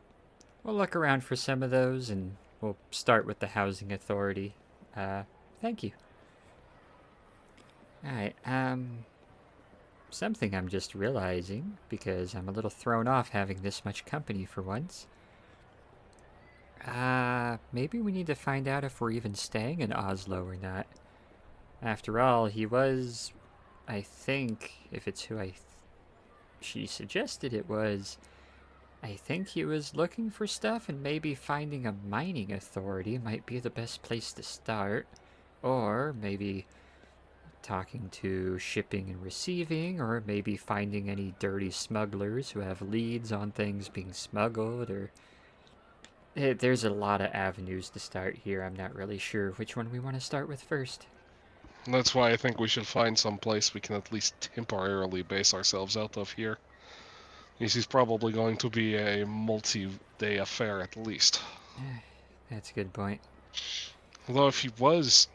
look around for some of those, and we'll start with the housing authority. Thank you. Alright, something I'm just realizing, because I'm a little thrown off having this much company for once. Maybe we need to find out if we're even staying in Oslo or not. After all, he was, I think, if it's who she suggested it was, I think he was looking for stuff, and maybe finding a mining authority might be the best place to start. Or maybe talking to shipping and receiving, or maybe finding any dirty smugglers who have leads on things being smuggled, or... There's a lot of avenues to start here. I'm not really sure which one we want to start with first. That's why I think we should find some place we can at least temporarily base ourselves out of here. This is probably going to be a multi-day affair at least. That's a good point. Although if he was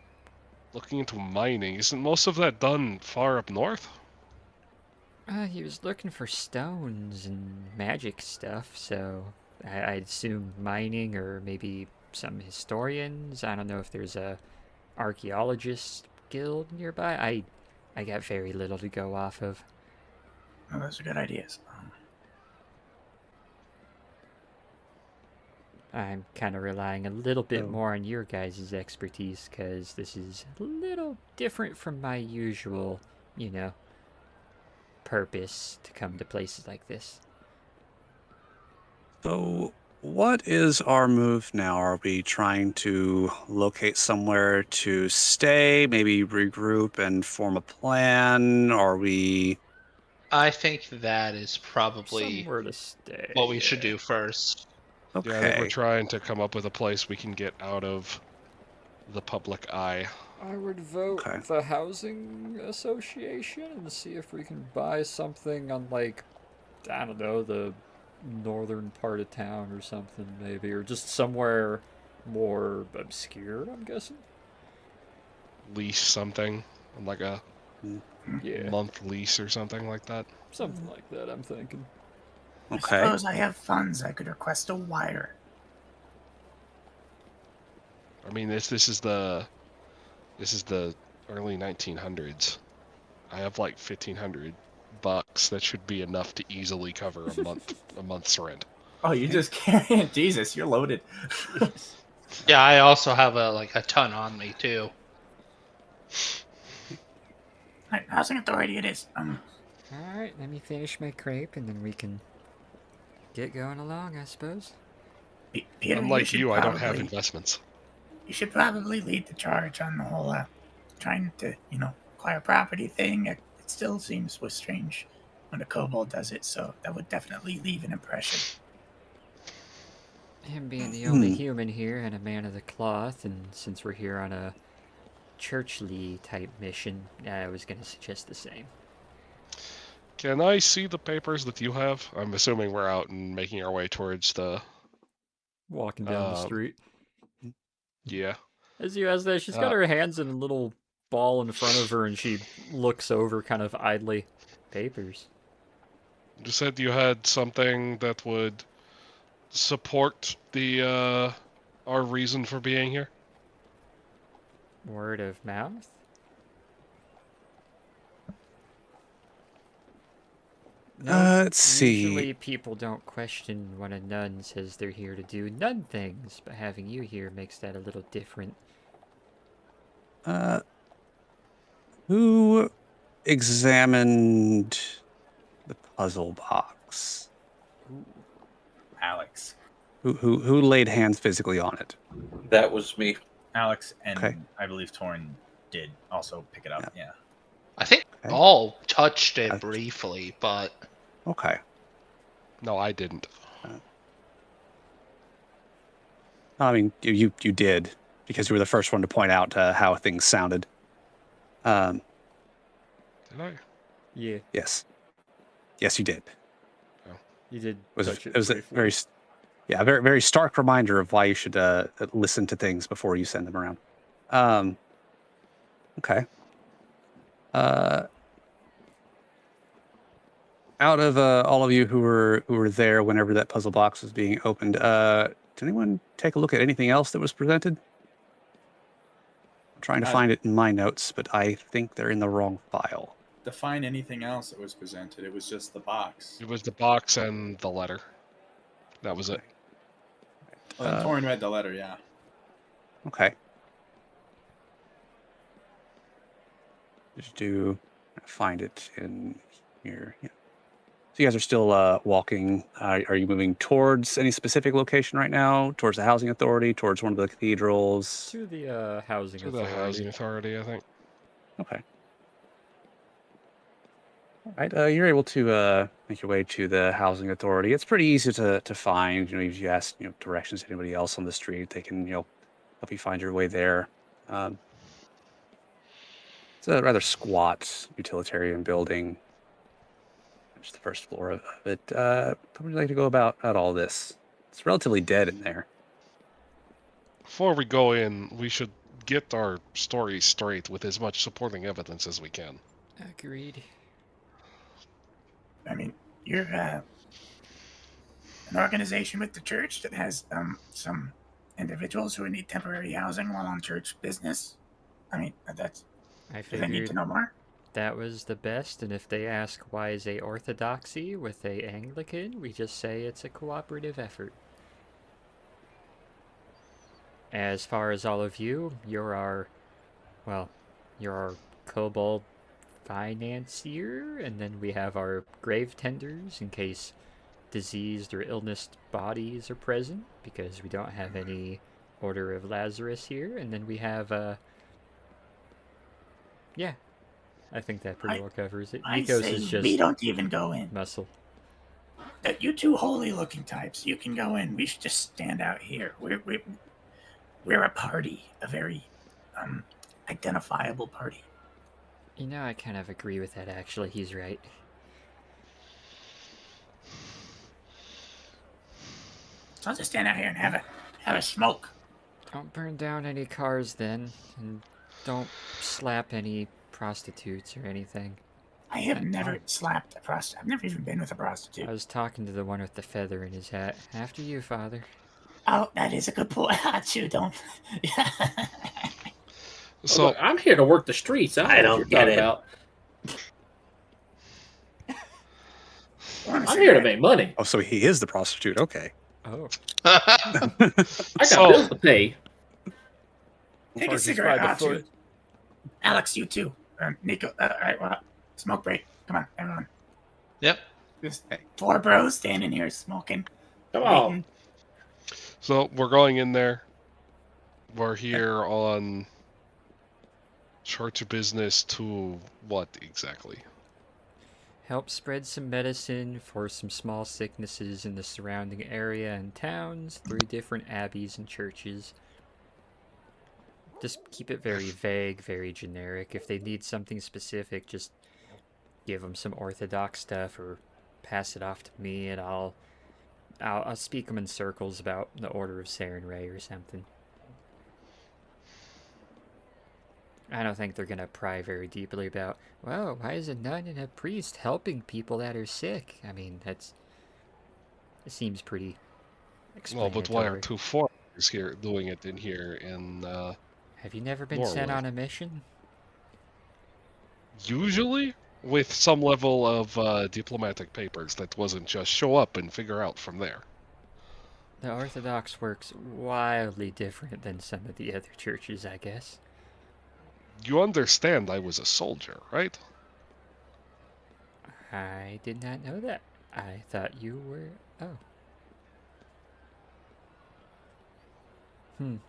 looking into mining, isn't most of that done far up north? He was looking for stones and magic stuff, so I'd assume mining, or maybe some historians. I don't know if there's a archaeologist guild nearby. I got very little to go off of. Oh, those are good ideas. I'm kind of relying a little bit more on your guys' expertise, because this is a little different from my usual, purpose to come to places like this. So, what is our move now? Are we trying to locate somewhere to stay, maybe regroup and form a plan? Are we... I think that is probably somewhere to stay. What we should do first. Okay. Yeah, I think we're trying to come up with a place we can get out of the public eye. I would vote the housing association and see if we can buy something on, like, I don't know, the northern part of town or something, maybe, or just somewhere more obscure, I'm guessing. Lease something, like a month lease or something like that. Something like that, I'm thinking. I suppose I have funds. I could request a wire. I mean, this is the early 1900s. I have like $1,500. That should be enough to easily cover a month's rent. Oh, you just can't. Jesus, you're loaded. Yeah, I also have a ton on me too. Right, housing authority it is. Alright, let me finish my crepe and then we can get going along, I suppose. Peter, Unlike should you, I don't have probably- investments. You should probably lead the charge on the whole trying to, acquire property thing. It still seems was strange when a kobold does it, so that would definitely leave an impression. Him being the only human here and a man of the cloth, and since we're here on a churchly type mission, I was going to suggest the same. Can I see the papers that you have? I'm assuming we're out and making our way towards the... Walking down the street. Yeah. As you ask that, she's got her hands in a little ball in front of her, and she looks over kind of idly. Papers. You said you had something that would support the our reason for being here? Word of mouth? Let's see. Usually people don't question when a nun says they're here to do nun things, but having you here makes that a little different. Who examined the puzzle box? Alex. Who laid hands physically on it? That was me. Alex and Okay. I believe Torn did also pick it up. Yeah. I think all touched it briefly, but Okay. No, I didn't. I mean, you did, because you were the first one to point out how things sounded. Did I? Yeah. Yes. Yes, you did. You did. It was a very, very, very stark reminder of why you should listen to things before you send them around. Okay. Out of all of you who were there whenever that puzzle box was being opened, did anyone take a look at anything else that was presented? I'm trying to find it in my notes, but I think they're in the wrong file. Define anything else that was presented. It was just the box. It was the box and the letter. That was it. Well, Torn read the letter, yeah. Okay. Just find it in here. Yeah. So you guys are still walking. Are you moving towards any specific location right now? Towards the housing authority? Towards one of the cathedrals? To the housing To the authority. housing authority, I think. Okay. All right. You're able to make your way to the housing authority. It's pretty easy to find. If you ask directions to anybody else on the street, they can help you find your way there. It's a rather squat utilitarian building. Just the first floor of it. How would you like to go about all this? It's relatively dead in there. Before we go in, we should get our story straight with as much supporting evidence as we can. Agreed. I mean, you're an organization with the church that has some individuals who need temporary housing while on church business. I mean, that's. I Do they need to know more? That was the best, and if they ask why is a orthodoxy with a Anglican, we just say it's a cooperative effort. As far as all of you, you're our kobold financier, and then we have our grave tenders in case diseased or illness bodies are present, because we don't have any Order of Lazarus here, and then we have yeah, I think that pretty well covers it. I Nikos say is just we don't even go in. muscle. You two holy-looking types, you can go in. We should just stand out here. We're a party, a very identifiable party. I kind of agree with that, actually. He's right. So I'll just stand out here and have a smoke. Don't burn down any cars then, and don't slap any prostitutes or anything. I have never slapped a prostitute. I've never even been with a prostitute. I was talking to the one with the feather in his hat. After you, Father. Oh, that is a good point. Achoo, don't. So look, I'm here to work the streets. I don't get it. I'm here to make money. Oh, so he is the prostitute. Okay. Oh. I got bills to pay. Take a cigarette, Achoo. Alex, you too. Nico, all right, well, smoke break. Come on, everyone. Yep. Just 4 bros standing here smoking. Come on. waiting. So we're going in there. We're here on church business to what exactly? Help spread some medicine for some small sicknesses in the surrounding area and towns through different abbeys and churches. Just keep it very vague, very generic. If they need something specific, just give them some orthodox stuff or pass it off to me, and I'll speak them in circles about the Order of Sarenrae or something. I don't think they're gonna pry very deeply about, well, why is a nun and a priest helping people that are sick? I mean, it seems pretty Well, explanatory. but why are 2 foreigners here doing it in here in Have you never been sent Norway? on a mission? Usually with some level of diplomatic papers that wasn't just show up and figure out from there. The Orthodox works wildly different than some of the other churches, I guess. You understand I was a soldier, right? I did not know that. I thought you were... Oh.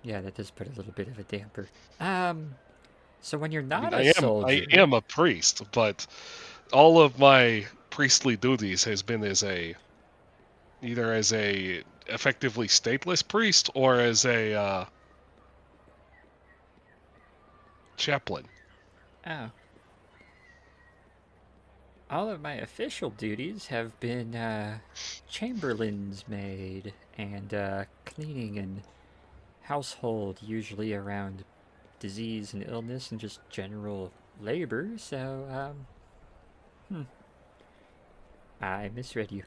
Yeah, that does put a little bit of a damper. So when you're not a soldier... I am a priest, but all of my priestly duties has been as either as a effectively stateless priest or as a chaplain. Oh. All of my official duties have been chamberlain's maid and cleaning and household, usually around disease and illness and just general labor, so, I misread you.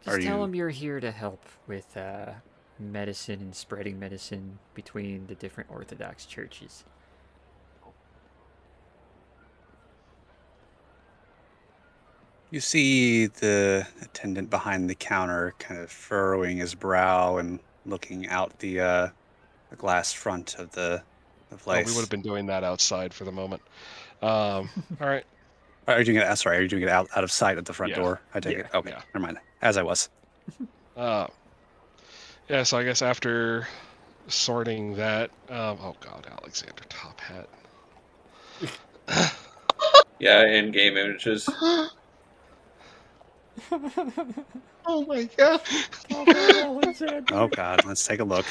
Just tell them you're here to help with medicine and spreading medicine between the different Orthodox churches. You see the attendant behind the counter kind of furrowing his brow and looking out the glass front of the place. Oh, we would have been doing that outside for the moment. All right. Are you doing it? Sorry, are you doing it out of sight at the front door? I take it. Okay, yeah. never mind. As I was. Yeah. So I guess after sorting that, oh God, Alexander Top Hat. Yeah, in-game images. Oh my God. Oh God, let's take a look.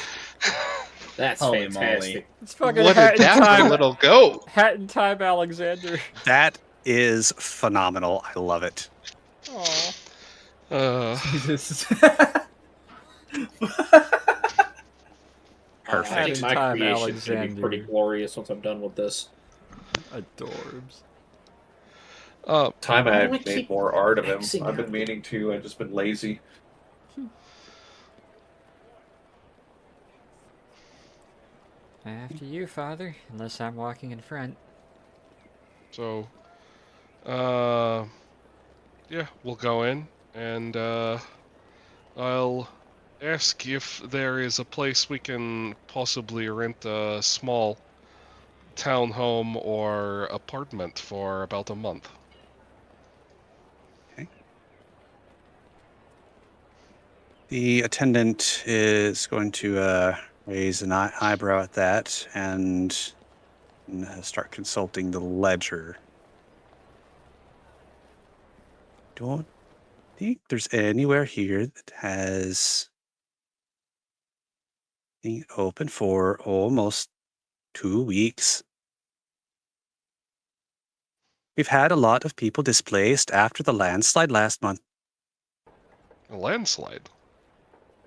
That's Holy fantastic. moly. It's fucking What a hat in dapper time. little goat. Hat in time, Alexander. That is phenomenal. I love it. Aww. Jesus. I Perfect. think my Time, creation's going to be Alexander. pretty glorious once I'm done with this. Adorbs. Time Why I do we made keep more art of him. Xing I've been out? meaning to. I've just been lazy. After you, Father, unless I'm walking in front. So, yeah, we'll go in and I'll ask if there is a place we can possibly rent a small townhome or apartment for about a month. The attendant is going to raise an eyebrow at that and start consulting the ledger. Don't think there's anywhere here that has been open for almost 2 weeks. We've had a lot of people displaced after the landslide last month. A landslide?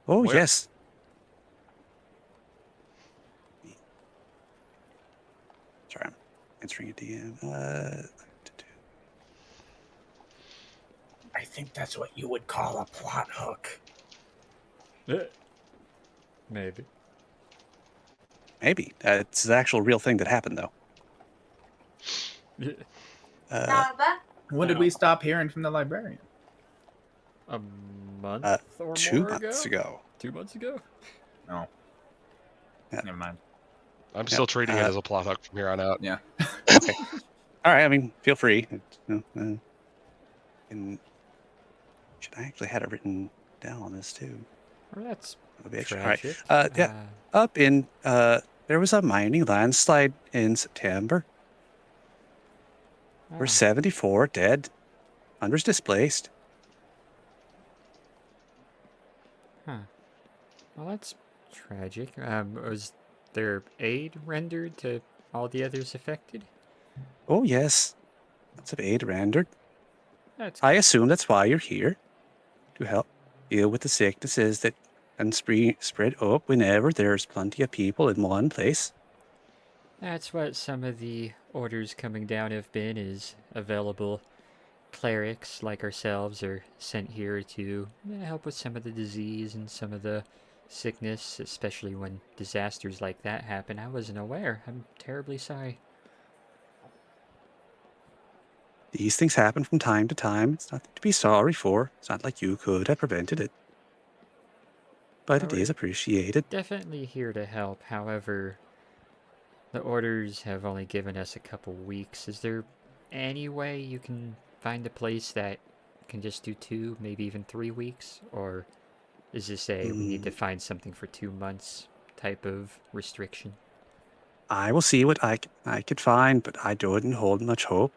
Oh, Where? yes. Sorry, I'm answering a DM. I think that's what you would call a plot hook. Maybe. Maybe. It's the actual real thing that happened, though. When did we stop hearing from the librarian? A month or 2 more months ago. 2 months ago? No. Never mind. I'm still treating it as a plot hook from here on out. Yeah. Okay. All right. I mean, feel free. And should I actually had it written down on this too? Well, that's Maybe I should- tragic. All right. Yeah. Up in there was a mining landslide in September. We're 74 dead, hundreds displaced. Huh. Well, that's tragic. Was there aid rendered to all the others affected? Oh yes, lots of aid rendered. That's I assume that's why you're here, to help deal with the sicknesses that can spread up whenever there's plenty of people in one place. That's what some of the orders coming down have been, is available clerics like ourselves are sent here to help with some of the disease and some of the sickness, especially when disasters like that happen. I wasn't aware. I'm terribly sorry. These things happen from time to time. It's nothing to be sorry for. It's not like you could have prevented it. But it is appreciated. Definitely here to help. However, the orders have only given us a couple weeks. Is there any way you can find a place that can just do 2, maybe even 3 weeks? Or is this a we need to find something for 2 months type of restriction? I will see what I could find, but I don't hold much hope.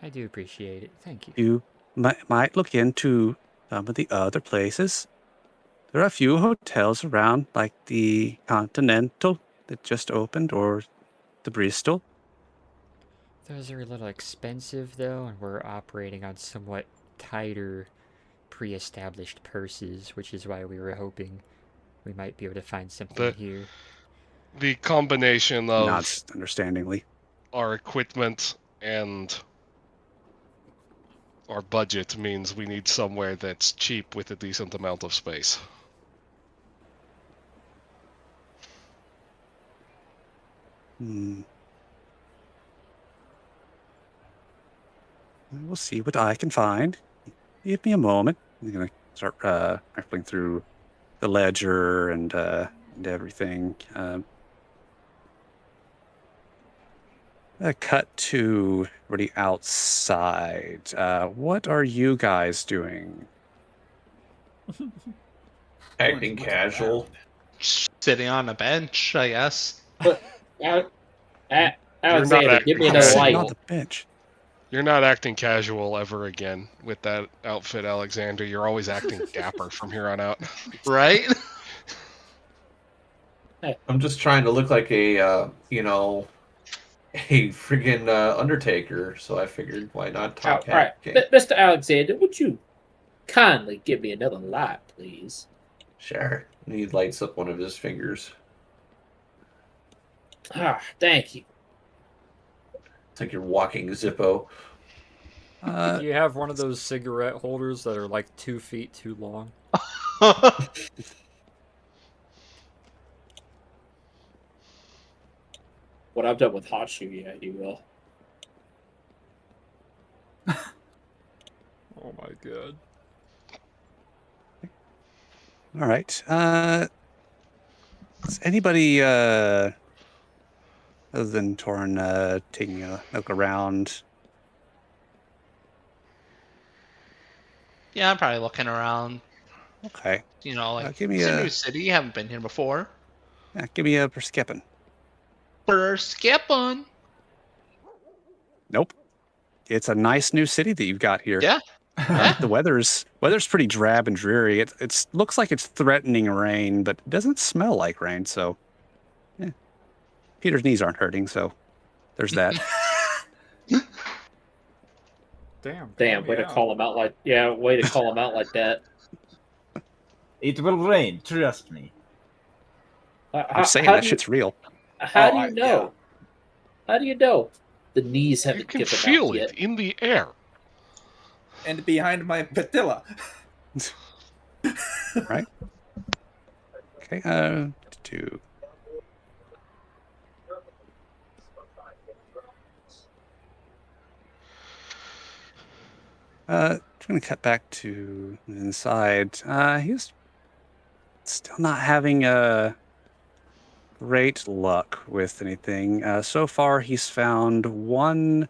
I do appreciate it. Thank you. You might look into some of the other places. There are a few hotels around, like the Continental that just opened, or the Bristol. Those are a little expensive, though, and we're operating on somewhat tighter, pre-established purses, which is why we were hoping we might be able to find something here. The combination of Nods understandingly. our equipment and our budget means we need somewhere that's cheap with a decent amount of space. We'll see what I can find. Give me a moment. I'm gonna start rifling through the ledger and everything. Cut to already outside. What are you guys doing? Acting casual. Sitting on a bench, I guess. Alexander, give me another light. On the bench. You're not acting casual ever again with that outfit, Alexander. You're always acting dapper from here on out. Right? I'm just trying to look like a friggin' Undertaker, so I figured why not top All right, hat? Mr. Alexander, would you kindly give me another light, please? Sure. And he lights up one of his fingers. Ah, thank you. It's like you're walking Zippo. Do you have one of those cigarette holders that are like 2 feet too long? What I've done with Hot Shoe, yeah, you will. Oh my god. All right. Is anybody other than Torn taking a look around? Yeah, I'm probably looking around. Okay. You know, like give me it's a a- new city. You haven't been here before. Yeah, give me a perception. Perception. Nope. It's a nice new city that you've got here. Yeah. The weather's pretty drab and dreary. It looks like it's threatening rain, but it doesn't smell like rain. So, yeah. Peter's knees aren't hurting, so there's that. Damn, way to call him out like way to call him out like that. It will rain, trust me. I'm saying that shit's real. How do you know? How do you know? The knees haven't You can given feel out it yet. in the air. And behind my patella. Right? Okay, two. I'm going to cut back to inside. He's Still not having great luck with anything. So far, he's found one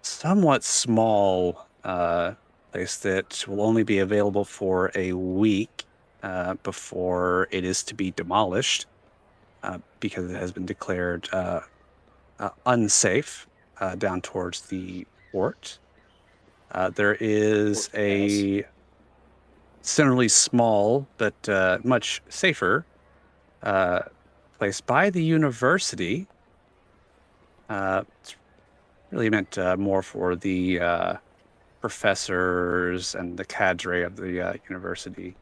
somewhat small place that will only be available for a week before it is to be demolished because it has been declared unsafe down towards the port. There is a similarly small but much safer place by the university. It's really meant more for the professors and the cadre of the university.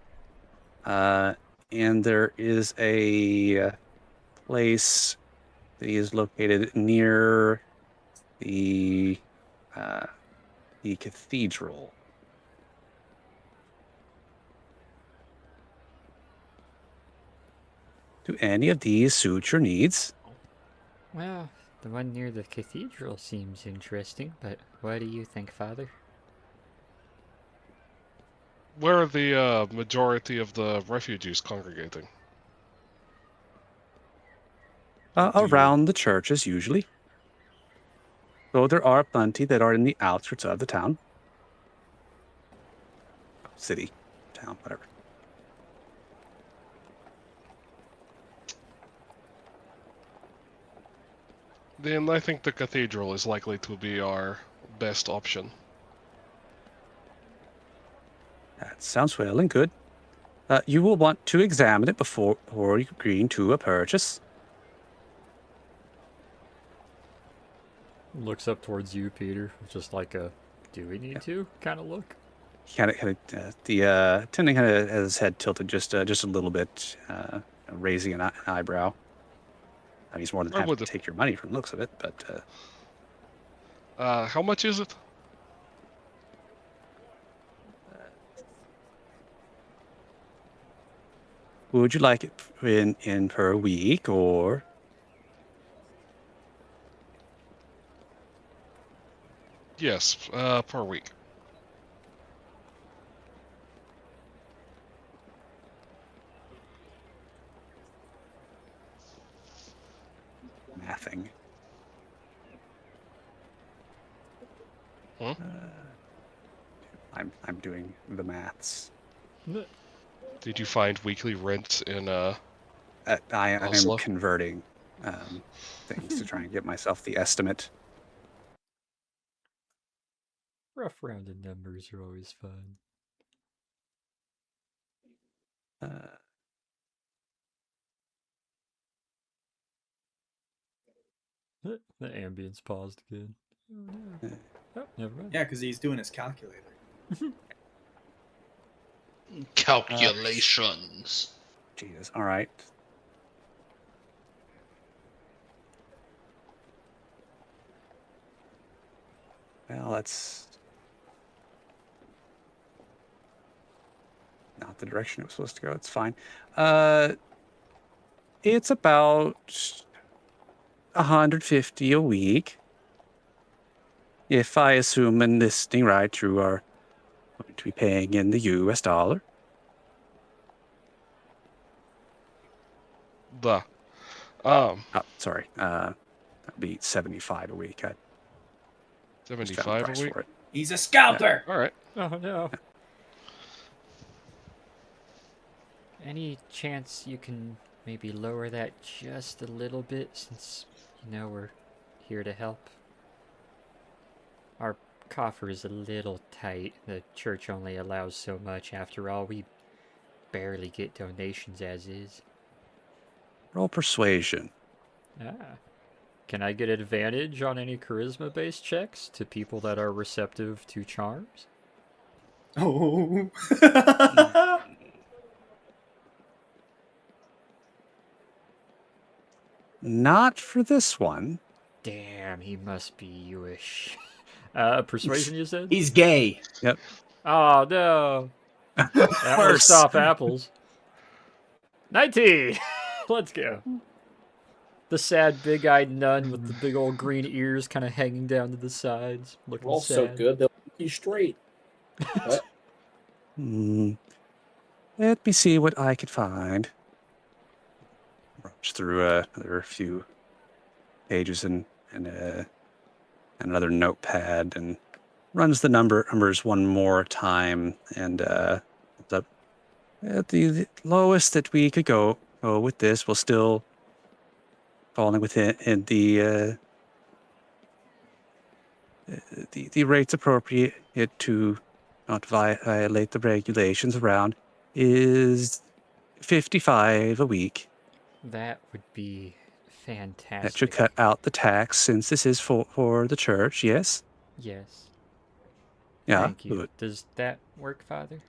And there is a place that is located near the cathedral. Do any of these suit your needs? Well, the one near the cathedral seems interesting, but what do you think, Father? Where are the majority of the refugees congregating? Around the churches, usually. Though there are plenty that are in the outskirts of the town. City, town, whatever. Then I think the cathedral is likely to be our best option. That sounds well and good. You will want to examine it before agreeing to a purchase. Looks up towards you, Peter, just like a "do we need to" kind of look. The attendant kind of has his head tilted just a little bit, raising an eyebrow. He's more than happy to take your money from the looks of it, but how much is it? Would you like it in per week or? Yes, per week. Mathing. Huh? I'm doing the maths. Did you find weekly rent in I am Oslo? converting things to try and get myself the estimate. Rough rounded numbers are always fun. The ambience paused again. Oh, no. Oh, never mind. Yeah, because he's doing his calculator. Calculations. Jesus. All right. Well, that's not the direction it was supposed to go. It's fine. It's about 150 a week. If I assume and listening right, you are going to be paying in the US dollar. Sorry. That'd be 75 a week. 75 a week? He's a scalper! All right. Oh, no. Any chance you can maybe lower that just a little bit, since, you know, we're here to help? Our coffer is a little tight. The church only allows so much. After all, we barely get donations as is. Roll persuasion. Ah. Can I get advantage on any charisma-based checks to people that are receptive to charms? Oh. Not for this one. Damn, he must be Jewish. Persuasion, you said? He's gay. Yep. Oh, no. That won't stop apples. 19! Let's go. The sad, big-eyed nun with the big old green ears kind of hanging down to the sides. Looking Roll so sad. good, they'll make you straight. What? Let me see what I could find. Rush through another few pages and another notepad and runs the numbers one more time and up at the lowest that we could go with this will still falling within the rates appropriate to not violate the regulations around is 55 a week. That would be fantastic. That should cut out the tax since this is for the church, yes? Yes. Yeah. Thank you. Good. Does that work, Father?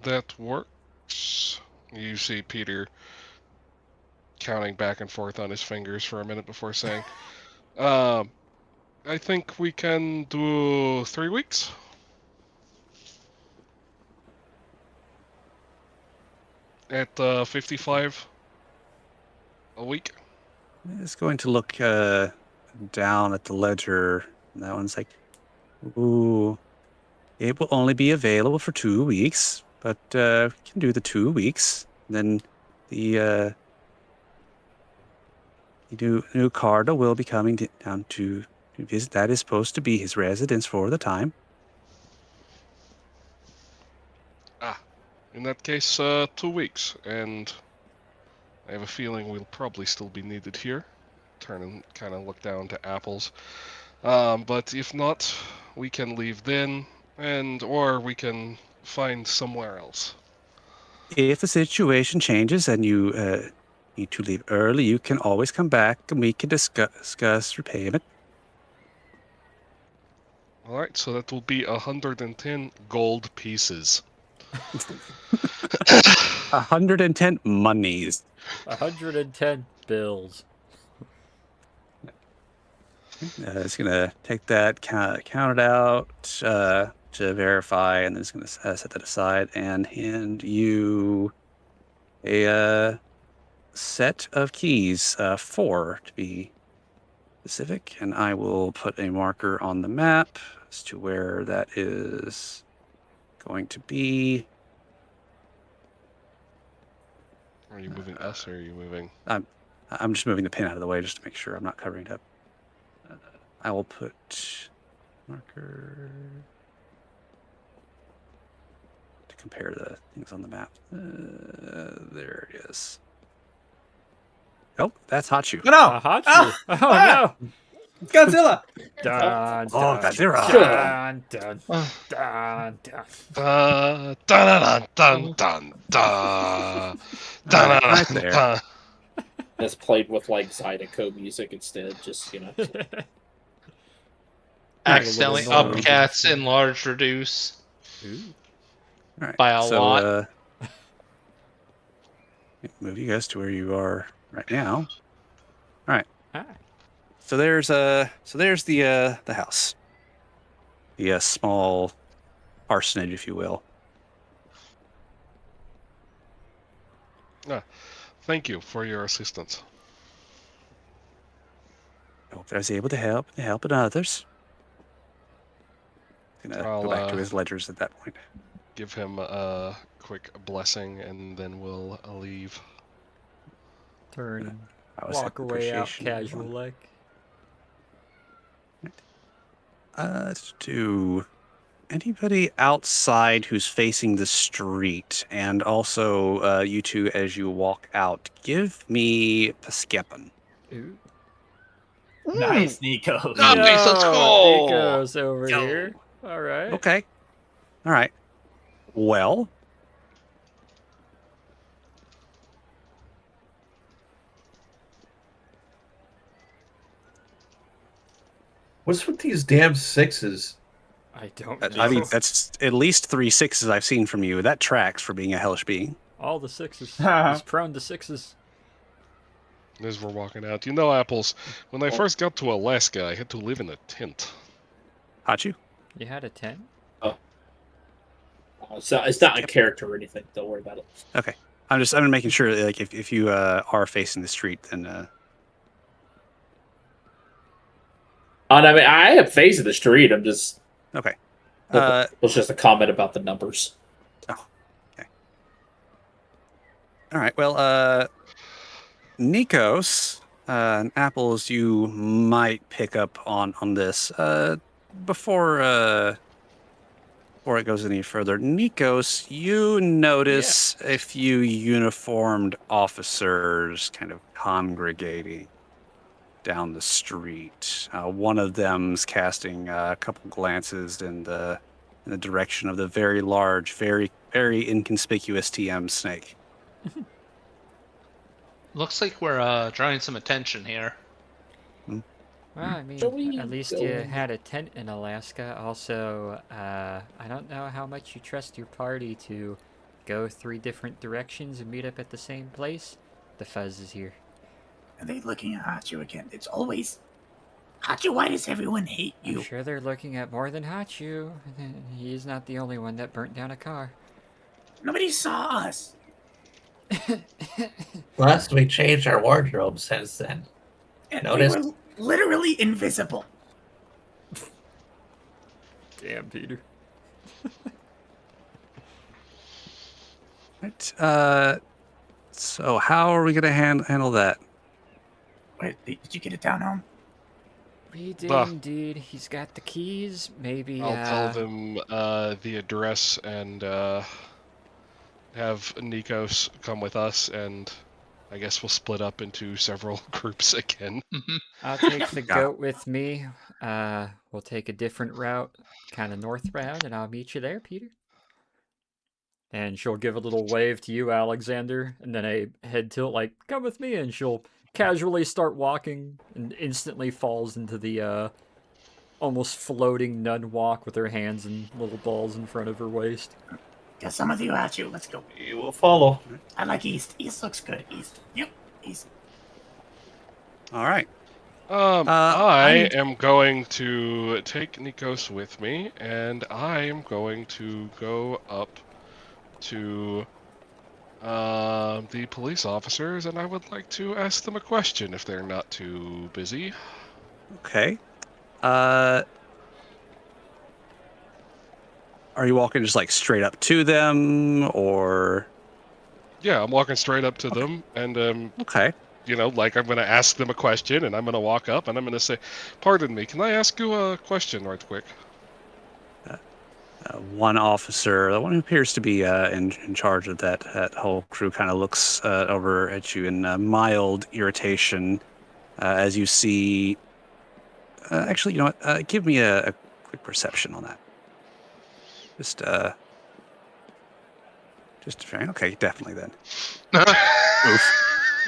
That works. You see Peter counting back and forth on his fingers for a minute before saying, I think we can do 3 weeks. At 55 a week. It's going to look down at the ledger. And that one's like, ooh, it will only be available for 2 weeks, but we can do the 2 weeks. Then the new Cardinal will be coming down to visit. That is supposed to be his residence for the time. In that case, 2 weeks, and I have a feeling we'll probably still be needed here. Turn and kind of look down to Apples. But if not, we can leave then, or we can find somewhere else. If the situation changes and you need to leave early, you can always come back and we can discuss repayment. All right, so that will be 110 gold pieces. 110 monies. 110 bills. It's gonna take that, count it out to verify, and then it's gonna set that aside and hand you a set of keys, 4 to be specific. And I will put a marker on the map as to where that is going to be. Are you moving us, or are you moving? I'm just moving the pin out of the way just to make sure I'm not covering it up. I will put marker to compare the things on the map. There it is. Oh, that's Hachu. Oh, no! Hachu. Oh, no! It's Godzilla! Dun, Oh, Godzilla. dun, dun, dun, dun. Dun dun dun dun dun. Right there. That's played with like Zydeco music instead, just Accidentally up cats enlarge reduce Right, by a lot. Move you guys to where you are right now. All right. Ah. So there's the house, the small parsonage, if you will. Thank you for your assistance. I hope I was able to help others. Gonna go back to his ledgers at that point. Give him a quick blessing, and then we'll leave. Turn. was Walk away out appreciation casual one. like. To anybody outside who's facing the street, and also you two as you walk out, give me Peskepan. Ooh. Nice, Nico. Nice, let's go. Nico's over here. All right. Okay. All right. Well. What's with these damn 6s? I don't know. I mean, that's at least 3 6s I've seen from you. That tracks for being a hellish being. All the 6s. He's prone to 6s. As we're walking out, you know, Apples, when I first got to Alaska, I had to live in a tent. Hachu? You had a 10? Oh. So it's not a character or anything. Don't worry about it. Okay. I'm making sure, like, if you are facing the street, then. I mean, I am facing the street. I'm just okay. It was just a comment about the numbers. Oh, All right. Well, Nikos, Apples, you might pick up on this. Before it goes any further, Nikos, you notice a few uniformed officers kind of congregating down the street. One of them's casting a couple glances in the direction of the very large, very, very inconspicuous TM snake. Looks like we're drawing some attention here. Well, I mean, at least you had a tent in Alaska. Also, I don't know how much you trust your party to go 3 different directions and meet up at the same place. The Fuzz is here. Are they looking at Hachu again? It's always... Hachu, why does everyone hate you? I'm sure they're looking at more than Hachu. He's not the only one that burnt down a car. Nobody saw us. Plus, we changed our wardrobe since then. And Notice? we were literally invisible. Damn, Peter. Right. So how are we going to handle that? Wait, did you get it down home? We did Bah. indeed. He's got the keys. Maybe, I'll tell them the address and have Nikos come with us, and I guess we'll split up into several groups again. I'll take the goat with me. We'll take a different route, kind of northbound, and I'll meet you there, Peter. And she'll give a little wave to you, Alexander, and then a head tilt like, come with me, and she'll casually start walking and instantly falls into the almost floating nun walk with her hands and little balls in front of her waist. Got some of you at you. Let's go. You will follow. I like East. East looks good. East. Yep. East. All right. I am going to take Nikos with me, and I am going to go up to the police officers, and I would like to ask them a question if they're not too busy. Okay. Are you walking just like straight up to them, or? Yeah, I'm walking straight up to them, and okay. You know, like I'm going to ask them a question, and I'm going to walk up, and I'm going to say, "Pardon me, can I ask you a question right quick?" One officer, the one who appears to be in charge of that whole crew, kind of looks over at you in mild irritation as you see. Actually, you know what? Give me a quick perception on that. Just okay, definitely then. Oof.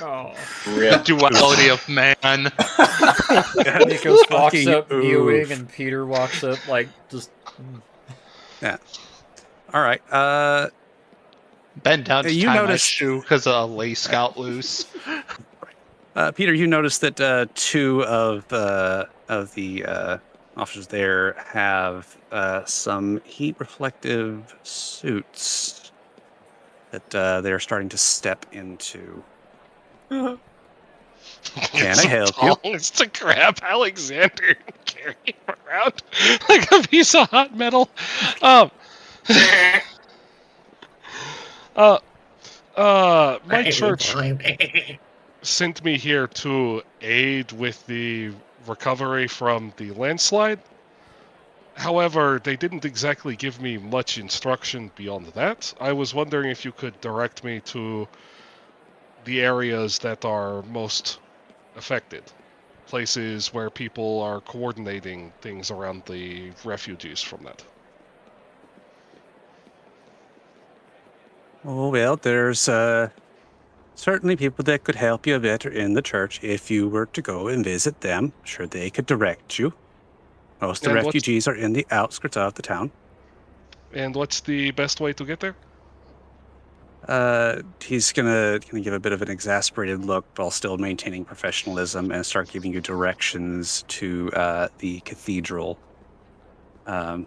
Oh. The duality of man. Nikos walks Fucking up mewing, oof. and Peter walks up like just. Yeah. All right. Bend down to you tie my notice shoe because a lace got loose. Peter, you notice that 2 of the officers there have some heat-reflective suits that they're starting to step into. Can I help you? It's to grab Alexander and carry him around like a piece of hot metal. My church sent me here to aid with the recovery from the landslide. However, they didn't exactly give me much instruction beyond that. I was wondering if you could direct me to the areas that are most affected. Places where people are coordinating things around the refugees from that. Oh, well, there's certainly people that could help you better in the church if you were to go and visit them. Sure, they could direct you. Most of the And refugees are in the outskirts of the town. And what's the best way to get there? He's gonna give a bit of an exasperated look while still maintaining professionalism and start giving you directions to the cathedral. Oh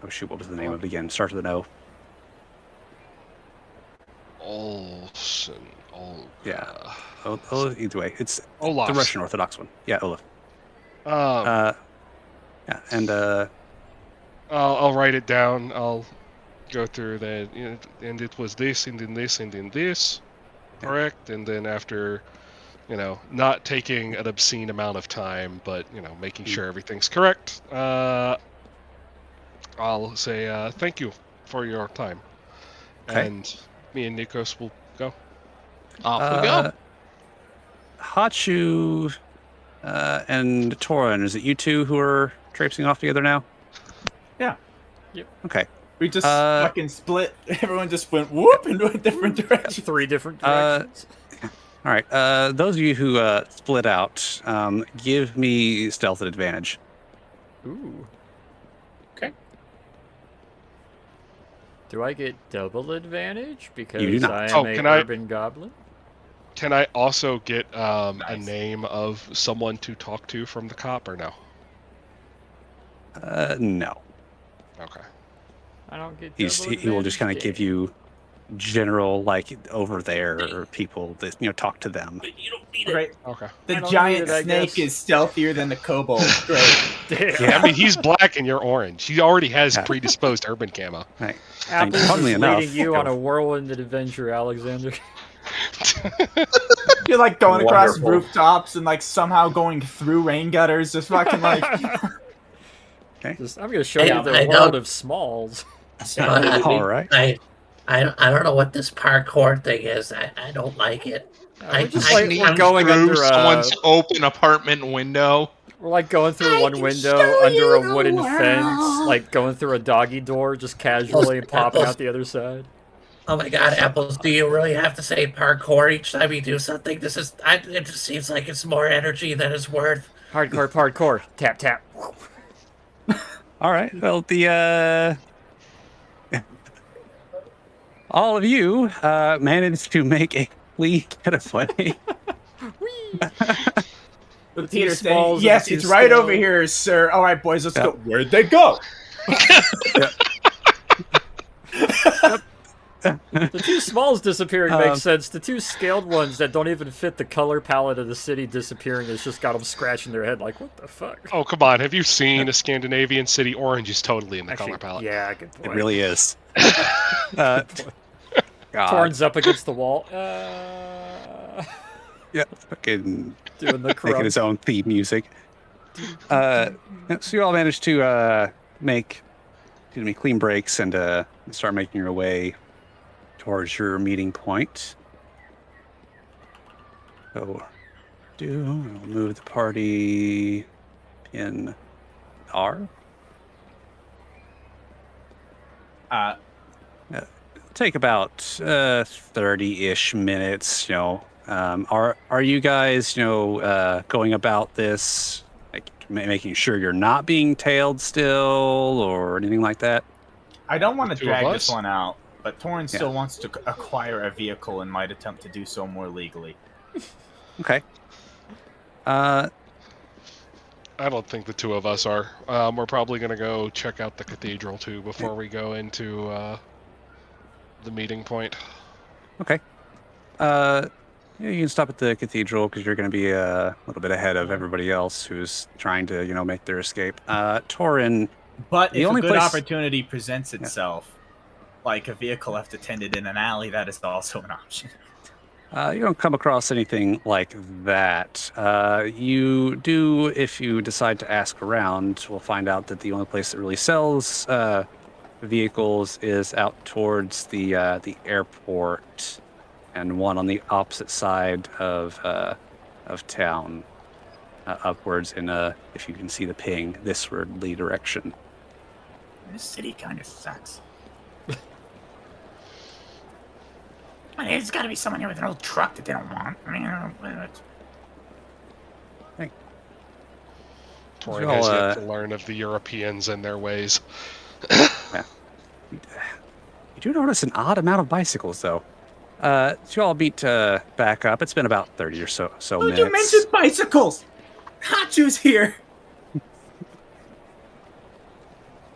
shoot, what was the name of it again? Starts with an O. Olsen. Yeah. Either way, it's Olaf. the Russian Orthodox one. Yeah, Olaf. Yeah, and I'll write it down. I'll go through that, and it was this, and then this, and then this, correct? And then after, not taking an obscene amount of time, but making sure everything's correct, I'll say thank you for your time, and me and Nikos will go. Off we go. Hachu and Torin, is it you two who are traipsing off together now? Yeah. Yep. Okay. We just fucking split. Everyone just went whoop into a different direction. 3 different directions. All right. Those of you who split out, give me stealth at advantage. Ooh. Okay. Do I get double advantage because You do not. I am a urban goblin? Can I also get a name of someone to talk to from the cop, or no? No. Okay. I don't get. He will just kind of give you general, like, over there, or people that talk to them. Right. Okay. The I don't giant need it, I snake guess. is stealthier than the kobold. Great. I mean, he's black and you're orange. He already has predisposed urban camo. Right. Apple's funnily is enough, leading you on a whirlwind adventure, Alexander. You're like going across Wonderful. rooftops and like somehow going through rain gutters, just fucking like. I'm going to show you the I world don't- of Smalls. All right. I don't know what this parkour thing is. I don't like it. We're just like we're going through under someone's open apartment window. We're like going through one window under a wooden fence, like going through a doggy door, just casually and popping out the other side. Oh my God, Apples! Do you really have to say parkour each time you do something? It just seems like it's more energy than it's worth. Hardcore, tap tap. All right. Well, all of you managed to make a clean getaway. With Peter saying, Smalls "Yes, and it's two right Smalls. over here, sir. All right, boys, let's go." Where'd they go? The 2 Smalls disappearing makes sense. The 2 scaled ones that don't even fit the color palette of the city disappearing has just got them scratching their head like, what the fuck? Oh, come on. Have you seen a Scandinavian city? Orange is totally in the color palette. Yeah, good point. It really is. God. Torn's up against the wall. Yeah, fucking Doing the making his own theme music. So you all managed to make clean breaks and start making your way towards your meeting point. So, we'll move the party in R. Take about 30-ish minutes. Are you guys going about this, like making sure you're not being tailed still or anything like that? I don't want to The 2 drag of this us? one out, but Torrin still wants to acquire a vehicle and might attempt to do so more legally. Okay. I don't think the 2 of us are. We're probably going to go check out the cathedral, too, before we go into the meeting point. Okay. Yeah, you can stop at the cathedral because you're going to be a little bit ahead of everybody else who's trying to, make their escape. Torin. But the if only a good place... opportunity presents itself, like a vehicle left attended in an alley, that is also an option. You don't come across anything like that. You do, if you decide to ask around, we'll find out that the only place that really sells vehicles is out towards the airport, and one on the opposite side of town, upwards in if you can see the ping, thiswardly direction. This city kind of sucks. I mean, there's got to be someone here with an old truck that they don't want. I mean, I don't know. Torin has yet to learn of the Europeans and their ways. Yeah. You do notice an odd amount of bicycles, though. So you all meet back up. It's been about 30 or so minutes. You mentioned bicycles. Hachu's here.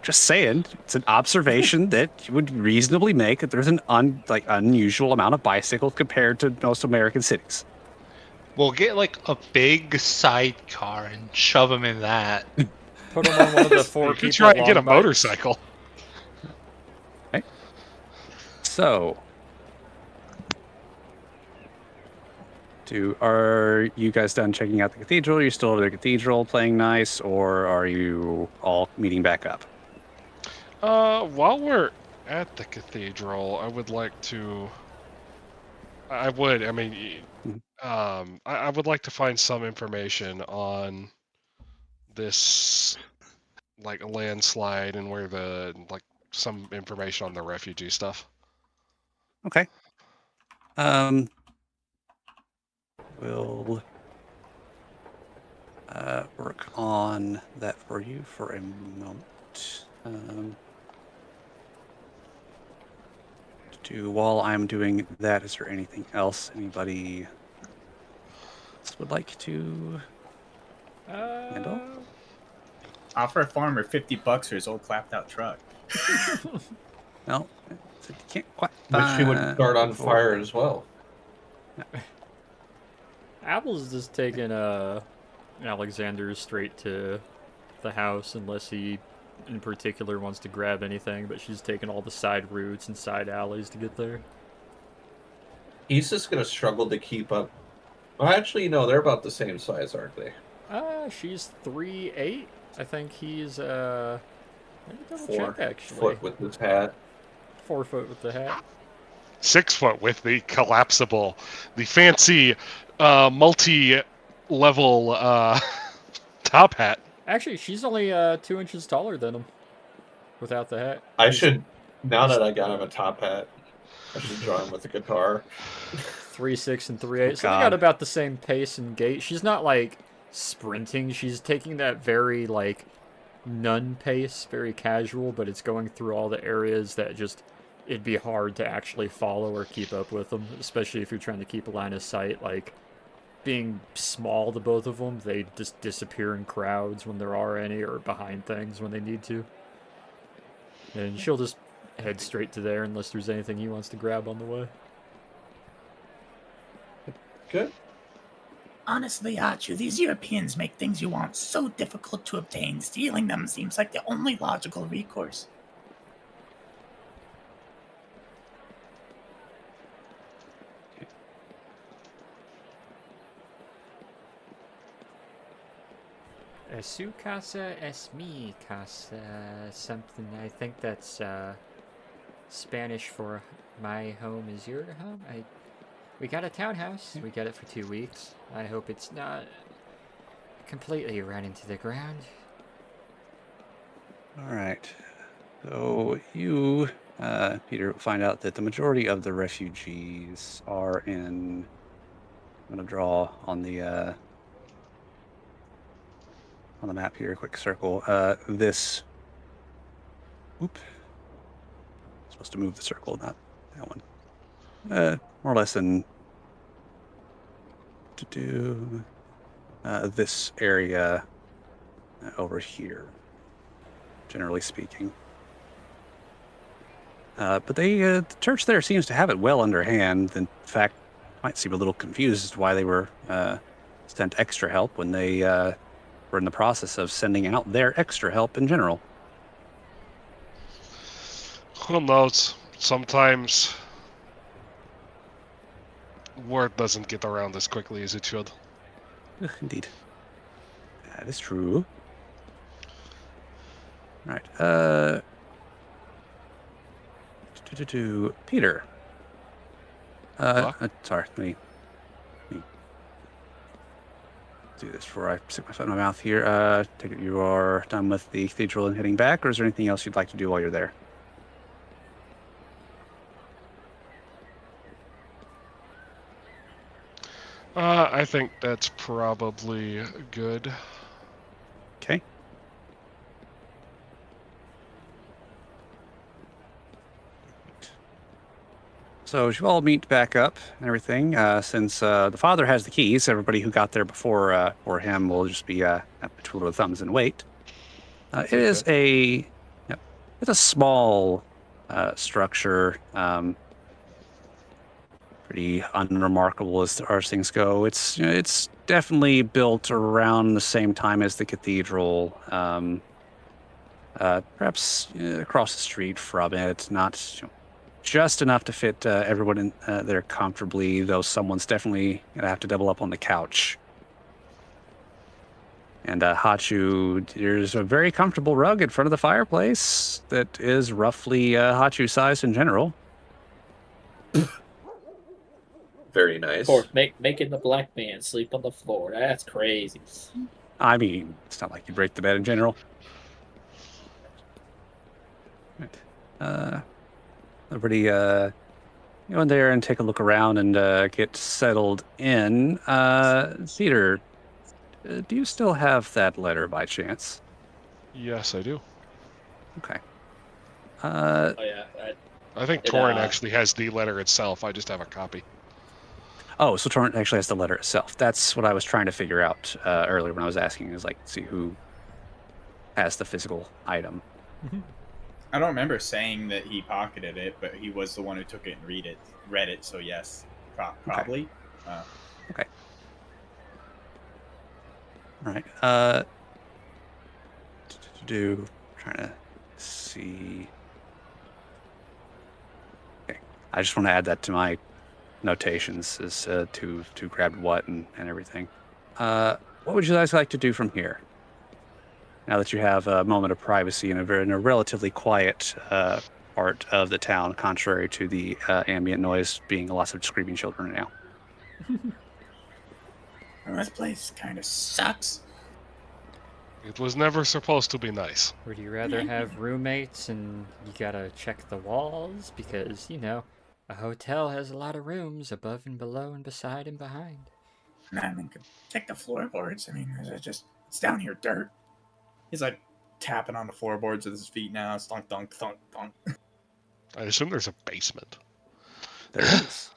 Just saying, it's an observation that you would reasonably make that there's an unusual amount of bicycles compared to most American cities. We'll get like a big sidecar and shove them in that. Put them on one of the 4 You people. could try and get a long bikes. motorcycle. Okay. So, are you guys done checking out the cathedral? Are you still over the cathedral playing nice, or are you all meeting back up? While we're at the cathedral, I would like to. I would. I mean, I would like to find some information on this, like a landslide, and where some information on the refugee stuff. Okay. We'll work on that for you for a moment. While I'm doing that, is there anything else anybody else would like to handle? Offer a farmer $50 for his old clapped out truck. No, you can't quite. Which she would start on fire as well. Apple's just taking Alexander straight to the house, unless he in particular wants to grab anything, but she's taking all the side routes and side alleys to get there. He's just going to struggle to keep up. Well, actually, no, they're about the same size, aren't they? She's 3'8". I think he's let me double 4 check, actually. foot with his hat. 4 foot with the hat. 6 foot with the collapsible, the fancy, multi-level top hat. Actually, she's only 2 inches taller than him without the hat. Now that I got him a top hat, I should draw him with a guitar. 3'6" and 3'8". So they got about the same pace and gait. She's not like sprinting. She's taking that very like nun pace, very casual, but it's going through all the areas that just it'd be hard to actually follow or keep up with them, especially if you're trying to keep a line of sight. Like being small, the both of them, they just disappear in crowds when there are any, or behind things when they need to. And she'll just head straight to there unless there's anything he wants to grab on the way. Good. Honestly, Hachu, these Europeans make things you want so difficult to obtain. Stealing them seems like the only logical recourse. Su casa es mi casa, something. I think that's Spanish for my home is your home. We got a townhouse. We got it for 2 weeks. I hope it's not completely run into the ground. All right. So you, Peter, find out that the majority of the refugees are in. I'm going to draw on the map here, a quick circle. This. Oop. Supposed to move the circle, not that one. More or less in. To do this area over here, generally speaking. But the church there seems to have it well underhand. In fact, might seem a little confused as to why they were sent extra help when they were in the process of sending out their extra help in general. Who knows? Sometimes word doesn't get around as quickly as it should. Indeed. That is true. All right. Peter. Sorry, let me do this before I stick my foot in my mouth here. Take it you are done with the cathedral and heading back, or is there anything else you'd like to do while you're there? I think that's probably good. Okay. So as you all meet back up and everything, since the father has the keys, everybody who got there before him will just be twiddle their thumbs and wait. It is it's a small structure, pretty unremarkable as far as things go. It's definitely built around the same time as the cathedral, perhaps across the street from it, not just enough to fit everyone in there comfortably, though someone's definitely going to have to double up on the couch. And Hachu, there's a very comfortable rug in front of the fireplace that is roughly Hachu sized in general. Very nice. Of course, making the black man sleep on the floor. That's crazy. I mean, it's not like you break the bed in general. Right. Everybody go in there and take a look around and get settled in. Cedar, do you still have that letter by chance? Yes, I do. Okay. Oh yeah. I think Torrent actually has the letter itself. I just have a copy. Oh, so Torrent actually has the letter itself. That's what I was trying to figure out earlier when I was asking, is like, see who has the physical item. I don't remember saying that he pocketed it, but he was the one who took it and read it. So yes, probably. Okay. All right. Trying to see. Okay. I just want to add that to my notations as to grab what and everything. What would you guys like to do from here? Now that you have a moment of privacy in a relatively quiet part of the town, contrary to the ambient noise being lots of screaming children now. Well, this place kind of sucks. It was never supposed to be nice. Would you rather have roommates and you gotta check the walls? Because, you know, a hotel has a lot of rooms above and below and beside and behind. I mean, check the floorboards. I mean, it's down here dirt. He's like tapping on the floorboards with his feet now. Thunk, thunk, thunk, thunk. I assume there's a basement. There is.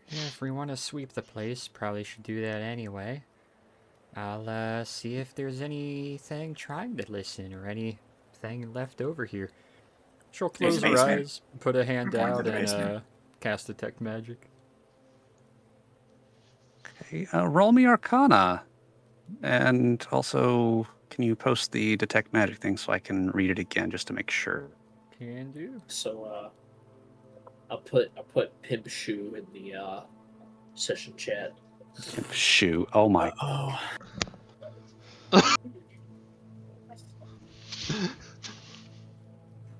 Yeah, if we want to sweep the place, probably should do that anyway. I'll see if there's anything trying to listen or anything left over here. She'll close her eyes, put a hand out, and cast Detect Magic. Okay, roll me Arcana. And also, can you post the Detect Magic thing so I can read it again just to make sure? Can do. So I'll put Pimp Shoe in the session chat. Pimp Shoe. Oh my. Oh.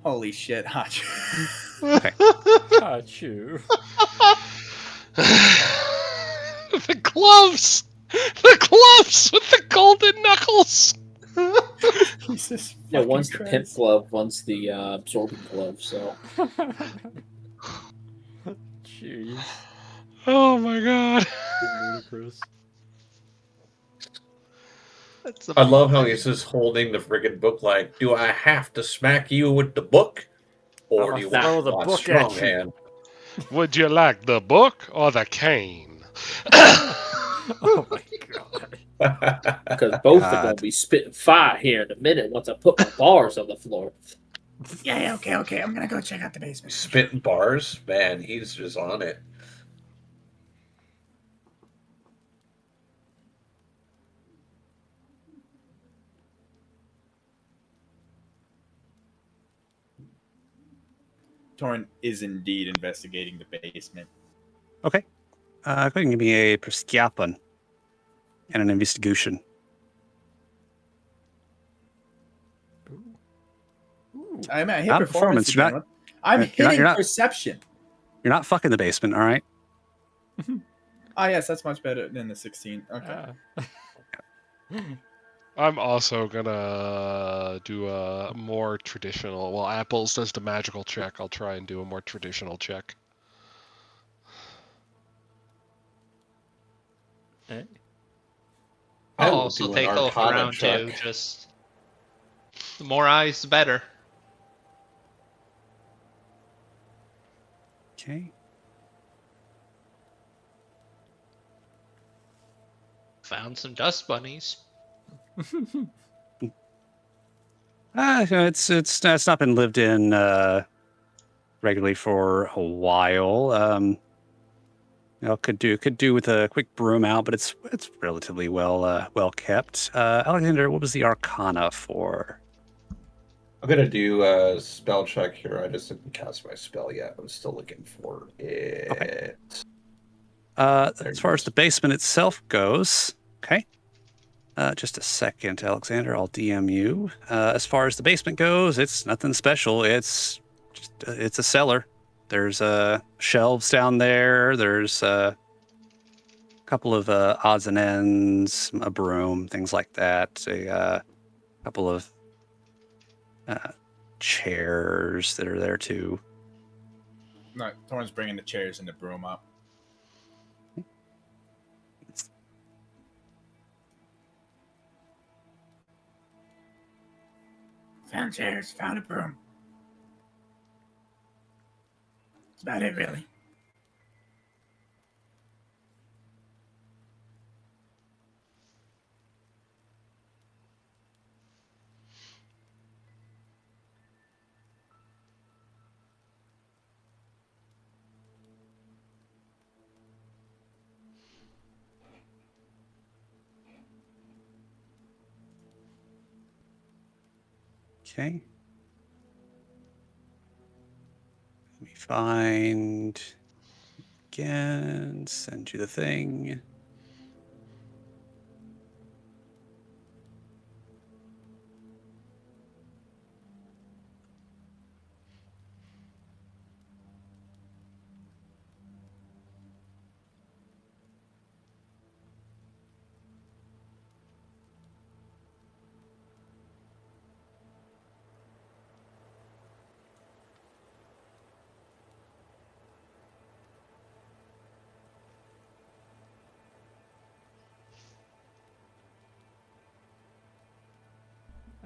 Holy shit, Hachu. Okay. Hachu. The gloves! The gloves with the golden knuckles! Jesus. Yeah, one's the pimp glove, one's the absorbing glove, so. Jeez. Oh my god. Ludicrous. I love how he's just holding the friggin' book like, do I have to smack you with the book? Or do you throw want the my book strong at you? hand? Would you like the book or the cane? Oh my god. Because both are going to be spitting fire here in a minute once I put my bars on the floor. Yeah, okay. I'm gonna go check out the basement. Spitting bars? Man, he's just on it. Torrent is indeed investigating the basement. Okay. Go ahead and give me a Perception and an investigation. I'm at hit Not performance. performance, you're again. not- I'm you're hitting not- perception. You're not fucking the basement, all right? Ah, yes, that's much better than the 16. Okay. I'm also gonna do a more traditional. Well, Apples does the magical check. I'll try and do a more traditional check. Eh? I I'll will also do an take off Arcana round two. check. Just the more eyes, the better. Okay. Found some dust bunnies. It's not been lived in regularly for a while. Could do with a quick broom out, but it's relatively well kept. Alexander, what was the Arcana for? I'm gonna do a spell check here. I just didn't cast my spell yet. I'm still looking for it. Okay. As far as the basement itself goes, okay. Just a second, Alexander. I'll DM you. As far as the basement goes, it's nothing special. It's a cellar. There's shelves down there. There's a couple of odds and ends, a broom, things like that. A couple of chairs that are there too. No, Thorn's bringing the chairs and the broom up. Found chairs, found a broom. That's about it, really. Okay. Let me find again, send you the thing.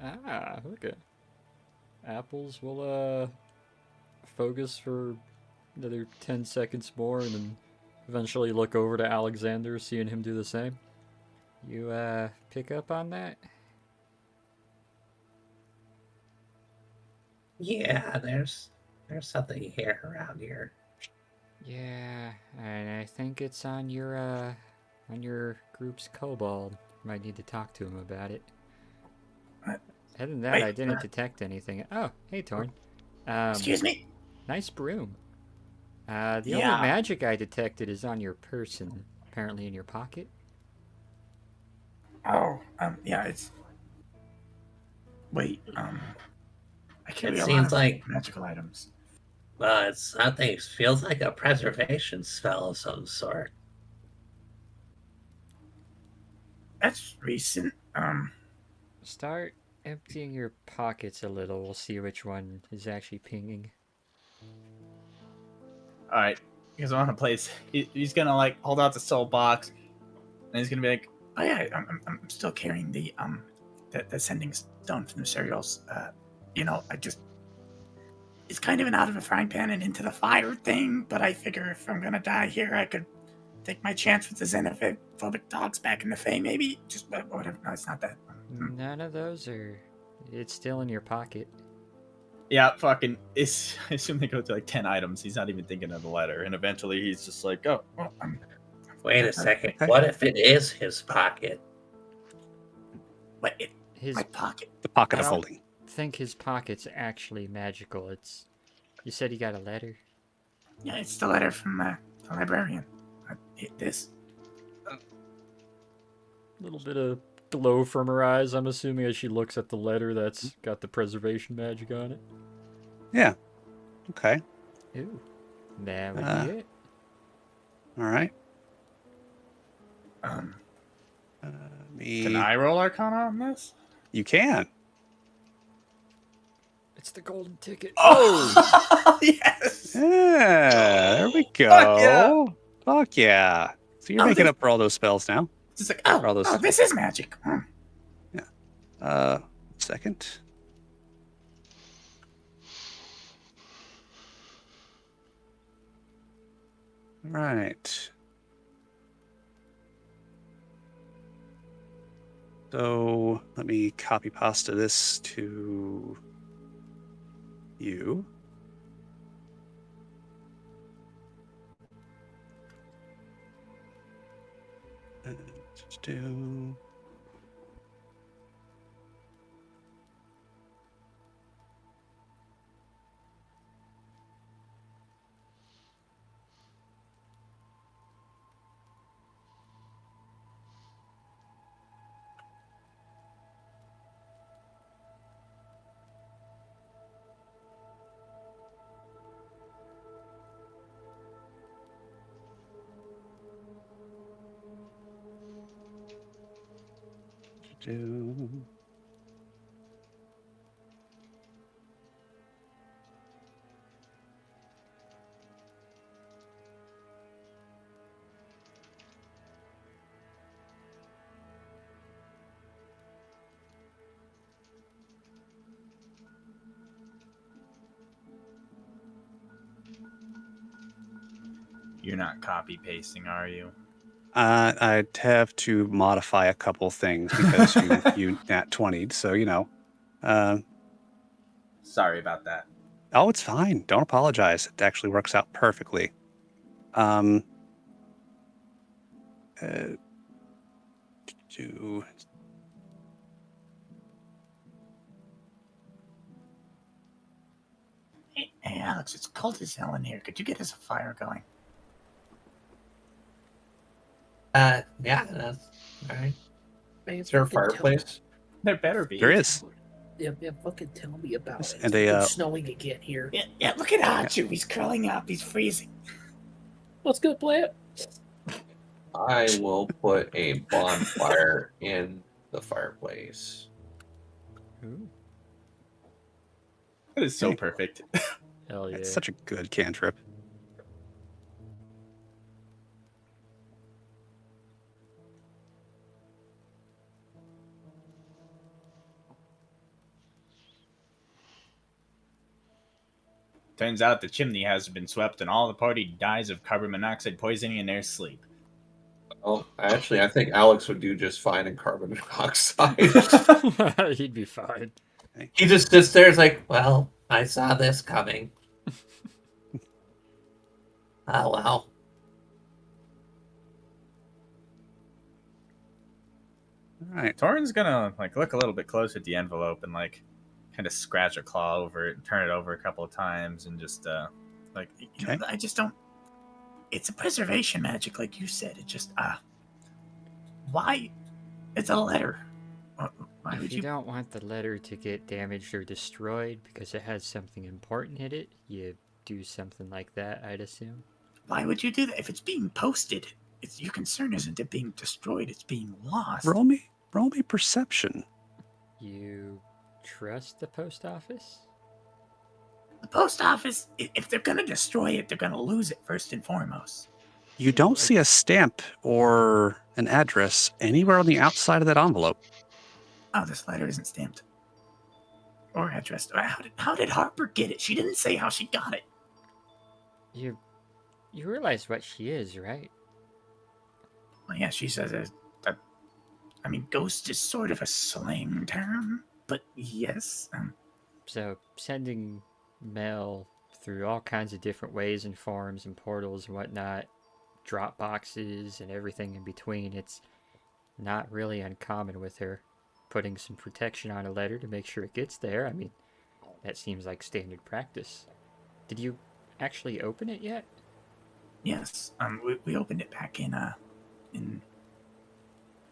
Ah, okay. Apples will focus for another 10 seconds more and then eventually look over to Alexander, seeing him do the same. You pick up on that? Yeah, there's something here around here. Yeah, and I think it's on your group's kobold. Might need to talk to him about it. Other than that, Wait, I didn't detect anything. Oh, hey, Torn. Excuse me? Nice broom. The Yeah. only magic I detected is on your person, apparently in your pocket. Oh, yeah, it's. Wait, I carry It a lot seems of like magical items. well, it's something. It feels like a preservation spell of some sort. That's recent. Start emptying your pockets a little. We'll see which one is actually pinging. All right, because I want to place. He's gonna like hold out the soul box, and he's gonna be like, Oh yeah, I'm still carrying the sending stone from the cereals. I just it's kind of an out of a frying pan and into the fire thing. But I figure if I'm gonna die here, I could take my chance with the xenophobic dogs back in the Fae. Maybe just whatever. No, it's not that. None of those are. It's still in your pocket. yeah, fucking. I assume they go to like 10 items. He's not even thinking of the letter, and eventually he's just like, oh, well, Wait a second. What if it is his pocket? But my pocket. The pocket of holding. Think his pocket's actually magical. It's. You said he got a letter. Yeah, it's the letter from the librarian. This. A little bit of glow from her eyes, I'm assuming, as she looks at the letter that's got the preservation magic on it. Yeah. Okay. Ooh. That would be it. All right. Can I roll Arcana on this? You can. It's the golden ticket. Oh! Yes! Yeah, there we go. Fuck yeah! Fuck yeah. So you're making up for all those spells now. Just like, For all those... this is magic. Yeah. Second. All right. So let me copy pasta this to you. Let's do. Do. You're not copy pasting, are you? I'd have to modify a couple things because you nat 20'd, so you know. Sorry about that. Oh, it's fine. Don't apologize. It actually works out perfectly. Do Hey, Alex, it's cold as hell in here. Could you get us a fire going? Yeah, that's all right. Is there a fireplace? There better be. there is. Yeah, fucking tell me about it. And It's snowing again here. Yeah, look at Hachu. He's curling up. He's freezing. What's good, player? I will put a bonfire in the fireplace. That is so perfect. Hell yeah. It's such a good cantrip. Turns out the chimney has been swept and all the party dies of carbon monoxide poisoning in their sleep. Oh, actually, I think Alex would do just fine in carbon monoxide. He'd be fine. He just sits there, is like, well, I saw this coming. Oh well. All right. Torin's gonna look a little bit closer at the envelope and kind of scratch a claw over it, turn it over a couple of times, and just I just don't. It's a preservation magic, like you said. It just why? It's a letter. Why If would you don't want the letter to get damaged or destroyed because it has something important in it, you do something like that, I'd assume. Why would you do that? If it's being posted, your concern isn't it being destroyed; it's being lost. Roll me perception. You trust the post office? The post office, if they're gonna destroy it, they're gonna lose it first and foremost. You don't see a stamp or an address anywhere on the outside of that envelope. Oh, this letter isn't stamped or addressed. How did Harper get it? She didn't say how she got it. You realize what she is, right? Well, yeah, she says ghost is sort of a slang term, but yes. So sending mail through all kinds of different ways and forms and portals and whatnot, drop boxes and everything in between, it's not really uncommon with her putting some protection on a letter to make sure it gets there. I mean, that seems like standard practice. Did you actually open it yet? Yes. We opened it back in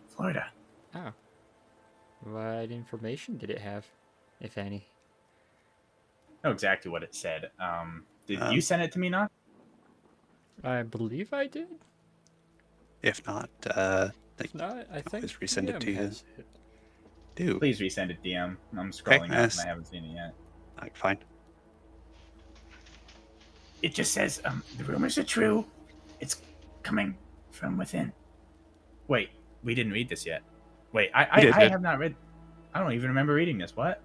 Florida. Oh. What information did it have, if any? I know exactly what it said. Did you send it to me, not? I believe I did. If not, If not, I think just resend it DM to you. has it. Do. Please resend it, DM. I'm scrolling up yes. and I haven't seen it yet. Alright, fine. It just says the rumors are true. It's coming from within. Wait, we didn't read this yet. Wait, We I did. have not read. I don't even remember reading this. What?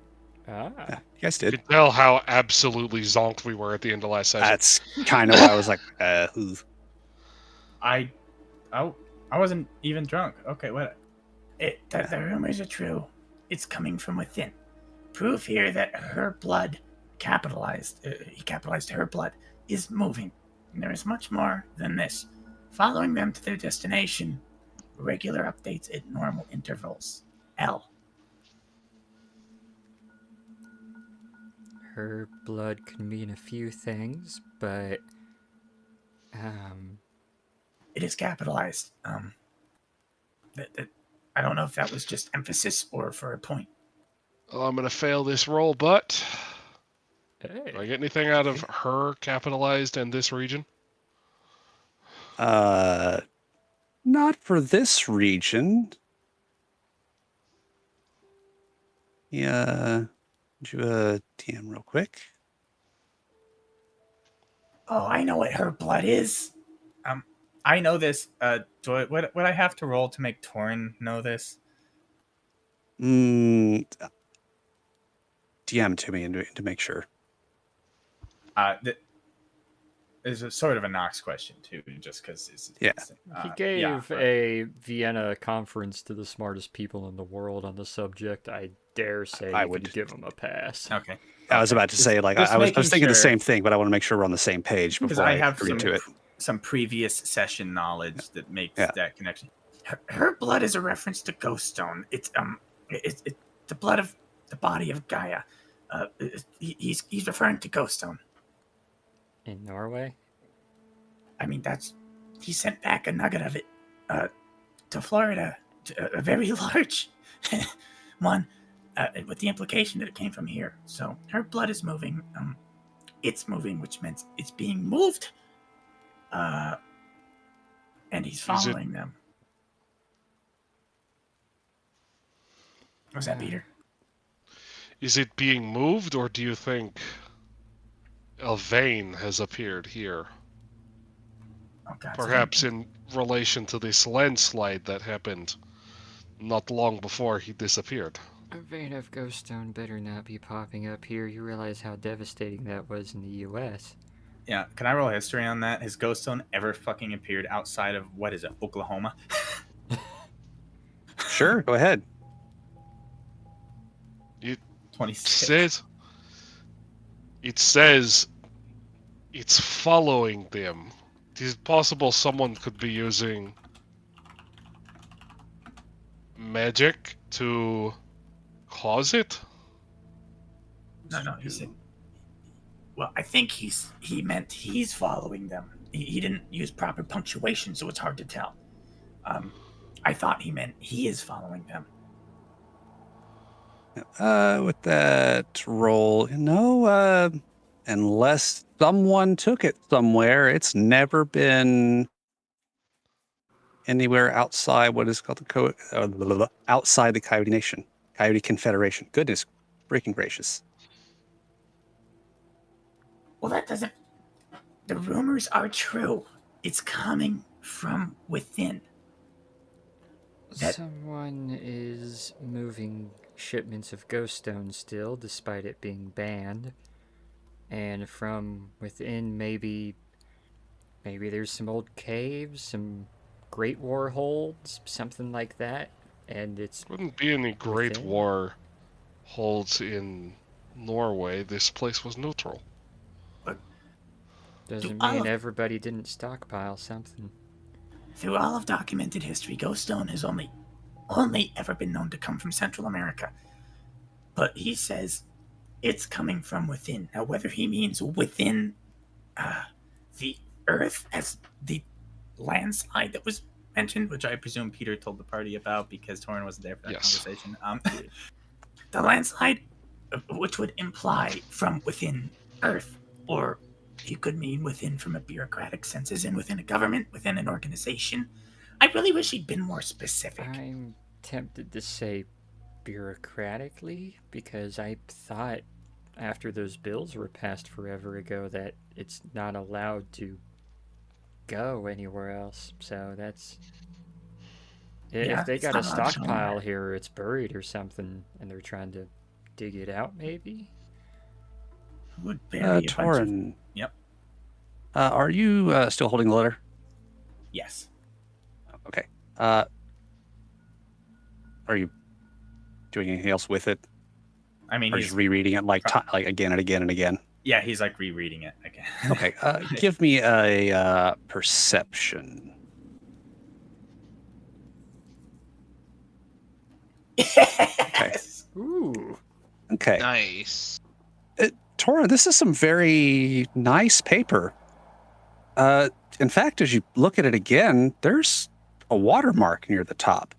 Ah. Yeah, you guys You did. can tell how absolutely zonked we were at the end of last session. That's kind of why I was like, ooh. I wasn't even drunk. Okay, what? The rumors are true. It's coming from within. Proof here that her blood, he capitalized her blood, is moving. And there is much more than this. Following them to their destination, regular updates at normal intervals. L. Her blood can mean a few things, but It is capitalized. I don't know if that was just emphasis or for a point. Oh, I'm gonna fail this roll, but hey. do I get anything out of her capitalized in this region? Not for this region. Yeah. Do a TM real quick. Oh, I know what her blood is. I know this. Would I have to roll to make Torin know this? DM to me to make sure. Is a sort of a Nox question too, just because it's Yeah. He gave a Vienna conference to the smartest people in the world on the subject. I dare say I you would could give him a pass. Okay. I was about to say, like, just I was making thinking the sure. same thing, but I want to make sure we're on the same page Because before I I have agree to it. some previous session knowledge that makes that connection. Her blood is a reference to Ghost Stone. It's the blood of the body of Gaia. He's referring to Ghost Stone. In Norway? I mean, he sent back a nugget of it to Florida, a very large one, with the implication that it came from here. So her blood is moving. It's moving, which means it's being moved. And he's following them. Was that Peter? Is it being moved, or do you think a vein has appeared here? Oh, God, perhaps in relation to this landslide that happened not long before he disappeared. A vein of Ghost Stone better not be popping up here. You realize how devastating that was in the U.S. Yeah, can I roll history on that? Has Ghost Stone ever fucking appeared outside of, what is it, Oklahoma? Sure, go ahead. It 26. It says it's following them. Is it possible someone could be using magic to cause it? No, he said. Well, I think he meant he's following them. He didn't use proper punctuation, so it's hard to tell. I thought he meant he is following them. With that roll, unless someone took it somewhere, it's never been anywhere outside what is called the outside the Coyote Nation, Coyote Confederation. Goodness, freaking gracious! Well, that doesn't. The rumors are true. It's coming from within. Someone is moving shipments of Ghost Stone still, despite it being banned. And from within, maybe there's some old caves, some Great War holds, something like that. And it's wouldn't be any Great within. War holds in Norway. This place was neutral. Doesn't mean everybody didn't stockpile something. Through all of documented history, Ghost Stone has only ever been known to come from Central America. But he says it's coming from within. Now, whether he means within the Earth as the landslide that was mentioned, Which I presume Peter told the party about because Torin wasn't there for that conversation. The landslide, which would imply from within Earth, or you could mean within from a bureaucratic sense, as in within a government, within an organization. I really wish he'd been more specific. I'm tempted to say bureaucratically, because I thought after those bills were passed forever ago that it's not allowed to go anywhere else. So that's... if they got a stockpile here, it's buried or something, and they're trying to dig it out, maybe? Would bury Torin. Yep. Are you still holding the letter? Yes. Okay. Are you doing anything else with it? I mean, or he's just rereading it like again and again and again. Yeah, he's like rereading it again. Okay. Give me a perception. Okay. Ooh. Okay. Nice. Tora, this is some very nice paper. In fact, as you look at it again, there's a watermark near the top.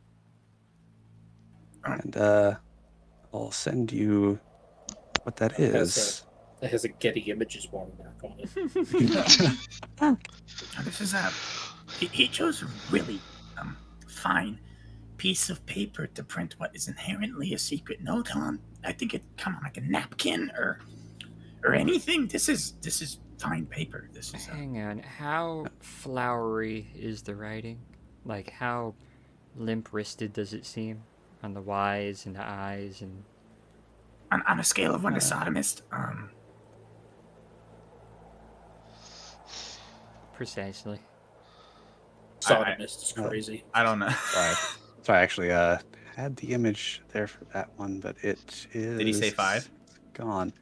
And I'll send you what that is. It has a Getty Images watermark on it. This is he chose a really fine piece of paper to print what is inherently a secret note on. I think it come on like a napkin or anything. This is fine paper. This is. Hang on. How flowery is the writing? Like, how limp-wristed does it seem on the Y's and the I's and? On a scale of 1 to sodomist, Precisely. Sodomist is crazy. I don't know. So I actually had the image there for that one, but it is. Did he say 5? Gone.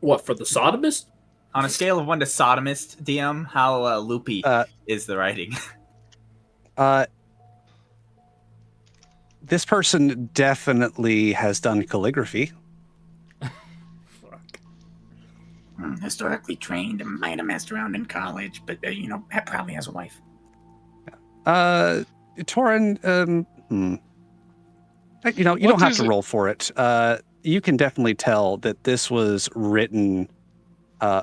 What, for the sodomist? On a scale of 1 to sodomist, DM, how loopy is the writing? This person definitely has done calligraphy. historically trained and might have messed around in college, but probably has a wife. Torin, you don't have to roll for it. You can definitely tell that this was written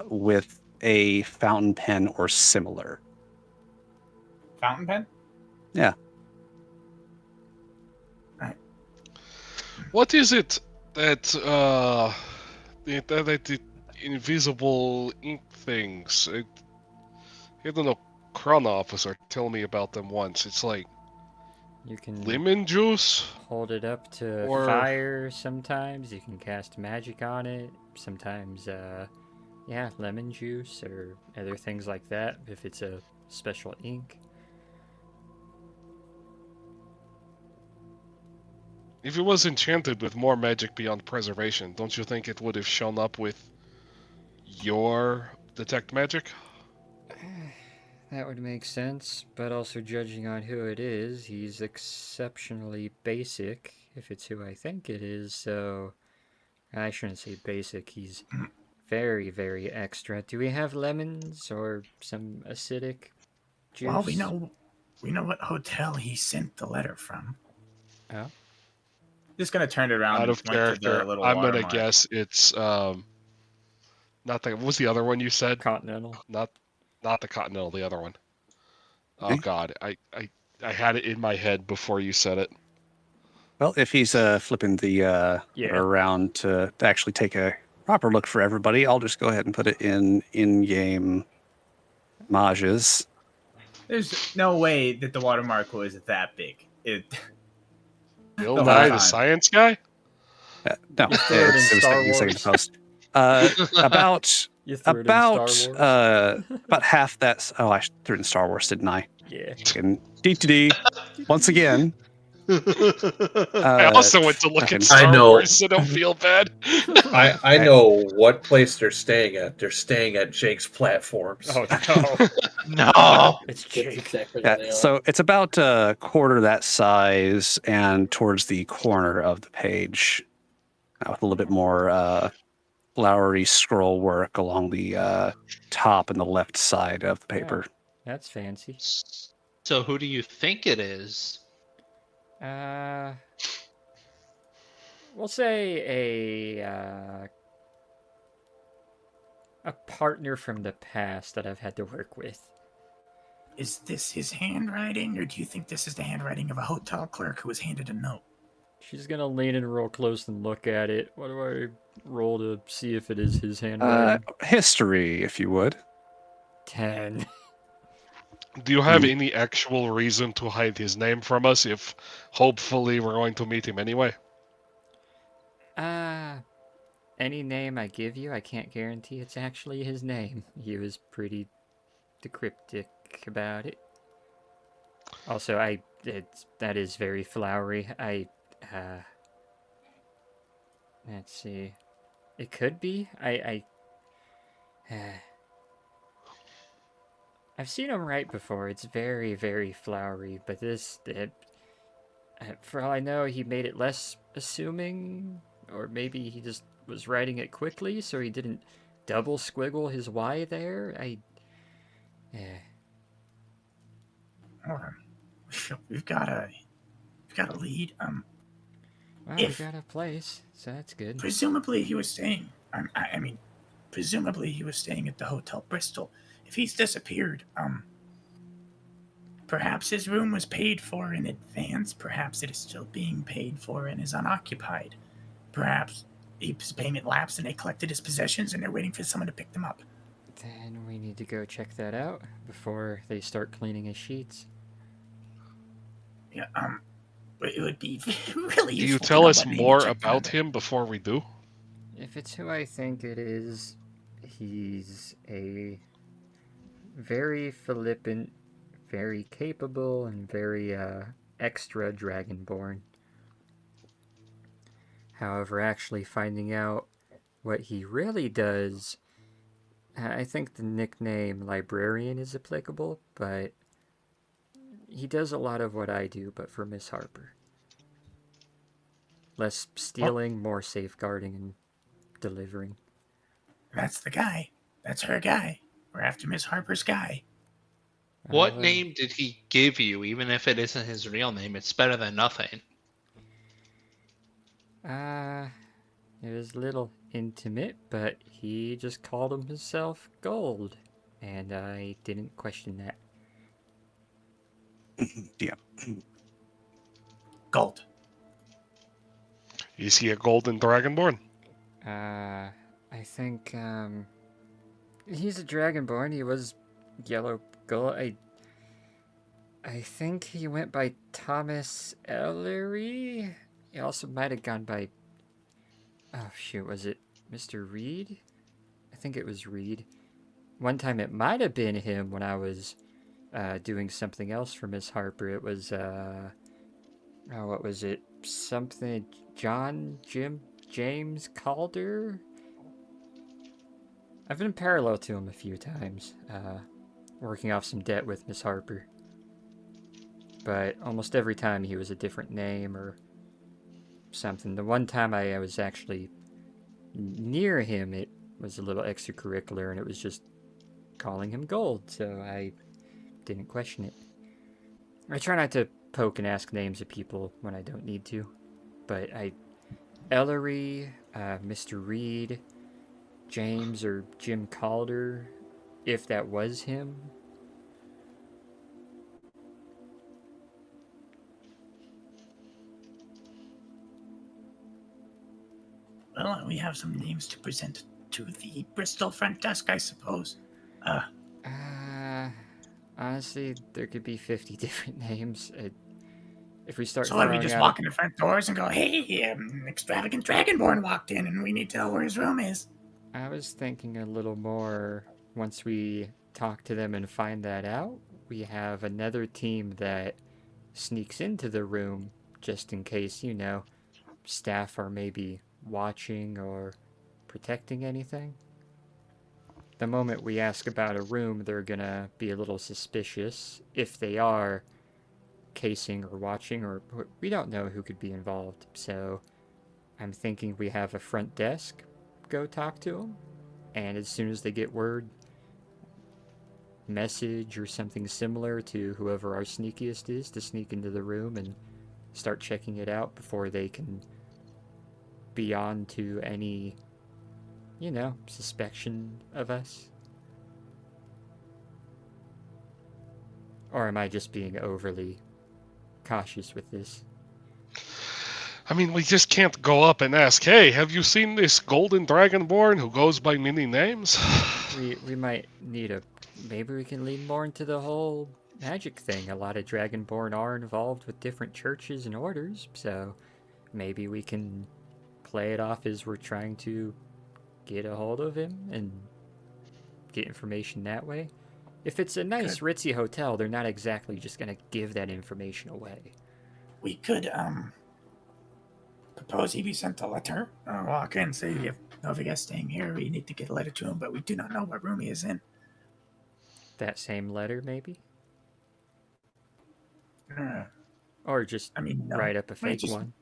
with a fountain pen or similar. Fountain pen? Yeah. What is it that the invisible ink things? I had a Crown officer tell me about them once. It's like you can lemon juice. Hold it up to or... fire sometimes. You can cast magic on it. Sometimes, lemon juice or other things like that if it's a special ink. If it was enchanted with more magic beyond preservation, don't you think it would have shown up with your detect magic? That would make sense, but also judging on who it is, he's exceptionally basic, if it's who I think it is, so I shouldn't say basic, he's very, very extra. Do we have lemons or some acidic juice? Well, we know what hotel he sent the letter from. Oh? Just gonna turn it around. Out of character, I'm gonna guess it's not the. What was the other one you said? Continental. Not the Continental. The other one. Oh God, I had it in my head before you said it. Well, if he's flipping the around to actually take a proper look for everybody, I'll just go ahead and put it in-game mages. There's no way that the watermark was that big. Bill Nye, the science guy? No, it was taking a second to post. About half that. Oh, I threw it in Star Wars, didn't I? Yeah. And D once again. I also went to look at I Star know. Wars, so don't feel bad. I know what place they're staying at. They're staying at Jake's platforms. Oh no! No. It's Jake. Exactly So it's about a quarter that size and towards the corner of the page, with a little bit more flowery scroll work along the top and the left side of the paper. Oh, that's fancy. So who do you think it is? We'll say a partner from the past that I've had to work with. Is this his handwriting, or do you think this is the handwriting of a hotel clerk who was handed a note? She's gonna lean in real close and look at it. What do I roll to see if it is his handwriting? History, if you would. 10. Do you have any actual reason to hide his name from us if hopefully we're going to meet him anyway? Any name I give you, I can't guarantee it's actually his name. He was pretty cryptic about it. Also, that is very flowery. Let's see. It could be. I've seen him write before. It's very, very flowery, but for all I know, he made it less assuming, or maybe he just was writing it quickly, so he didn't double squiggle his Y there. We've got a lead. Well, we've got a place, so that's good. Presumably he was staying. Presumably he was staying at the Hotel Bristol. If he's disappeared, perhaps his room was paid for in advance. Perhaps it is still being paid for and is unoccupied. Perhaps his payment lapsed and they collected his possessions and they're waiting for someone to pick them up. Then we need to go check that out before they start cleaning his sheets. Yeah, it would be really Do useful. you to tell know us what name more to check about them. him before we do? If it's who I think it is, he's a very flippant, very capable, and very extra Dragonborn. However, actually finding out what he really does, I think the nickname Librarian is applicable, but he does a lot of what I do, but for Miss Harper. Less stealing, more safeguarding and delivering. That's the guy. That's her guy. We're after Miss Harper's guy. What name did he give you? Even if it isn't his real name, it's better than nothing. It was a little intimate, but he just called himself Gold, and I didn't question that. Yeah. Gold. Is he a golden dragonborn? I think, he's a Dragonborn. He was Yellow Gold. I think he went by Thomas Ellery. He also might have gone by... Oh, shoot, was it Mr. Reed? I think it was Reed. One time it might have been him when I was doing something else for Miss Harper. It was, what was it? Something... James Calder? I've been parallel to him a few times, working off some debt with Miss Harper. But almost every time he was a different name or something. The one time I was actually near him, it was a little extracurricular, and it was just calling him Gold, so I didn't question it. I try not to poke and ask names of people when I don't need to, but Ellery, Mr. Reed, James or Jim Calder, if that was him. Well, we have some names to present to the Bristol front desk, I suppose. Honestly, there could be 50 different names. If we start So let me throwing just out... walk in the front doors and go, hey, extravagant Dragonborn walked in and we need to know where his room is. I was thinking a little more, once we talk to them and find that out, we have another team that sneaks into the room just in case, staff are maybe watching or protecting anything. The moment we ask about a room, they're gonna be a little suspicious. If they are casing or watching, or we don't know who could be involved, so I'm thinking we have a front desk go talk to them, and as soon as they get word, message or something similar to whoever our sneakiest is to sneak into the room and start checking it out before they can be on to any, suspicion of us. Or am I just being overly cautious with this? I mean, we just can't go up and ask, hey, have you seen this golden dragonborn who goes by many names? We might need maybe we can lean more into the whole magic thing. A lot of Dragonborn are involved with different churches and orders, so maybe we can play it off as we're trying to get a hold of him and get information that way. If it's a nice ritzy hotel, they're not exactly just gonna give that information away. We could, propose he be sent a letter. Walk in and say, if you guys staying here, we need to get a letter to him, but we do not know what room he is in. That same letter, maybe? Uh, Or just write up a fake one.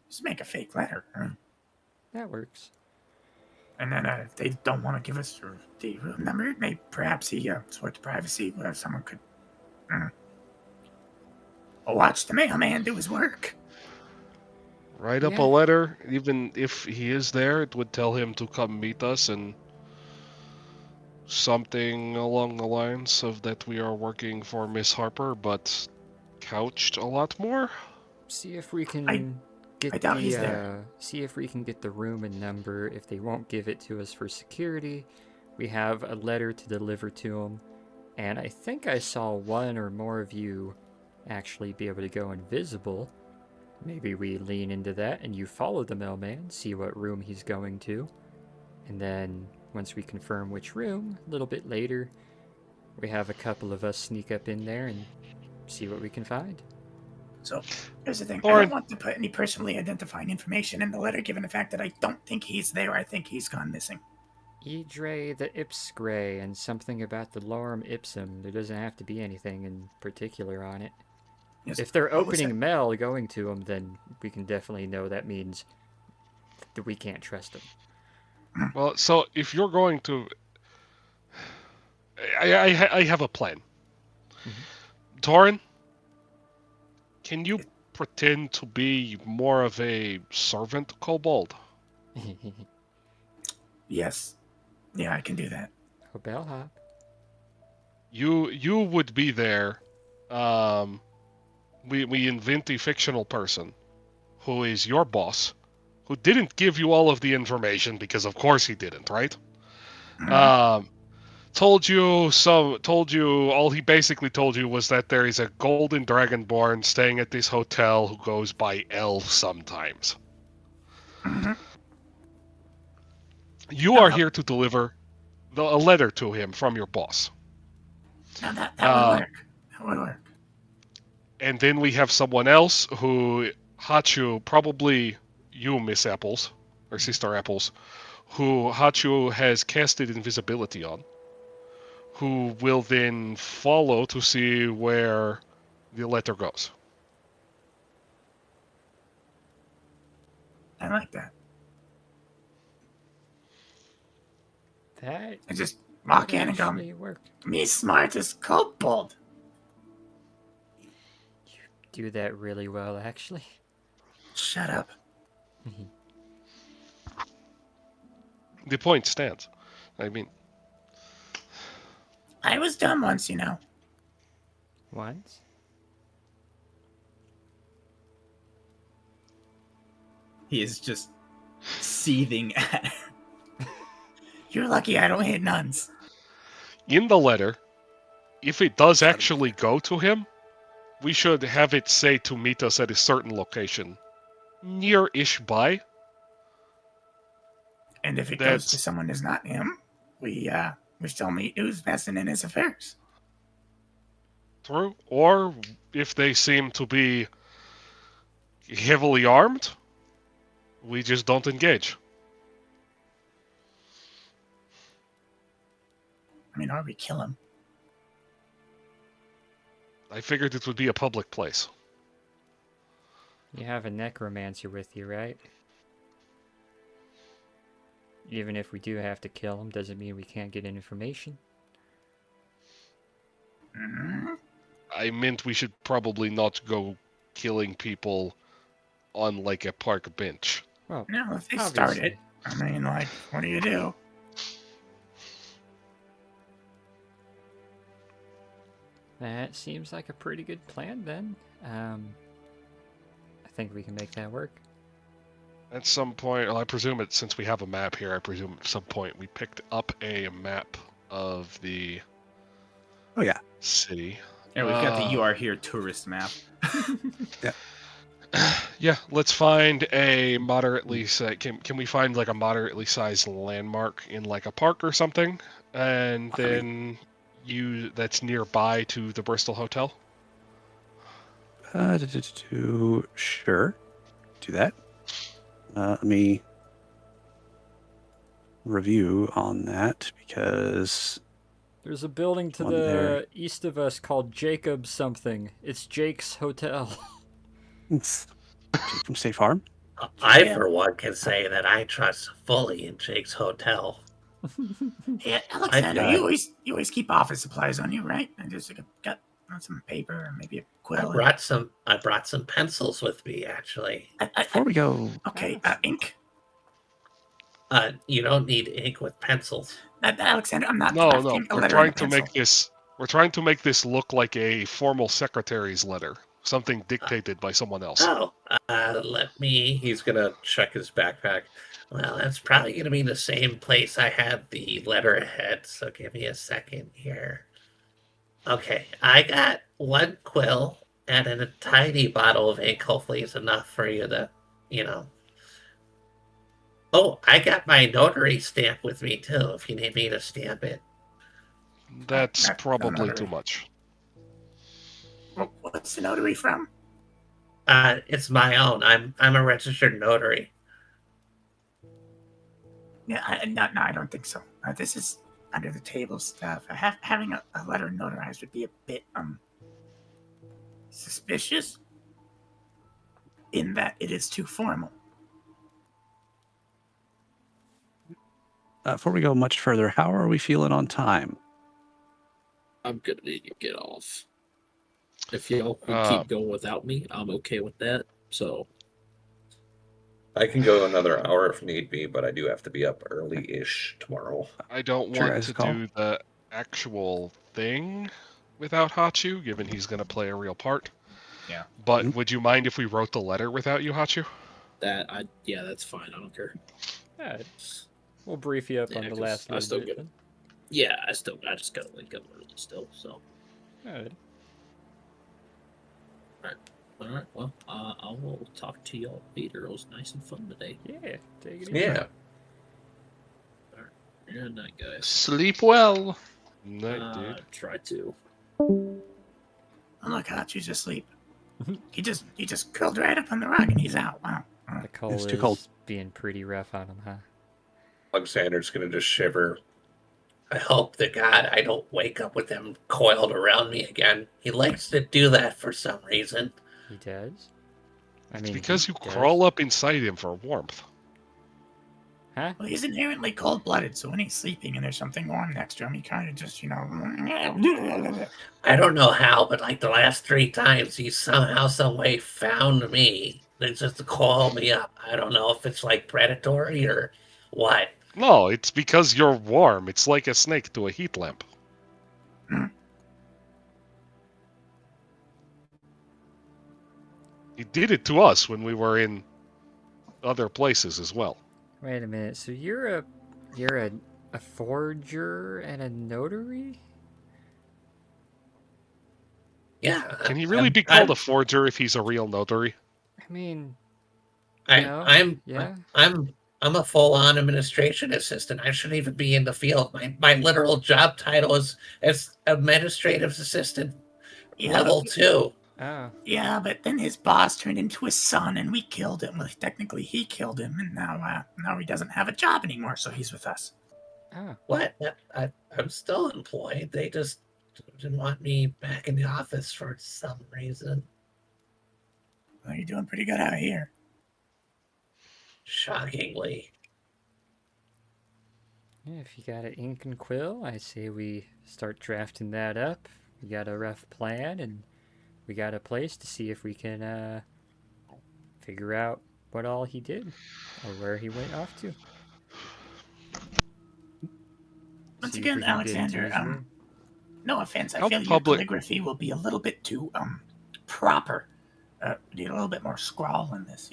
Just make a fake letter. That works. And then if they don't want to give us the room number, maybe perhaps he sort of privacy where someone could watch the mailman do his work. Write up a letter, even if he is there, it would tell him to come meet us and something along the lines of that we are working for Miss Harper, but couched a lot more. See if we can get I doubt he's there. see if we can get the room and number. If they won't give it to us for security, we have a letter to deliver to them. And I think I saw one or more of you actually be able to go invisible. Maybe we lean into that and you follow the mailman, see what room he's going to. And then once we confirm which room, a little bit later, we have a couple of us sneak up in there and see what we can find. So, here's the thing. I don't want to put any personally identifying information in the letter, given the fact that I don't think he's there. I think he's gone missing. Idre the Ipsgray and something about the Lorem Ipsum. There doesn't have to be anything in particular on it. Yes. If they're What was opening that? mail going to them, then we can definitely know that means that we can't trust them. Well, so if you're going to, I have a plan. Torin, can you pretend to be more of a servant kobold? Yes. Yeah, I can do that. Oh, bellhop. You would be there. We invent a fictional person who is your boss, who didn't give you all of the information because of course he didn't, right? Told you all he basically told you was that there is a golden dragonborn staying at this hotel who goes by L sometimes. You are here to deliver a letter to him from your boss. Now that would work. That would work. And then we have someone else who Hachu, probably you, Miss Apples, or Sister Apples, who Hachu has casted invisibility on, who will then follow to see where the letter goes. I like that. That I just walk in and go, actually worked. me smart as kobold. Do that really well, actually. Shut up. The point stands. I mean, I was dumb once, you know. Once? He is just seething at her. You're lucky I don't hit nuns. in the letter, if it does actually go to him, we should have it say to meet us at a certain location, near-ish by. And if it goes to someone who's not him, we still meet who's messing in his affairs. True. Or if they seem to be heavily armed, we just don't engage. I mean, or we kill him. I figured it would be a public place. You have a necromancer with you, right? Even if we do have to kill him, doesn't mean we can't get information. I meant we should probably not go killing people on like a park bench. Well, no, if they obviously. start it, I mean, like, what do you do? That seems like a pretty good plan then. I think we can make that work. At some point, well, I presume it, since we have a map here, I presume at some point we picked up a map of the city. Yeah, we've got the You Are Here tourist map. Yeah, let's find a moderately can we find like a moderately sized landmark in like a park or something, and then that's nearby to the Bristol Hotel. Sure, do that. Let me review on that because There's a building to One the there. east of us called Jacob something. It's Jake's Hotel. it's from State Farm. I, for one, can say that I trust fully in Jake's Hotel. Yeah, Alexander, you always keep office supplies on you, right? I just got some paper or maybe a quill. I brought some pencils with me, actually. Before we go, Okay, ink. You don't need ink with pencils. Alexander, I'm not. No, drafting a we're letter trying in a to make this. We're trying to make this look like a formal secretary's letter. Something dictated by someone else. Oh, let me. He's gonna check his backpack. Well, that's probably gonna be the same place I had the letterhead. So give me a second here. Okay, I got one quill and a tiny bottle of ink. Hopefully, it's enough for you to, you know. Oh, I got my notary stamp with me too. If you need me to stamp it. That's probably too much. What's the notary from? It's my own. I'm a registered notary. Yeah, no, I don't think so. This is under the table stuff. Having a letter notarized would be a bit suspicious, in that it is too formal. Before we go much further, how are we feeling on time? I'm gonna need to get off. If y'all can keep going without me, I'm okay with that. So I can go another hour if need be, but I do have to be up early-ish tomorrow. I don't Sure, want guys, to call. do the actual thing without Hachu, given he's going to play a real part. Yeah. But would you mind if we wrote the letter without you, Hachu? yeah, that's fine. I don't care. Yeah, we'll brief you up Yeah, on the 'cause last I little still bit get then. Yeah, I just gotta wake up early still. So. Alright. All right. Well, I will talk to y'all later. It was nice and fun today. Yeah. Take it easy. Yeah. All right. Good night, guys. Sleep well. Night, dude. Try to. Oh, look, Hachu's asleep. he just curled right up on the rug and he's out. Wow. The cold It's too is cold. being pretty rough on him, huh? Alexander's gonna just shiver. I hope to God I don't wake up with him coiled around me again. He likes to do that for some reason. He does? I It's mean, because he you does. crawl up inside him for warmth. Huh? Well, he's inherently cold-blooded, so when he's sleeping and there's something warm next to him, he kind of just, I don't know how, but like the last 3 times, he somehow, some way found me. They just call me up. I don't know if it's like predatory or what. No, it's because you're warm. It's like a snake to a heat lamp. He did it to us when we were in other places as well. Wait a minute. So you're a forger and a notary? Yeah. Can he really I'm- be called I'm- a forger if he's a real notary? I mean, I'm a full-on administration assistant. I shouldn't even be in the field. My literal job title is as administrative assistant level 2. Oh. Yeah, but then his boss turned into his son, and we killed him. Well, technically, he killed him, and now he doesn't have a job anymore, so he's with us. Oh. What? I'm still employed. They just didn't want me back in the office for some reason. Well, you're doing pretty good out here. Shockingly. Yeah, if you got an ink and quill, I say we start drafting that up. We got a rough plan, and we got a place to see if we can figure out what all he did or where he went off to. Once See if again, we can get into Alexander, his room. no offense, I How feel your public- calligraphy will be a little bit too proper. Need a little bit more scrawl in this,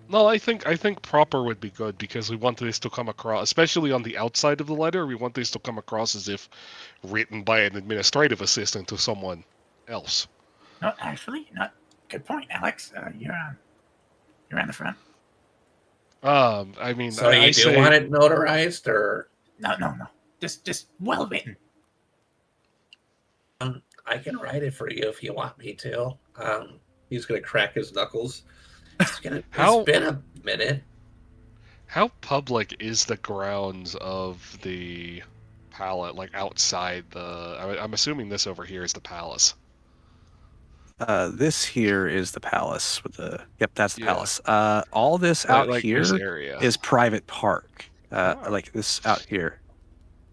No, I think proper would be good because we want this to come across, especially on the outside of the letter, we want this to come across as if written by an administrative assistant to someone else. No, actually, not. Good point, Alex. You're on the front. I mean, So I you do say, want it notarized, or No. Just well written. I can write it for you if you want me to. He's gonna crack his knuckles. It's been a minute. how public is the grounds of the palace, like outside the? I'm assuming this over here is the palace. This here is the palace with the. Yep, that's the Yeah. palace. All this Like- out like here this is area. private park. Like this out here.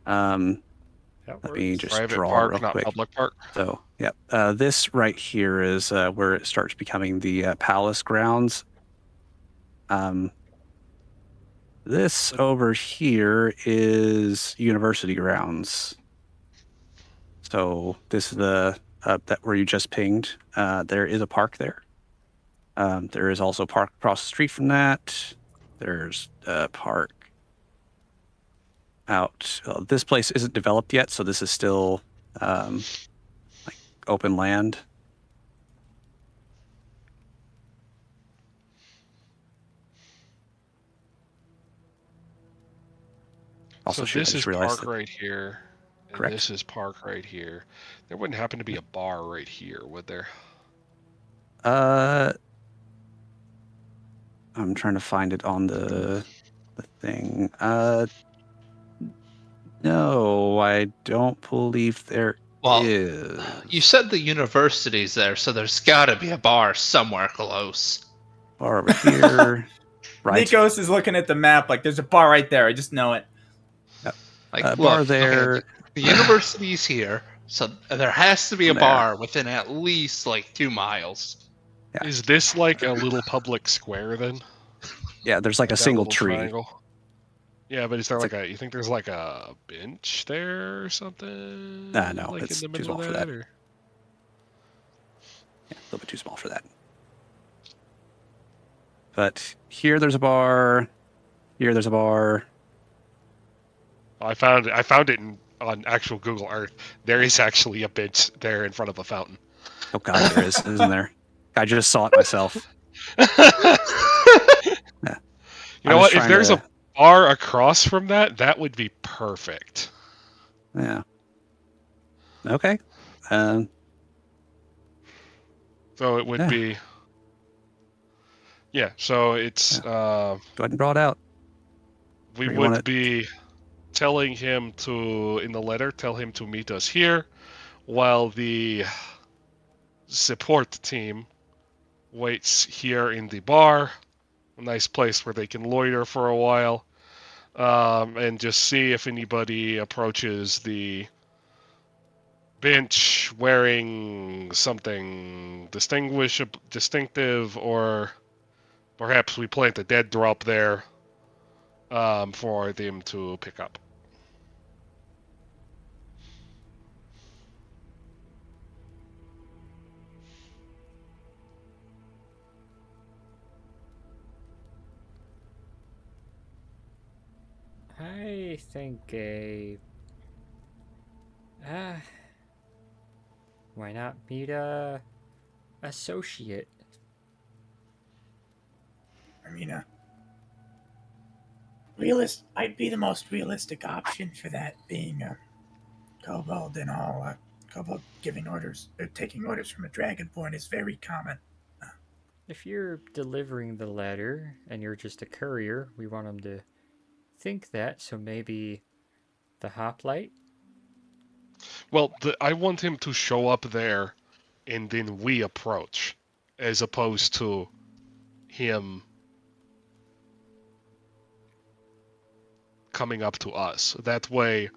That Let me works. just Private draw park, real not quick. public park. So, yep. This right here is where it starts becoming the palace grounds. This over here is university grounds. So this is the that where you just pinged, there is a park there. There is also a park across the street from that. There's a park out. This place isn't developed yet, so this is still like open land. Also, so shoot, I this just is realized park that- right here. And Correct. this is park right here. There wouldn't happen to be a bar right here, would there? I'm trying to find it on the thing. No, I don't believe there Well, is. you said the university's there, so there's got to be a bar somewhere close. Bar over here. Right. Nikos is looking at the map like there's a bar right there. I just know it. Like, bar look, there. okay, the university's here, so there has to be a There. bar within at least like 2 miles. Yeah. Is this like a little public square then? Yeah, there's like a that single little tree. triangle? Yeah, but is there It's like a? You think there's like a bench there or something? No, like it's in the too middle small of for that. Or... Yeah, a little bit too small for that. But here there's a bar. Here there's a bar. I found it on actual Google Earth. There is actually a bench there in front of a fountain. Oh god, there is, isn't there? I just saw it myself. Yeah. You know what? If there's a bar across from that, that would be perfect. Yeah. Okay. So it would Yeah. be. Yeah. So it's. Go ahead and draw it out. We Where you want would it? be telling him to, in the letter, tell him to meet us here, while the support team waits here in the bar, a nice place where they can loiter for a while, and just see if anybody approaches the bench wearing something distinctive, or perhaps we plant a dead drop there for them to pick up. I think why not meet a associate? I mean, I'd be the most realistic option for that, being a kobold and all. Kobold giving orders, taking orders from a dragonborn is very common. If you're delivering the letter and you're just a courier, we want them to think that, so maybe the hoplite? Well, I want him to show up there, and then we approach, as opposed to him coming up to us. That way,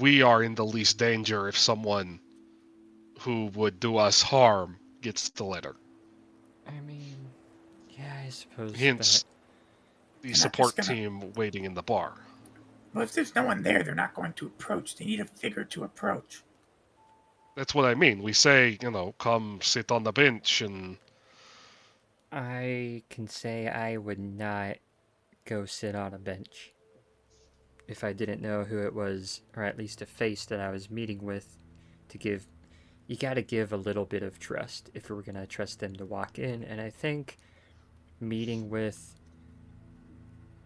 we are in the least danger if someone who would do us harm gets the letter. I mean, yeah, I suppose. Hence, the not support just gonna- team waiting in the bar. Well, if there's no one there, they're not going to approach. They need a figure to approach. That's what I mean. We say, come sit on the bench and... I can say I would not go sit on a bench if I didn't know who it was, or at least a face that I was meeting with, to give. You gotta give a little bit of trust if we're gonna trust them to walk in, and I think meeting with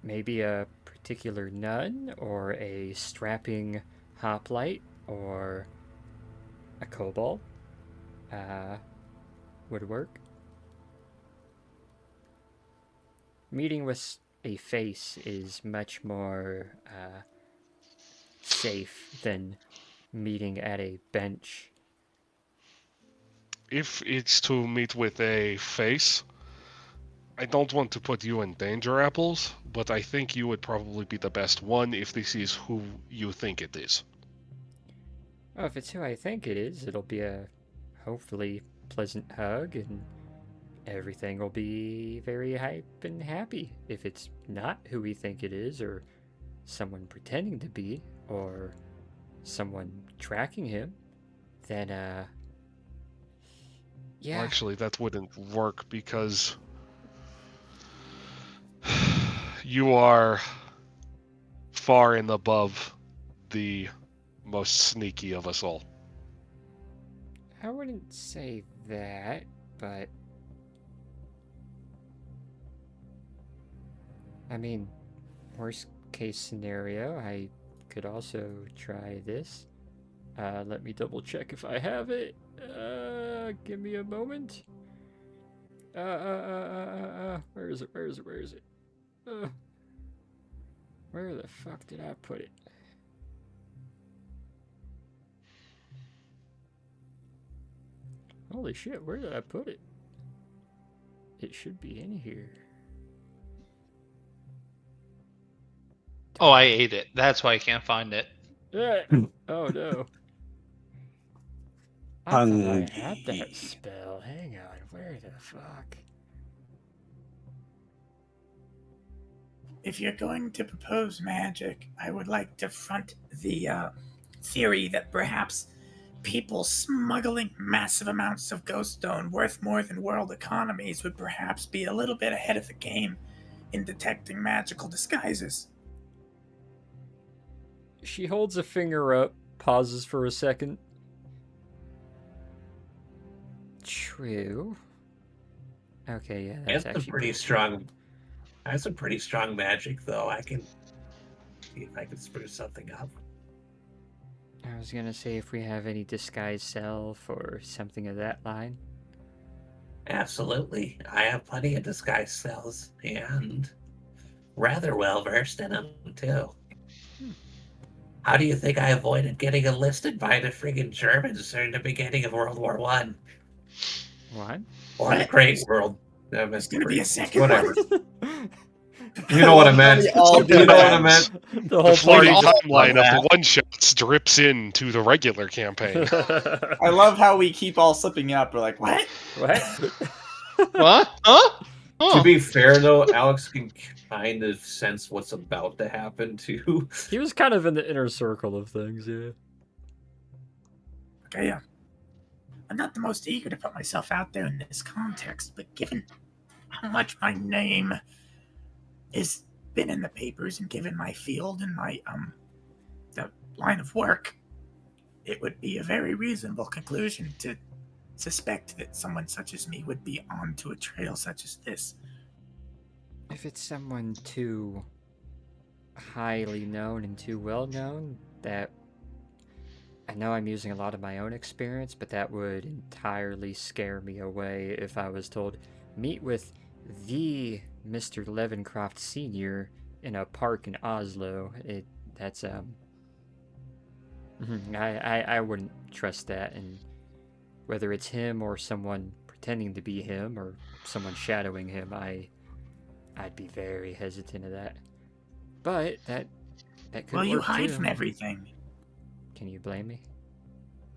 maybe a particular nun or a strapping hoplite or a kobold would work. Meeting with a face is much more safe than meeting at a bench. If it's to meet with a face, I don't want to put you in danger, Apples, but I think you would probably be the best one if this is who you think it is. Oh, if it's who I think it is, it'll be a hopefully pleasant hug and everything will be very hype and happy. If it's not who we think it is, or someone pretending to be, or someone tracking him, then Yeah. Actually, that wouldn't work because you are far and above the most sneaky of us all. I wouldn't say that, but I mean, worst case scenario, I could also try this. Let me double check if I have it. Give me a moment. Where is it? Where is it? Where is it? Where the fuck did I put it? Holy shit, where did I put it? It should be in here. Oh, I ate it. That's why I can't find it. Oh no. I thought I had that spell. Hang on, where the fuck? If you're going to propose magic, I would like to front the theory that perhaps people smuggling massive amounts of ghost stone worth more than world economies would perhaps be a little bit ahead of the game in detecting magical disguises. She holds a finger up, pauses for a second. True. Okay, yeah, that's That's actually a pretty strong. That's a pretty strong magic, though. I can see if I can spruce something up. I was gonna say if we have any disguise self or something of that line. Absolutely, I have plenty of disguise spells and rather well versed in them too. How do you think I avoided getting enlisted by the friggin' Germans during the beginning of World War One? What? Or the Great World. There's gonna be a second Whatever. You know what I meant. You know what I meant. The whole floating party just timeline of that. the one-shots drips into the regular campaign. I love how we keep all slipping up. We're like, what? What? What? Huh? To be fair, though, Alex can kind of sense what's about to happen too. He was kind of in the inner circle of things, yeah. Okay, yeah. I'm not the most eager to put myself out there in this context, but given how much my name has been in the papers and given my field and my the line of work, it would be a very reasonable conclusion to suspect that someone such as me would be onto a trail such as this. If it's someone too highly known and too well known, that I know I'm using a lot of my own experience, but that would entirely scare me away if I was told, meet with the Mr. Levencroft Sr. in a park in Oslo. That's I wouldn't trust that, and whether it's him or someone pretending to be him or someone shadowing him, I'd be very hesitant of that. But that could Well, you work hide too. from everything. Can you blame me?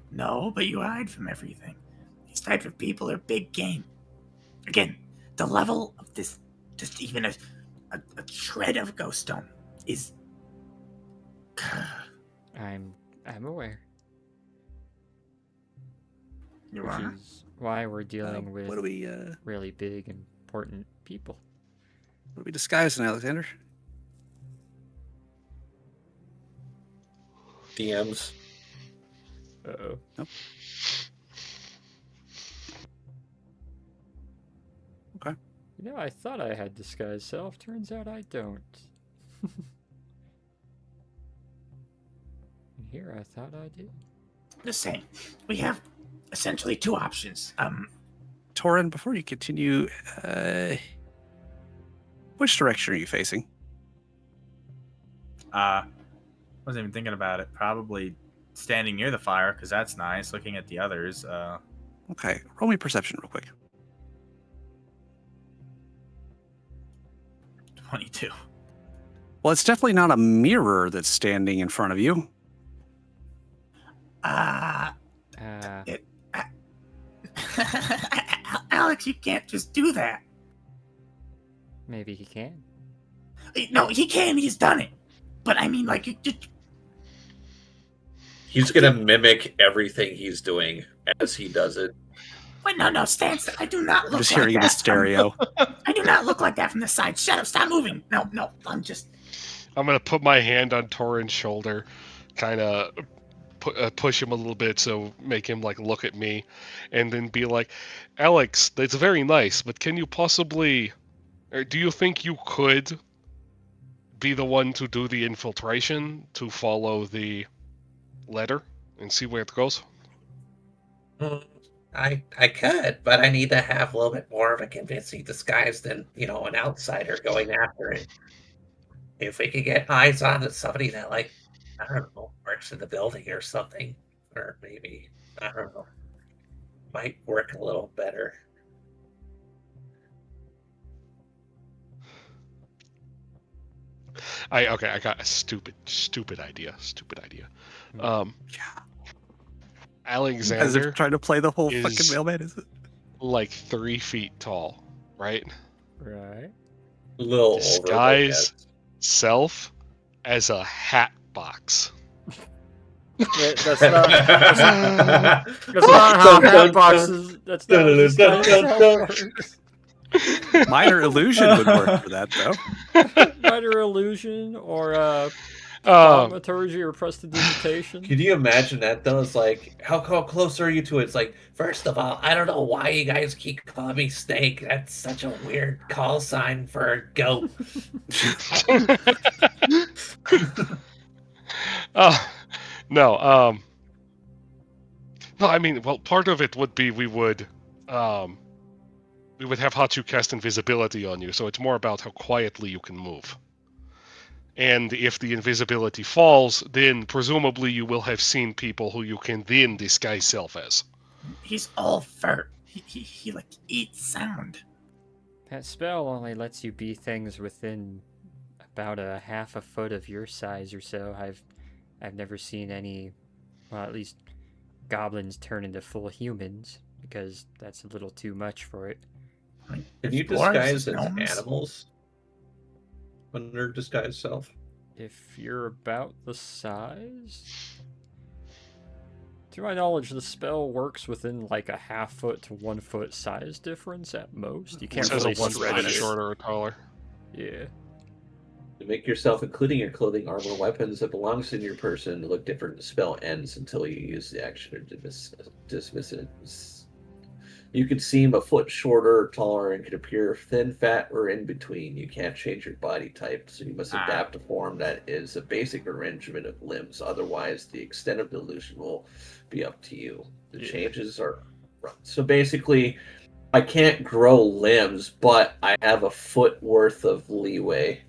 No, but you hide from everything. These type of people are big game. Again, the level of this, just even a shred of ghost stone is. I'm aware. You Which are? is why we're dealing with what do we really big, important people. what are we disguising, Alexander? DMs. Uh-oh. Nope. Okay. You know, I thought I had disguise self. Turns out I don't. And here I thought I did. Just saying, we have essentially two options. Torin, before you continue, which direction are you facing? Wasn't even thinking about it. Probably standing near the fire because that's nice. Looking at the others. Okay, roll me perception real quick. 22. Well, it's definitely not a mirror that's standing in front of you. Alex, you can't just do that. Maybe he can. No, he can. He's done it. But I mean, like, you just. He's gonna mimic everything he's doing as he does it. Wait, no, Stan. I do not look I'm just like hearing it in that. stereo. I do not look like that from the side. Shut up! Stop moving. No, I'm just. I'm gonna put my hand on Torin's shoulder, kind of push him a little bit, so make him like look at me, and then be like, "Alex, that's very nice, but can you possibly, or do you think you could be the one to do the infiltration to follow the letter and see where it goes?" I could, but I need to have a little bit more of a convincing disguise than, an outsider going after it. If we could get eyes on somebody that, like, I don't know, works in the building or something, or maybe, I don't know, might work a little better. I got a stupid idea. Alexander As if trying to play the whole is fucking mailman, is it? like 3 feet tall, right? Right. A little Disguise self as a hat box. Wait, that's not how hat boxes. That's not how disguise self works. Minor illusion would work for that, though. Minor illusion or thaumaturgy or prestidigitation. Can you imagine that though? It's like, how close are you to it? It's like, first of all, I don't know why you guys keep calling me Snake. That's such a weird call sign for a goat. No, I mean, well, part of it would be we would have Hachu cast invisibility on you, so it's more about how quietly you can move. And if the invisibility falls, then presumably you will have seen people who you can then disguise self as. He's all fur. He like eats sound. That spell only lets you be things within about a half a foot of your size or so. I've never seen any, well, at least goblins turn into full humans, because that's a little too much for it. Can you disguise as animals when they're disguised self? If you're about the size? To my knowledge, the spell works within like a half foot to 1 foot size difference at most. You can't It says really a 1 stretch foot it. shorter or taller. Yeah. To make yourself, including your clothing, armor, weapons that belongs in your person, look different. The spell ends until you use the action or dismiss it. You could seem a foot shorter or taller and could appear thin, fat, or in between. You can't change your body type, so you must adapt a form that is a basic arrangement of limbs. Otherwise, the extent of the illusion will be up to you. The changes are... So basically, I can't grow limbs, but I have a foot worth of leeway.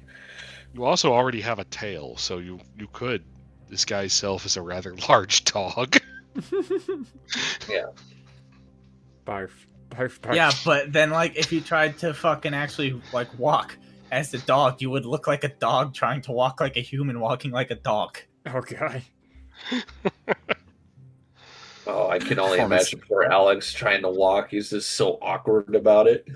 You also already have a tail, so you could disguise self as a rather large dog. Yeah. Barf. Barf, barf. Yeah, but then like if you tried to fucking actually like walk as the dog, you would look like a dog trying to walk like a human walking like a dog. Oh god. Oh, I can only imagine poor Alex trying to walk. He's just so awkward about it.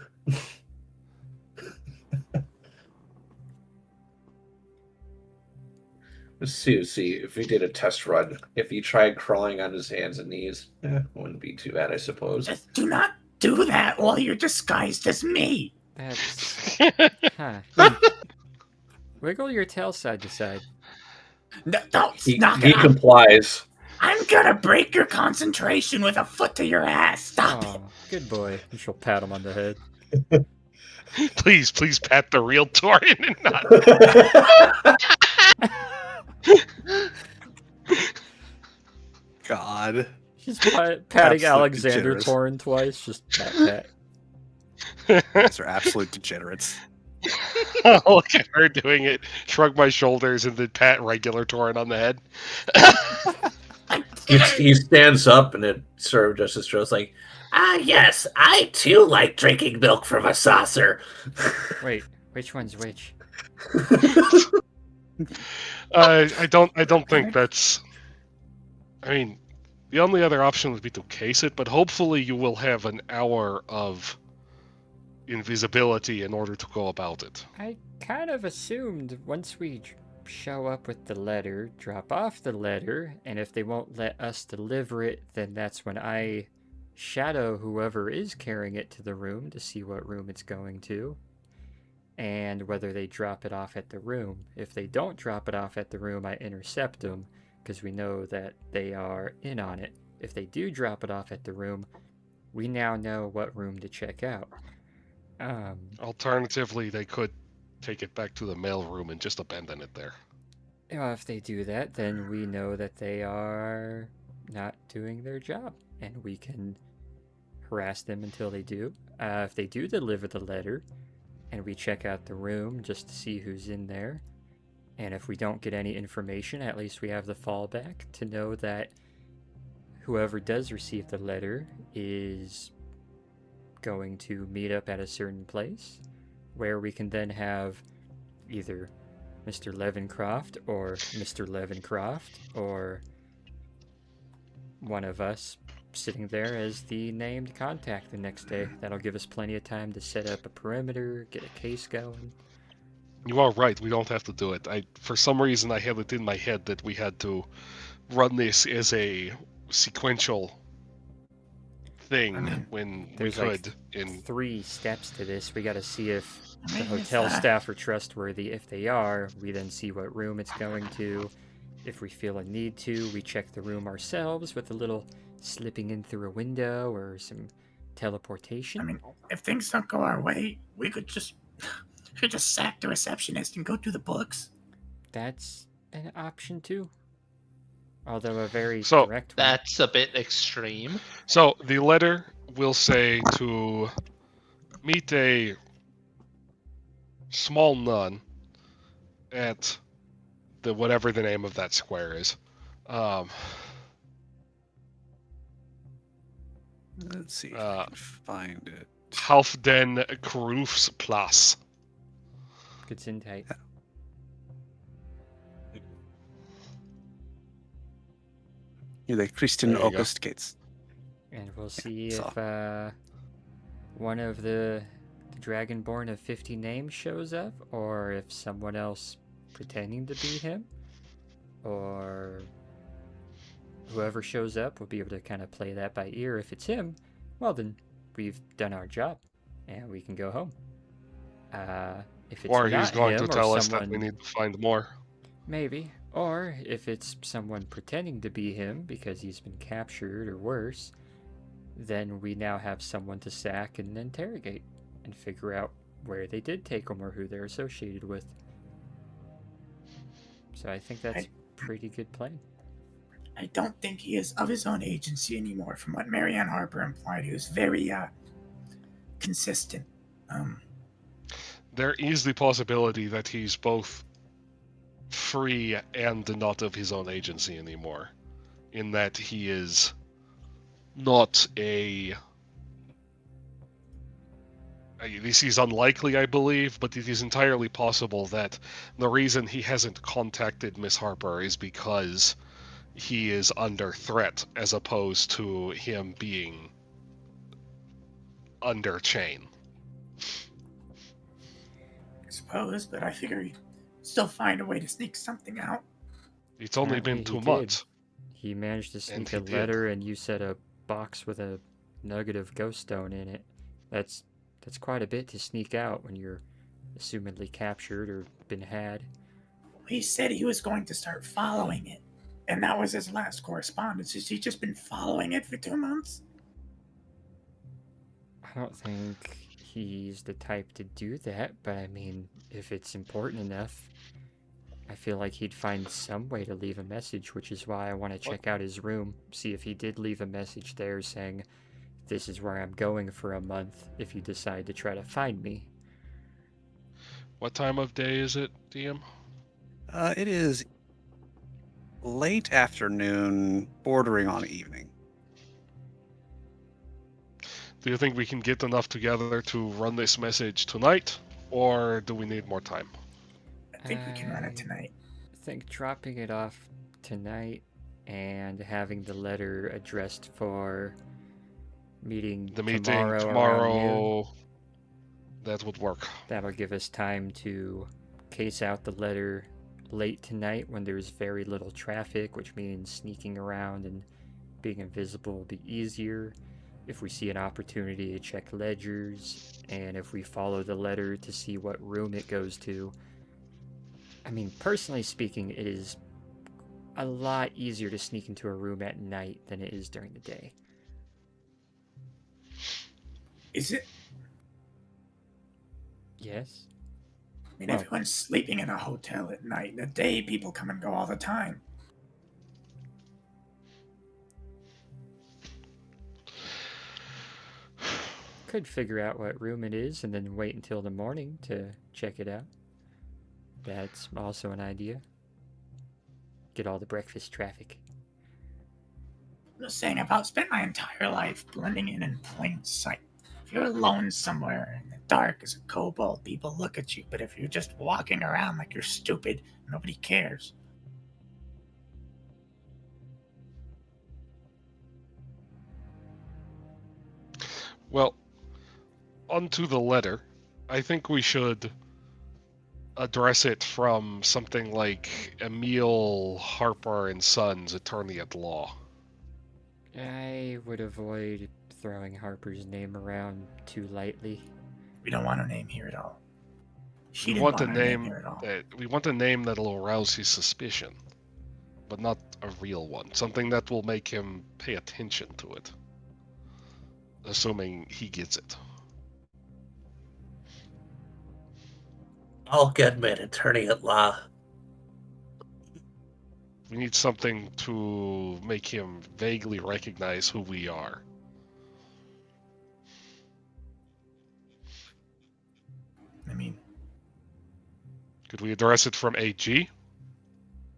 Let's see if we did a test run. If he tried crawling on his hands and knees, wouldn't be too bad, I suppose. Just do not do that while you're disguised as me. That's... Huh. Wiggle your tail side to side. No, He knock it out. complies. I'm gonna break your concentration with a foot to your ass. Stop it. Good boy. And she'll pat him on the head. Please pat the real Torin and not... God. She's patting Absolute Alexander degenerates. Torin twice. Just pat. These are absolute degenerates. Look at her doing it. Shrug my shoulders and then pat regular Torin on the head. He stands up and it sort of just shows like, yes, I too like drinking milk from a saucer. Wait, which one's which? I don't think that's... I mean, the only other option would be to case it, but hopefully you will have an hour of invisibility in order to go about it. I kind of assumed once we show up with the letter, drop off the letter, and if they won't let us deliver it, then that's when I shadow whoever is carrying it to the room to see what room it's going to, and whether they drop it off at the room. If they don't drop it off at the room, I intercept them, because we know that they are in on it. If they do drop it off at the room, we now know what room to check out. Alternatively, they could take it back to the mail room and just abandon it there. Well, if they do that, then we know that they are not doing their job, and we can harass them until they do. If they do deliver the letter, and we check out the room just to see who's in there, and if we don't get any information, at least we have the fallback to know that whoever does receive the letter is going to meet up at a certain place, where we can then have either Mr. Levencroft or Mr. Levencroft or one of us sitting there as the named contact the next day. That'll give us plenty of time to set up a perimeter, get a case going. You are right. We don't have to do it. For some reason, I had it in my head that we had to run this as a sequential thing when we There's could. Like 3 steps to this. We got to see if the hotel staff are trustworthy. If they are, we then see what room it's going to. If we feel a need to, we check the room ourselves with a little slipping in through a window or some teleportation. I mean, if things don't go our way, we could just sack the receptionist and go do the books. That's an option too. Although a very So direct one. That's a bit extreme. So the letter will say to meet a small nun at the whatever the name of that square is. Let's see if I can find it. Halfden Groefsplatz. Good syntax. You're the Christian There you go. August Gates. And we'll see so- if one of the Dragonborn of 50 names shows up, or if someone else pretending to be him, or whoever shows up will be able to kind of play that by ear. If it's him, well then we've done our job and we can go home. If it's Or not he's going to him or tell us that we someone- need to find more. Maybe. Or if it's someone pretending to be him because he's been captured or worse, then we now have someone to sack and interrogate and figure out where they did take him or who they're associated with. So I think that's a pretty good plan. I don't think he is of his own agency anymore. From what Marianne Harper implied, he was very consistent. There is the possibility that he's both free and not of his own agency anymore, in that he is not a... This is unlikely, I believe, but it is entirely possible that the reason he hasn't contacted Miss Harper is because he is under threat, as opposed to him being under chain. I suppose, but I figure he'd still find a way to sneak something out. It's only been Apparently 2 he did. months. He managed to And sneak he a did. letter, and you said a box with a nugget of ghost stone in it. That's quite a bit to sneak out when you're assumedly captured or been had. He said he was going to start following it, and that was his last correspondence. Has he just been following it for 2 months? I don't think he's the type to do that, but I mean, if it's important enough, I feel like he'd find some way to leave a message, which is why I want to check out his room, see if he did leave a message there saying, "This is where I'm going for a month if you decide to try to find me." What time of day is it, DM? It is late afternoon, bordering on evening. Do you think we can get enough together to run this message tonight, or do we need more time? I think we can run it tonight. I think dropping it off tonight and having the letter addressed for meeting The meeting tomorrow, around tomorrow, noon, that would work. that'll give us time to case out the letter late tonight when there's very little traffic, which means sneaking around and being invisible will be easier. if we see an opportunity to check ledgers, and if we follow the letter to see what room it goes to. I mean, personally speaking, it is a lot easier to sneak into a room at night than it is during the day. Is it? Yes? I mean, everyone's sleeping in a hotel at night. In the day, people come and go all the time. Could figure out what room it is and then wait until the morning to check it out. That's also an idea. Get all the breakfast traffic. I'm just saying, I've spent my entire life blending in plain sight. If you're alone somewhere in the dark as a kobold, people look at you. But if you're just walking around like you're stupid, nobody cares. Well, onto the letter. I think we should address it from something like Emil Harper and Sons, Attorney at Law. I would avoid throwing Harper's name around too lightly. We don't want her name here at all. She We didn't want a want her name here at all. we want a name that'll arouse his suspicion, but not a real one. Something that will make him pay attention to it, assuming he gets it. All good men, attorney at law. We need something to make him vaguely recognize who we are. I mean, could we address it from AG?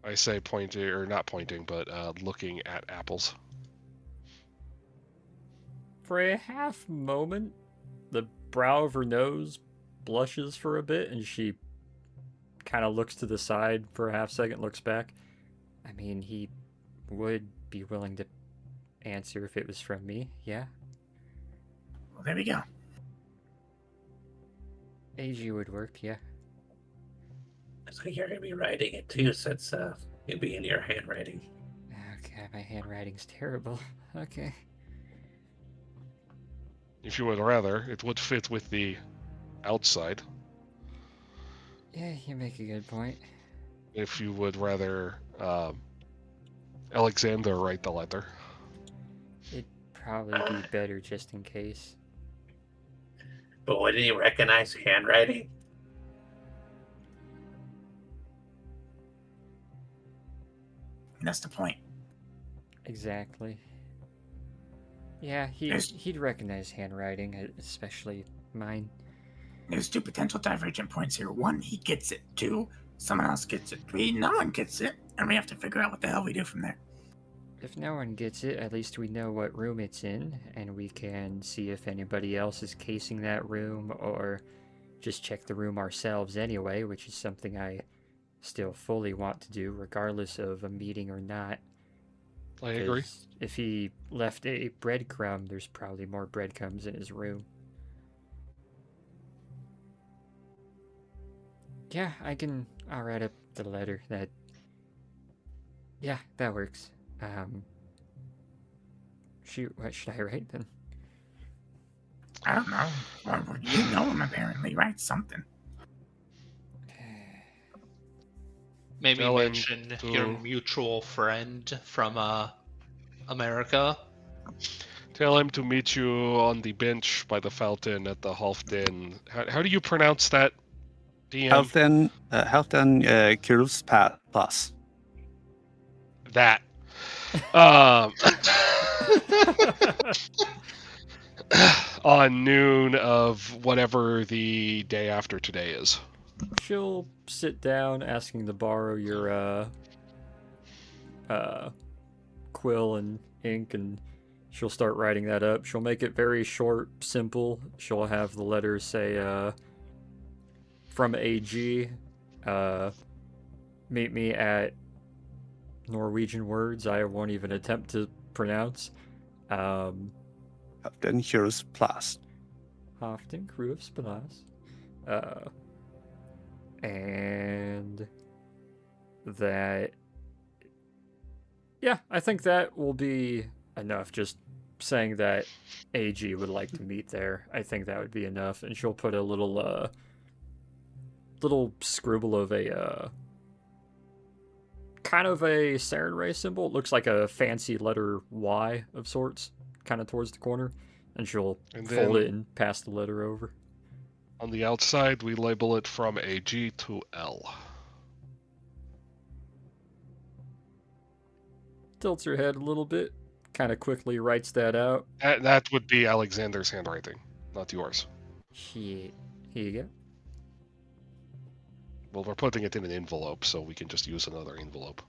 I say pointing, or not pointing, but looking at apples. For a half moment, the brow of her nose blushes for a bit, and she kind of looks to the side for a half second, looks back. I mean, he would be willing to answer if it was from me, yeah? Well, there we go. AG would work, yeah. So you're gonna be writing it too, since it'll be in your handwriting. Okay, my handwriting's terrible. Okay. If you would rather, it would fit with the outside. Yeah, you make a good point. If you would rather Alexander write the letter. It'd probably be better just in case. But wouldn't he recognize handwriting? That's the point. Exactly. Yeah, he'd recognize handwriting, especially mine. There's two potential divergent points here. One, he gets it. Two, someone else gets it. Three, no one gets it. And we have to figure out what the hell we do from there. If no one gets it, at least we know what room it's in, and we can see if anybody else is casing that room, or just check the room ourselves anyway, which is something I still fully want to do, regardless of a meeting or not. I agree. If he left a breadcrumb, there's probably more breadcrumbs in his room. Yeah, I'll write up the letter that... Yeah, that works. Shoot, what should I write then? I don't know. Well, you know him apparently, right? Something. Maybe Tell him mention to- your mutual friend from America. Tell him to meet you on the bench by the fountain at the Halfdan. How do you pronounce that, DM? Halfdan Kirus Plus. That. On noon of whatever the day after today is. She'll sit down, asking to borrow your quill and ink, and she'll start writing that up. She'll make it very short, simple. She'll have the letters say, from AG, meet me at Norwegian words I won't even attempt to pronounce. Halfdan Kirus Plus. Halfdan Kirus Plus. And that... Yeah, I think that will be enough. Just saying that AG would like to meet there. I think that would be enough, and she'll put a little scribble of a kind of a Saren Ray symbol. It looks like a fancy letter Y of sorts, kind of towards the corner, and she'll fold it and pass the letter over. On the outside, we label it from AG to L. Tilts her head a little bit, kind of quickly writes that out. That would be Alexander's handwriting, not yours. Shit. Here you go. Well, we're putting it in an envelope, so we can just use another envelope.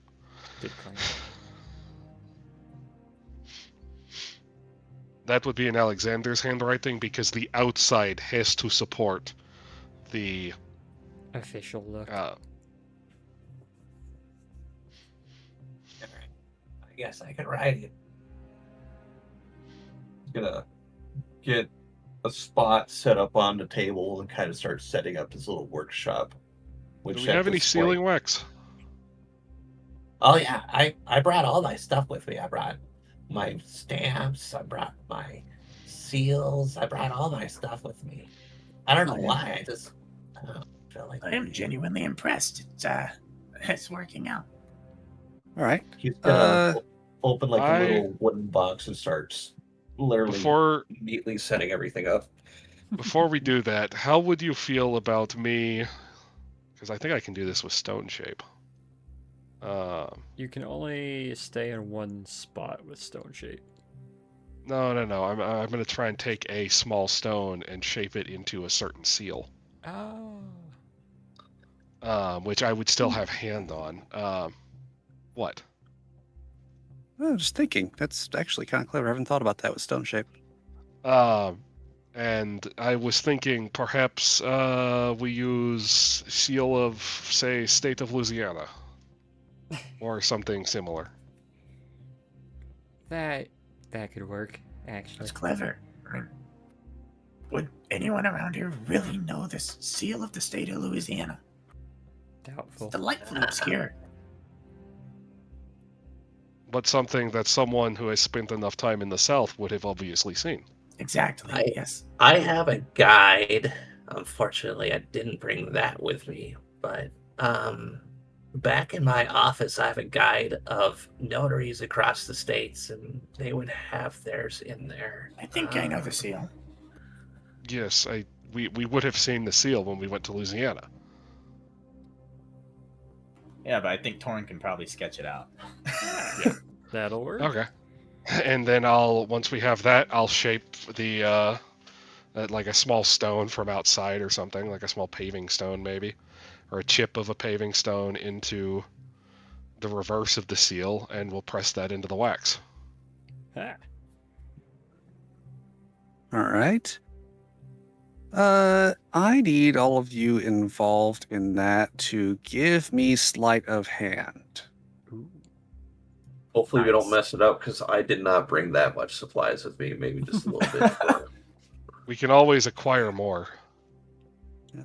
Good point. That would be in Alexander's handwriting because the outside has to support the official look. I guess I could write it. Gonna get a spot set up on the table and kind of start setting up this little workshop. Do we have any sealing wax? Oh yeah, I brought all my stuff with me. I brought my stamps, I brought my seals, I brought all my stuff with me. I don't know why, I just feel like I am genuinely impressed. It's working out. All right. He's gonna open like a little wooden box and starts literally immediately setting everything up. Before we do that, how would you feel about me? Because I think I can do this with stone shape. You can only stay in one spot with stone shape. No. I'm going to try and take a small stone and shape it into a certain seal. Oh. Which I would still have hand on. What? I was just thinking. That's actually kind of clever. I haven't thought about that with stone shape. And I was thinking perhaps we use seal of, say, state of Louisiana. Or something similar. That could work, actually. That's clever. I mean, would anyone around here really know this seal of the state of Louisiana? Doubtful. It's delightfully obscure. But something that someone who has spent enough time in the South would have obviously seen. Exactly, yes. I have a guide. Unfortunately, I didn't bring that with me. But back in my office, I have a guide of notaries across the states, and they would have theirs in there. I think I know the seal. Yes, we would have seen the seal when we went to Louisiana. Yeah, but I think Torrin can probably sketch it out. Yeah. That'll work. Okay. And then once we have that, I'll shape the like a small stone from outside or something, like a small paving stone maybe, or a chip of a paving stone into the reverse of the seal, and we'll press that into the wax. Ah. All right. I need all of you involved in that to give me sleight of hand. Hopefully we don't mess it up because I did not bring that much supplies with me. Maybe just a little bit. We can always acquire more. Yeah.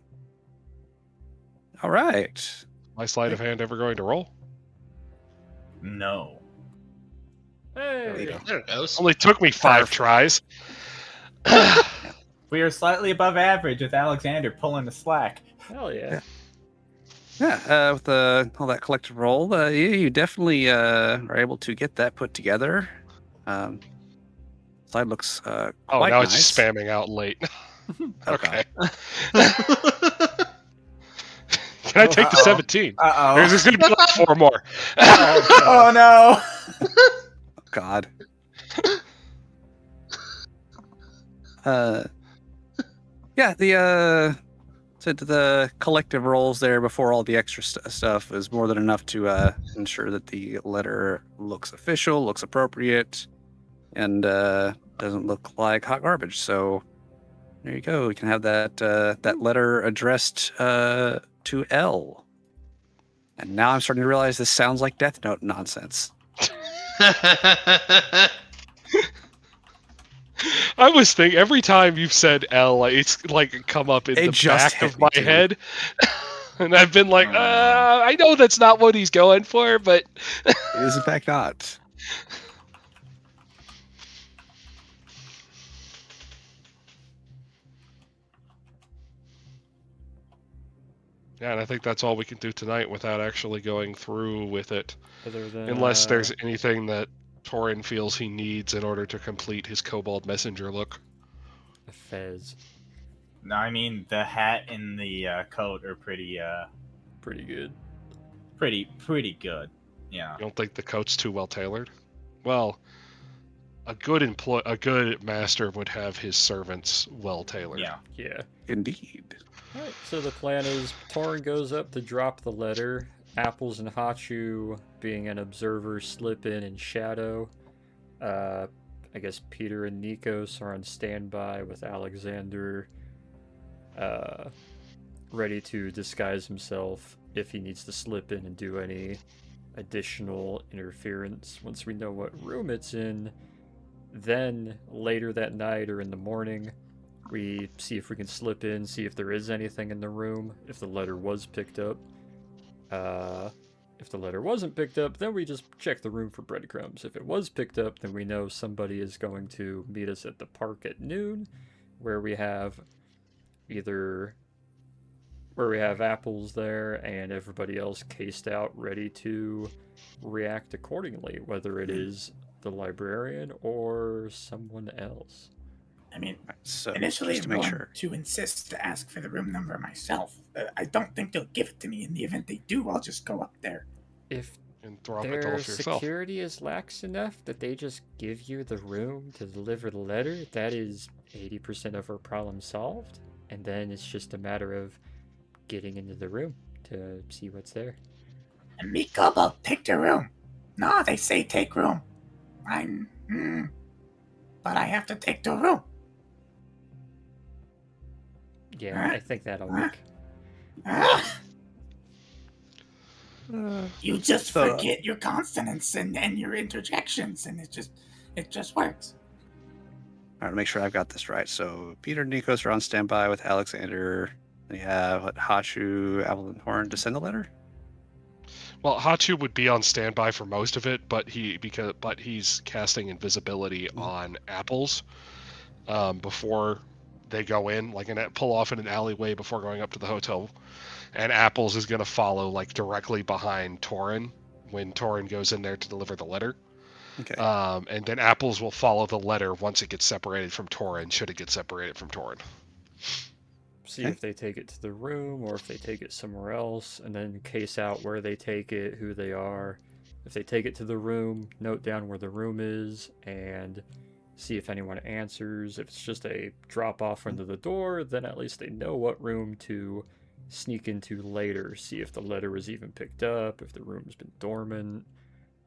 All right. My sleight of hand ever going to roll? No. Hey. There it goes. Only took me 5 tries. We are slightly above average with Alexander pulling the slack. Hell yeah. Yeah, with all that collective roll, you definitely are able to get that put together. Slide looks Oh, quite now nice. it's just spamming out late. Okay. Can I take the 17? Uh-oh. There's going to be like 4 more. Oh, no. God. Yeah, the collective rolls there before all the extra stuff is more than enough to ensure that the letter looks official, looks appropriate, and doesn't look like hot garbage. So there you go. We can have that letter addressed to L. And now I'm starting to realize this sounds like Death Note nonsense. I was thinking every time you've said L, it's like come up in the back of my head, and I've been like, I know that's not what he's going for, but it is in fact not. Yeah, and I think that's all we can do tonight without actually going through with it. Other than, Unless there's anything that Torin feels he needs in order to complete his Kobold Messenger look. A fez. No, I mean the hat and the coat are pretty good. Pretty good. Yeah. You don't think the coat's too well tailored? Well, a good master would have his servants well tailored. Yeah. Indeed. Alright, so the plan is Torin goes up to drop the letter. Apples and Hachu, being an observer, slip in shadow. I guess Peter and Nikos are on standby with Alexander ready to disguise himself if he needs to slip in and do any additional interference. Once we know what room it's in, then later that night or in the morning, we see if we can slip in, see if there is anything in the room, if the letter was picked up. If the letter wasn't picked up, then we just check the room for breadcrumbs. If it was picked up, then we know somebody is going to meet us at the park at noon, where we have Apples there and everybody else cased out, ready to react accordingly, whether it is the librarian or someone else. I mean, So, initially just I'm to make going sure. to insist to ask for the room number myself. I don't think they'll give it to me. In the event they do, I'll just go up there. If And drop it their all for yourself. security is lax enough that they just give you the room to deliver the letter, that is 80% of our problem solved. And then it's just a matter of getting into the room to see what's there. And me, Kobold, take the room. No, they say take room. But I have to take the room. Yeah, I think that'll work. You just So- forget your consonants and your interjections, and it just works. All right, to make sure I've got this right. So Peter and Nikos are on standby with Alexander. Then you have Hachu, Apple, and Horn to send the letter. Well, Hachu would be on standby for most of it, but he's casting invisibility on Apples before they go in, like pull off in an alleyway before going up to the hotel. And Apples is going to follow like directly behind Torin when Torin goes in there to deliver the letter. Okay. And then Apples will follow the letter once it gets separated from Torin, should it get separated from Torin. See if they take it to the room or if they take it somewhere else, and then case out where they take it, who they are. If they take it to the room, note down where the room is, and see if anyone answers. If it's just a drop off under the door, then at least they know what room to sneak into later. See if the letter was even picked up, if the room's been dormant.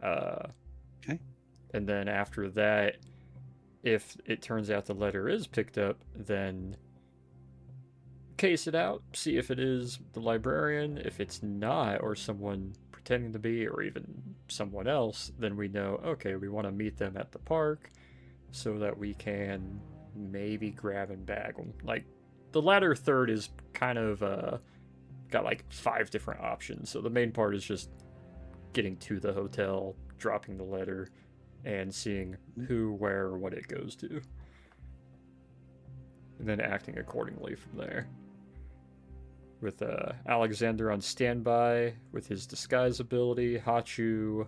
Okay. And then after that, if it turns out the letter is picked up, then case it out, see if it is the librarian. If it's not, or someone pretending to be, or even someone else, then we know, okay, we want to meet them at the park so that we can maybe grab and bag them. Like, the latter third is kind of got like 5 different options. So the main part is just getting to the hotel, dropping the letter, and seeing who, where, or what it goes to. And then acting accordingly from there. With Alexander on standby with his disguise ability, Hachu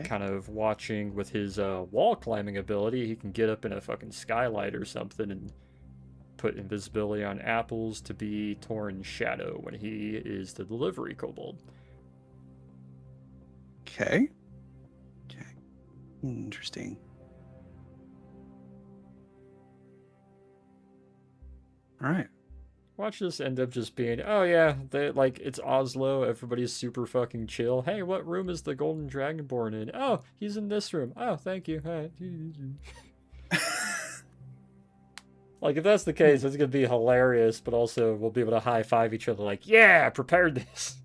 kind of watching with his wall climbing ability. He can get up in a fucking skylight or something and put invisibility on Apples to be Torin's shadow when he is the delivery kobold. Okay. Interesting. All right. Watch this end up just being, oh yeah, like it's Oslo, everybody's super fucking chill. Hey, what room is the Golden Dragonborn in? Oh, he's in this room. Oh, thank you. Like, if that's the case, it's gonna be hilarious, but also we'll be able to high five each other like, yeah, I prepared this.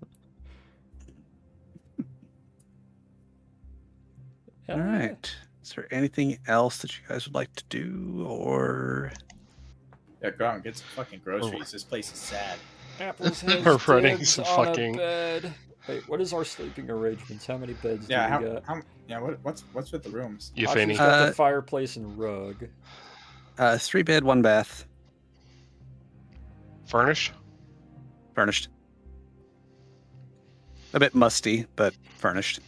All right. Is there anything else that you guys would like to do, or? Yeah, go out and get some fucking groceries. This place is sad. Apples We're has running dibs some on fucking- a bed. Wait, what is our sleeping arrangements? How many beds Yeah, do we got? what's with the rooms? You Hachu's Fanny. got the fireplace and rug. 3 bed, 1 bath, Furnished? furnished. a bit musty, but furnished.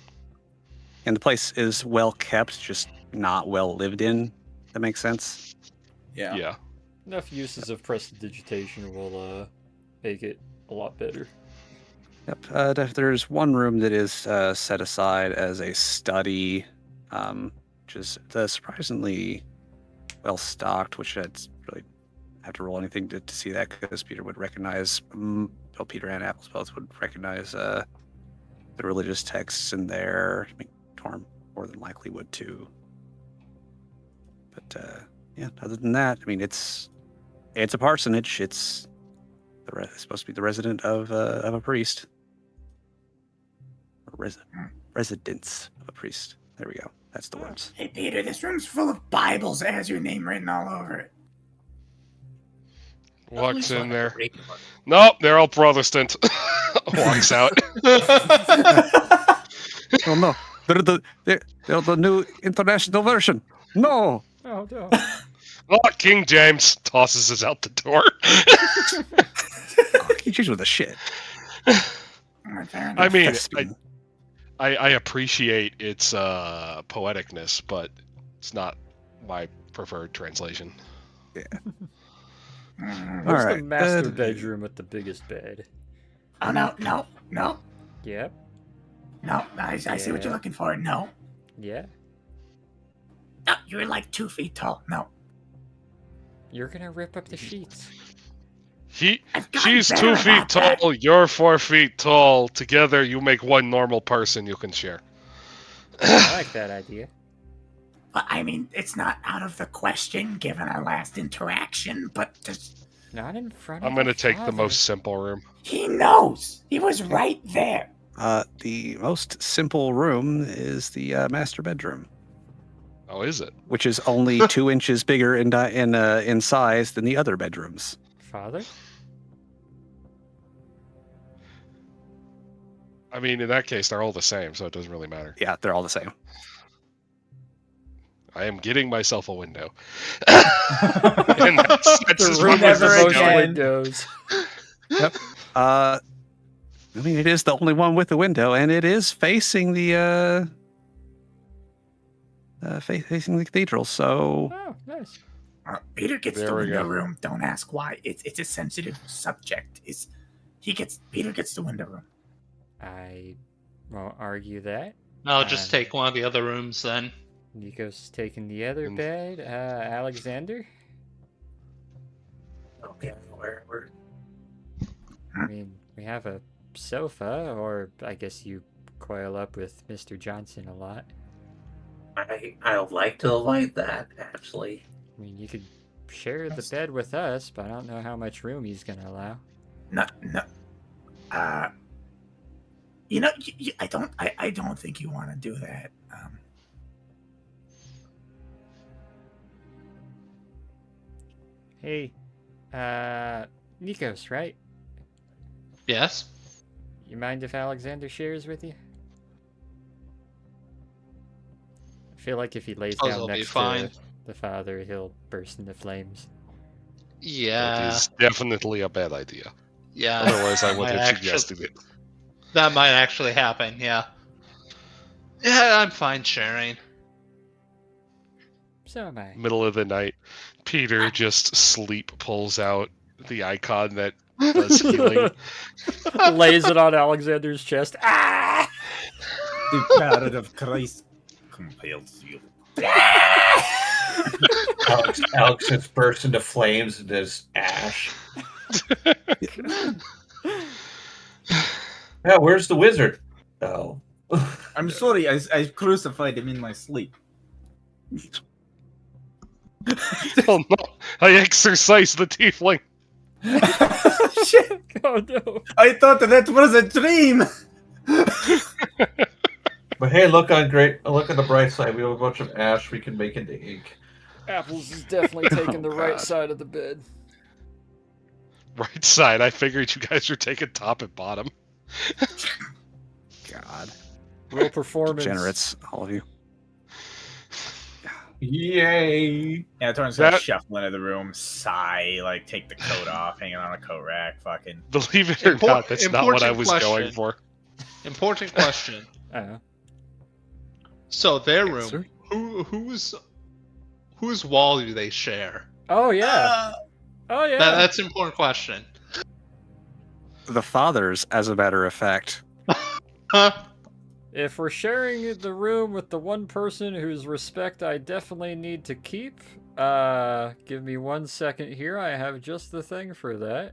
And the place is well kept, just not well lived in. That makes sense. Yeah. Enough uses of prestidigitation will make it a lot better. Yep. There's one room that is set aside as a study, which is surprisingly well stocked, which I'd really have to roll anything to see that, because Peter would recognize, Peter and Apples both would recognize the religious texts in there. I mean, Torm more than likely would too. But yeah, other than that, I mean, it's a parsonage. It's supposed to be the resident of a priest. Or residence of a priest. There we go. That's the words. Hey, Peter, this room's full of Bibles that has your name written all over it. Walks in there. Nope, they're all Protestant. Walks out. Oh no, they're the new international version. No. Oh no. Oh, King James tosses us out the door. King James with the shit. I mean, I appreciate its poeticness, but it's not my preferred translation. Yeah. Where's the master bedroom with the biggest bed? Oh, no. Yep. No, I see what you're looking for. No. Yeah. No, you're like 2 feet tall. No. You're gonna rip up the sheets. She's 2 feet tall, you're 4 feet tall. Together you make one normal person you can share. I like that idea. I mean, it's not out of the question given our last interaction, but not in front of I'm gonna take father. the most simple room. He knows. He was right there. The most simple room is the master bedroom. Oh, is it? Which is only 2 inches bigger in size than the other bedrooms. Father? I mean, in that case, they're all the same, so it doesn't really matter. Yeah, they're all the same. I am getting myself a window. And that's The room with the most windows. Yep. I mean, it is the only one with a window, and it is facing the facing the cathedral. So. Oh, nice. Peter gets There the we window go. room. Don't ask why. It's a sensitive subject. Peter gets the window room. I won't argue that. I'll just take one of the other rooms then. Nico's taking the other bed. Alexander? Okay, where? I mean, we have a sofa, or I guess you coil up with Mr. Johnson a lot. I would like to avoid that, actually. I mean, you could share the bed with us, but I don't know how much room he's gonna allow. No. I don't think you want to do that. Hey, Nikos, right? Yes. You mind if Alexander shares with you? I feel like if he lays Suppose down it'll be next fine. to the father, he'll burst into flames. Yeah. It is definitely a bad idea. Yeah. Otherwise, I would Might have actually- suggested it. That might actually happen, yeah. Yeah, I'm fine sharing. So am I. Middle of the night, Peter just sleep pulls out the icon that does healing. Lays it on Alexander's chest. Ah! The power of Christ compels you. Alex has burst into flames and there's ash. Yeah, where's the wizard? Oh. I'm sorry, I crucified him in my sleep. Oh no! I exorcised the tiefling. Shit! Oh no! I thought that was a dream. But hey, look on the bright side. We have a bunch of ash we can make into ink. Apples is definitely taking the right God. side of the bed. Right side. I figured you guys were taking top and bottom. God. Real performance. Degenerates, all of you. Yay! Yeah, Torrance gonna shuffle into the room, sigh, like take the coat off, hanging on a coat rack, fucking. Believe it or not, that's not what I was Important going question. for. Important question. So their room, whose wall do they share? Oh yeah. Oh yeah. That's an important question. The father's, as a matter of fact. If we're sharing the room with the one person whose respect I definitely need to keep, give me 1 second here. I have just the thing for that.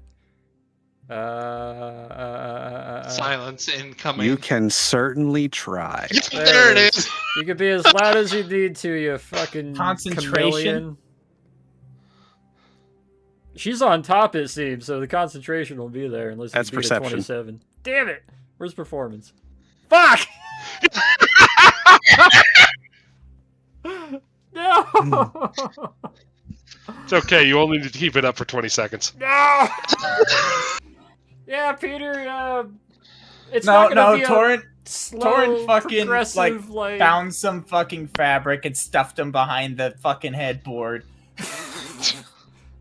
Silence incoming. You can certainly try. There it is. You can be as loud as you need to, you fucking Concentration? chameleon. She's on top, it seems, so the concentration will be there unless That's you beat perception. a 27. Damn it! Where's performance? Fuck! No! It's okay. You only need to keep it up for 20 seconds. No! Yeah, Peter, it's No, not gonna be Torrent, a slow, Torrent fucking progressive, found some fucking fabric and stuffed him behind the fucking headboard.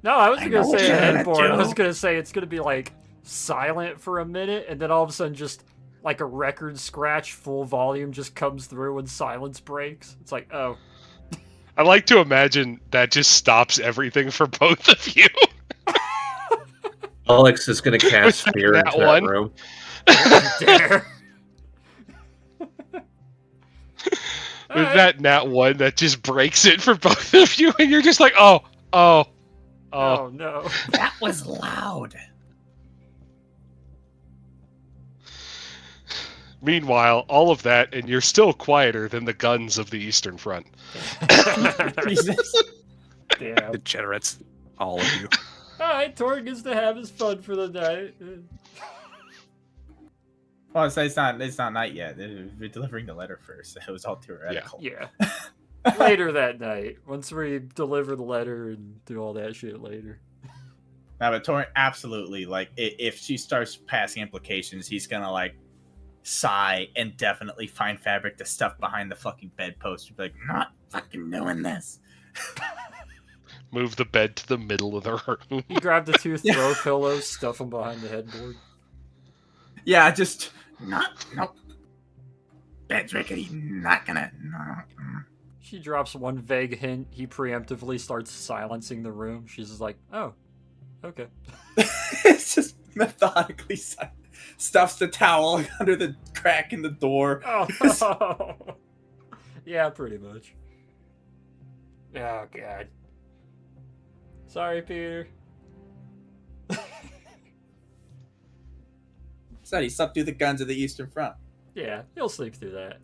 No, I wasn't gonna know what say a you're gonna headboard. I do. was gonna say it's gonna be like silent for a minute, and then all of a sudden, just like a record scratch, full volume, just comes through and silence breaks. It's like, oh, I like to imagine that just stops everything for both of you. Alex is going to cast fear That into one. that room. dare. With that nat one that just breaks it for both of you, and you're just like, oh. Oh no. That was loud. Meanwhile, all of that, and you're still quieter than the guns of the Eastern Front. Jesus. Damn. Degenerates. All of you. Alright, Tor gets to have his fun for the night. Well, it's not night yet. We're delivering the letter first. It was all theoretical. Yeah. Later that night, once we deliver the letter and do all that shit later. No, but Torrent absolutely, like, if she starts passing implications, he's gonna, like, sigh and definitely find fabric to stuff behind the fucking bedpost. He'd be like, not fucking doing this. Move the bed to the middle of the room. You grab the two throw pillows, stuff them behind the headboard. Yeah, just, nope. Bed's rickety, not gonna, no. She drops one vague hint. He preemptively starts silencing the room. She's just like, oh, okay. It's just methodically stuffs the towel under the crack in the door. Oh, yeah, pretty much. Oh, God. Sorry, Peter. Said he slept through the guns of the Eastern Front. Yeah, he'll sleep through that.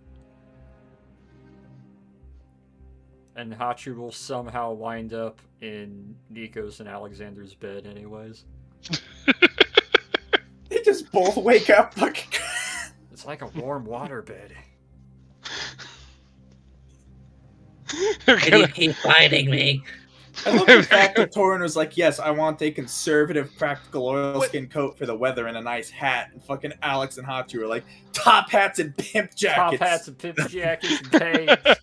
And Hachu will somehow wind up in Nikos and Alexander's bed anyways. They just both wake up fucking... It's like a warm water bed. You keep fighting me. I love the fact that Torrin was like, yes, I want a conservative practical oilskin coat for the weather and a nice hat. And fucking Alex and Hachu are like, top hats and pimp jackets. Top hats and pimp jackets and pants.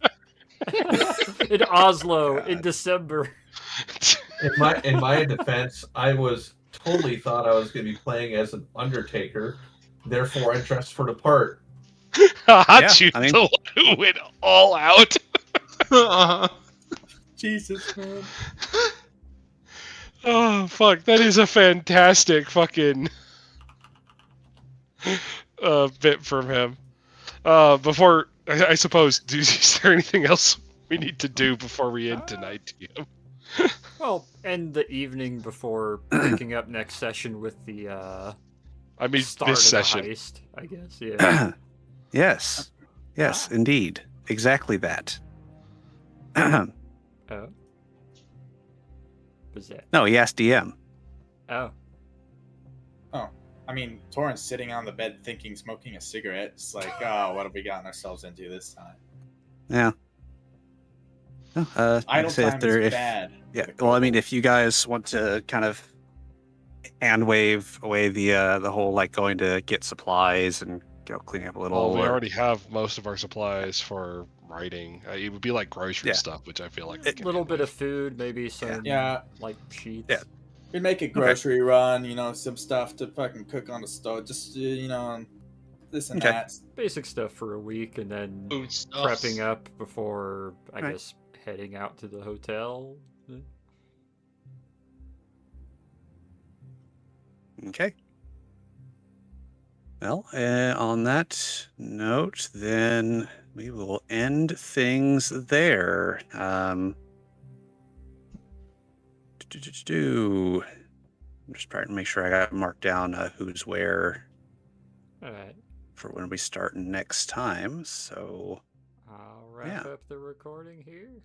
In Oslo in December. In my defense, I was totally thought I was going to be playing as an Undertaker, therefore I dressed for the part. Hachu's the one who went all out. Jesus, man. Oh, fuck. That is a fantastic fucking bit from him. Before, I suppose, is there anything else we need to do before we end tonight, TM? Well, end the evening before picking up next session with the, I mean, start this of the session. heist, I guess, yeah. Yes. Yes, indeed. Exactly that. Oh. What's that? No, he asked DM. Oh. Oh. I mean, Torrin's sitting on the bed thinking, smoking a cigarette. It's like, oh, what have we gotten ourselves into this time? Yeah. Like I Idle said, time there- is if- bad. Yeah. Well, I mean, if you guys want to kind of hand wave away the whole like going to get supplies and cleaning up a little. Well, we or- already have most of our supplies for writing. It would be like grocery stuff, which I feel like we A can little bit of food, maybe some, Yeah. like, sheets. Yeah. We'd make a grocery run, some stuff to fucking cook on the stove. Just, this and Okay. that. Basic stuff for a week, and then Food stuff. prepping up before, I Right. guess, heading out to the hotel. Okay. Well, on that note, then we will end things there. I'm just trying to make sure I got marked down who's where All right. for when we start next time. So I'll wrap Yeah. up the recording here.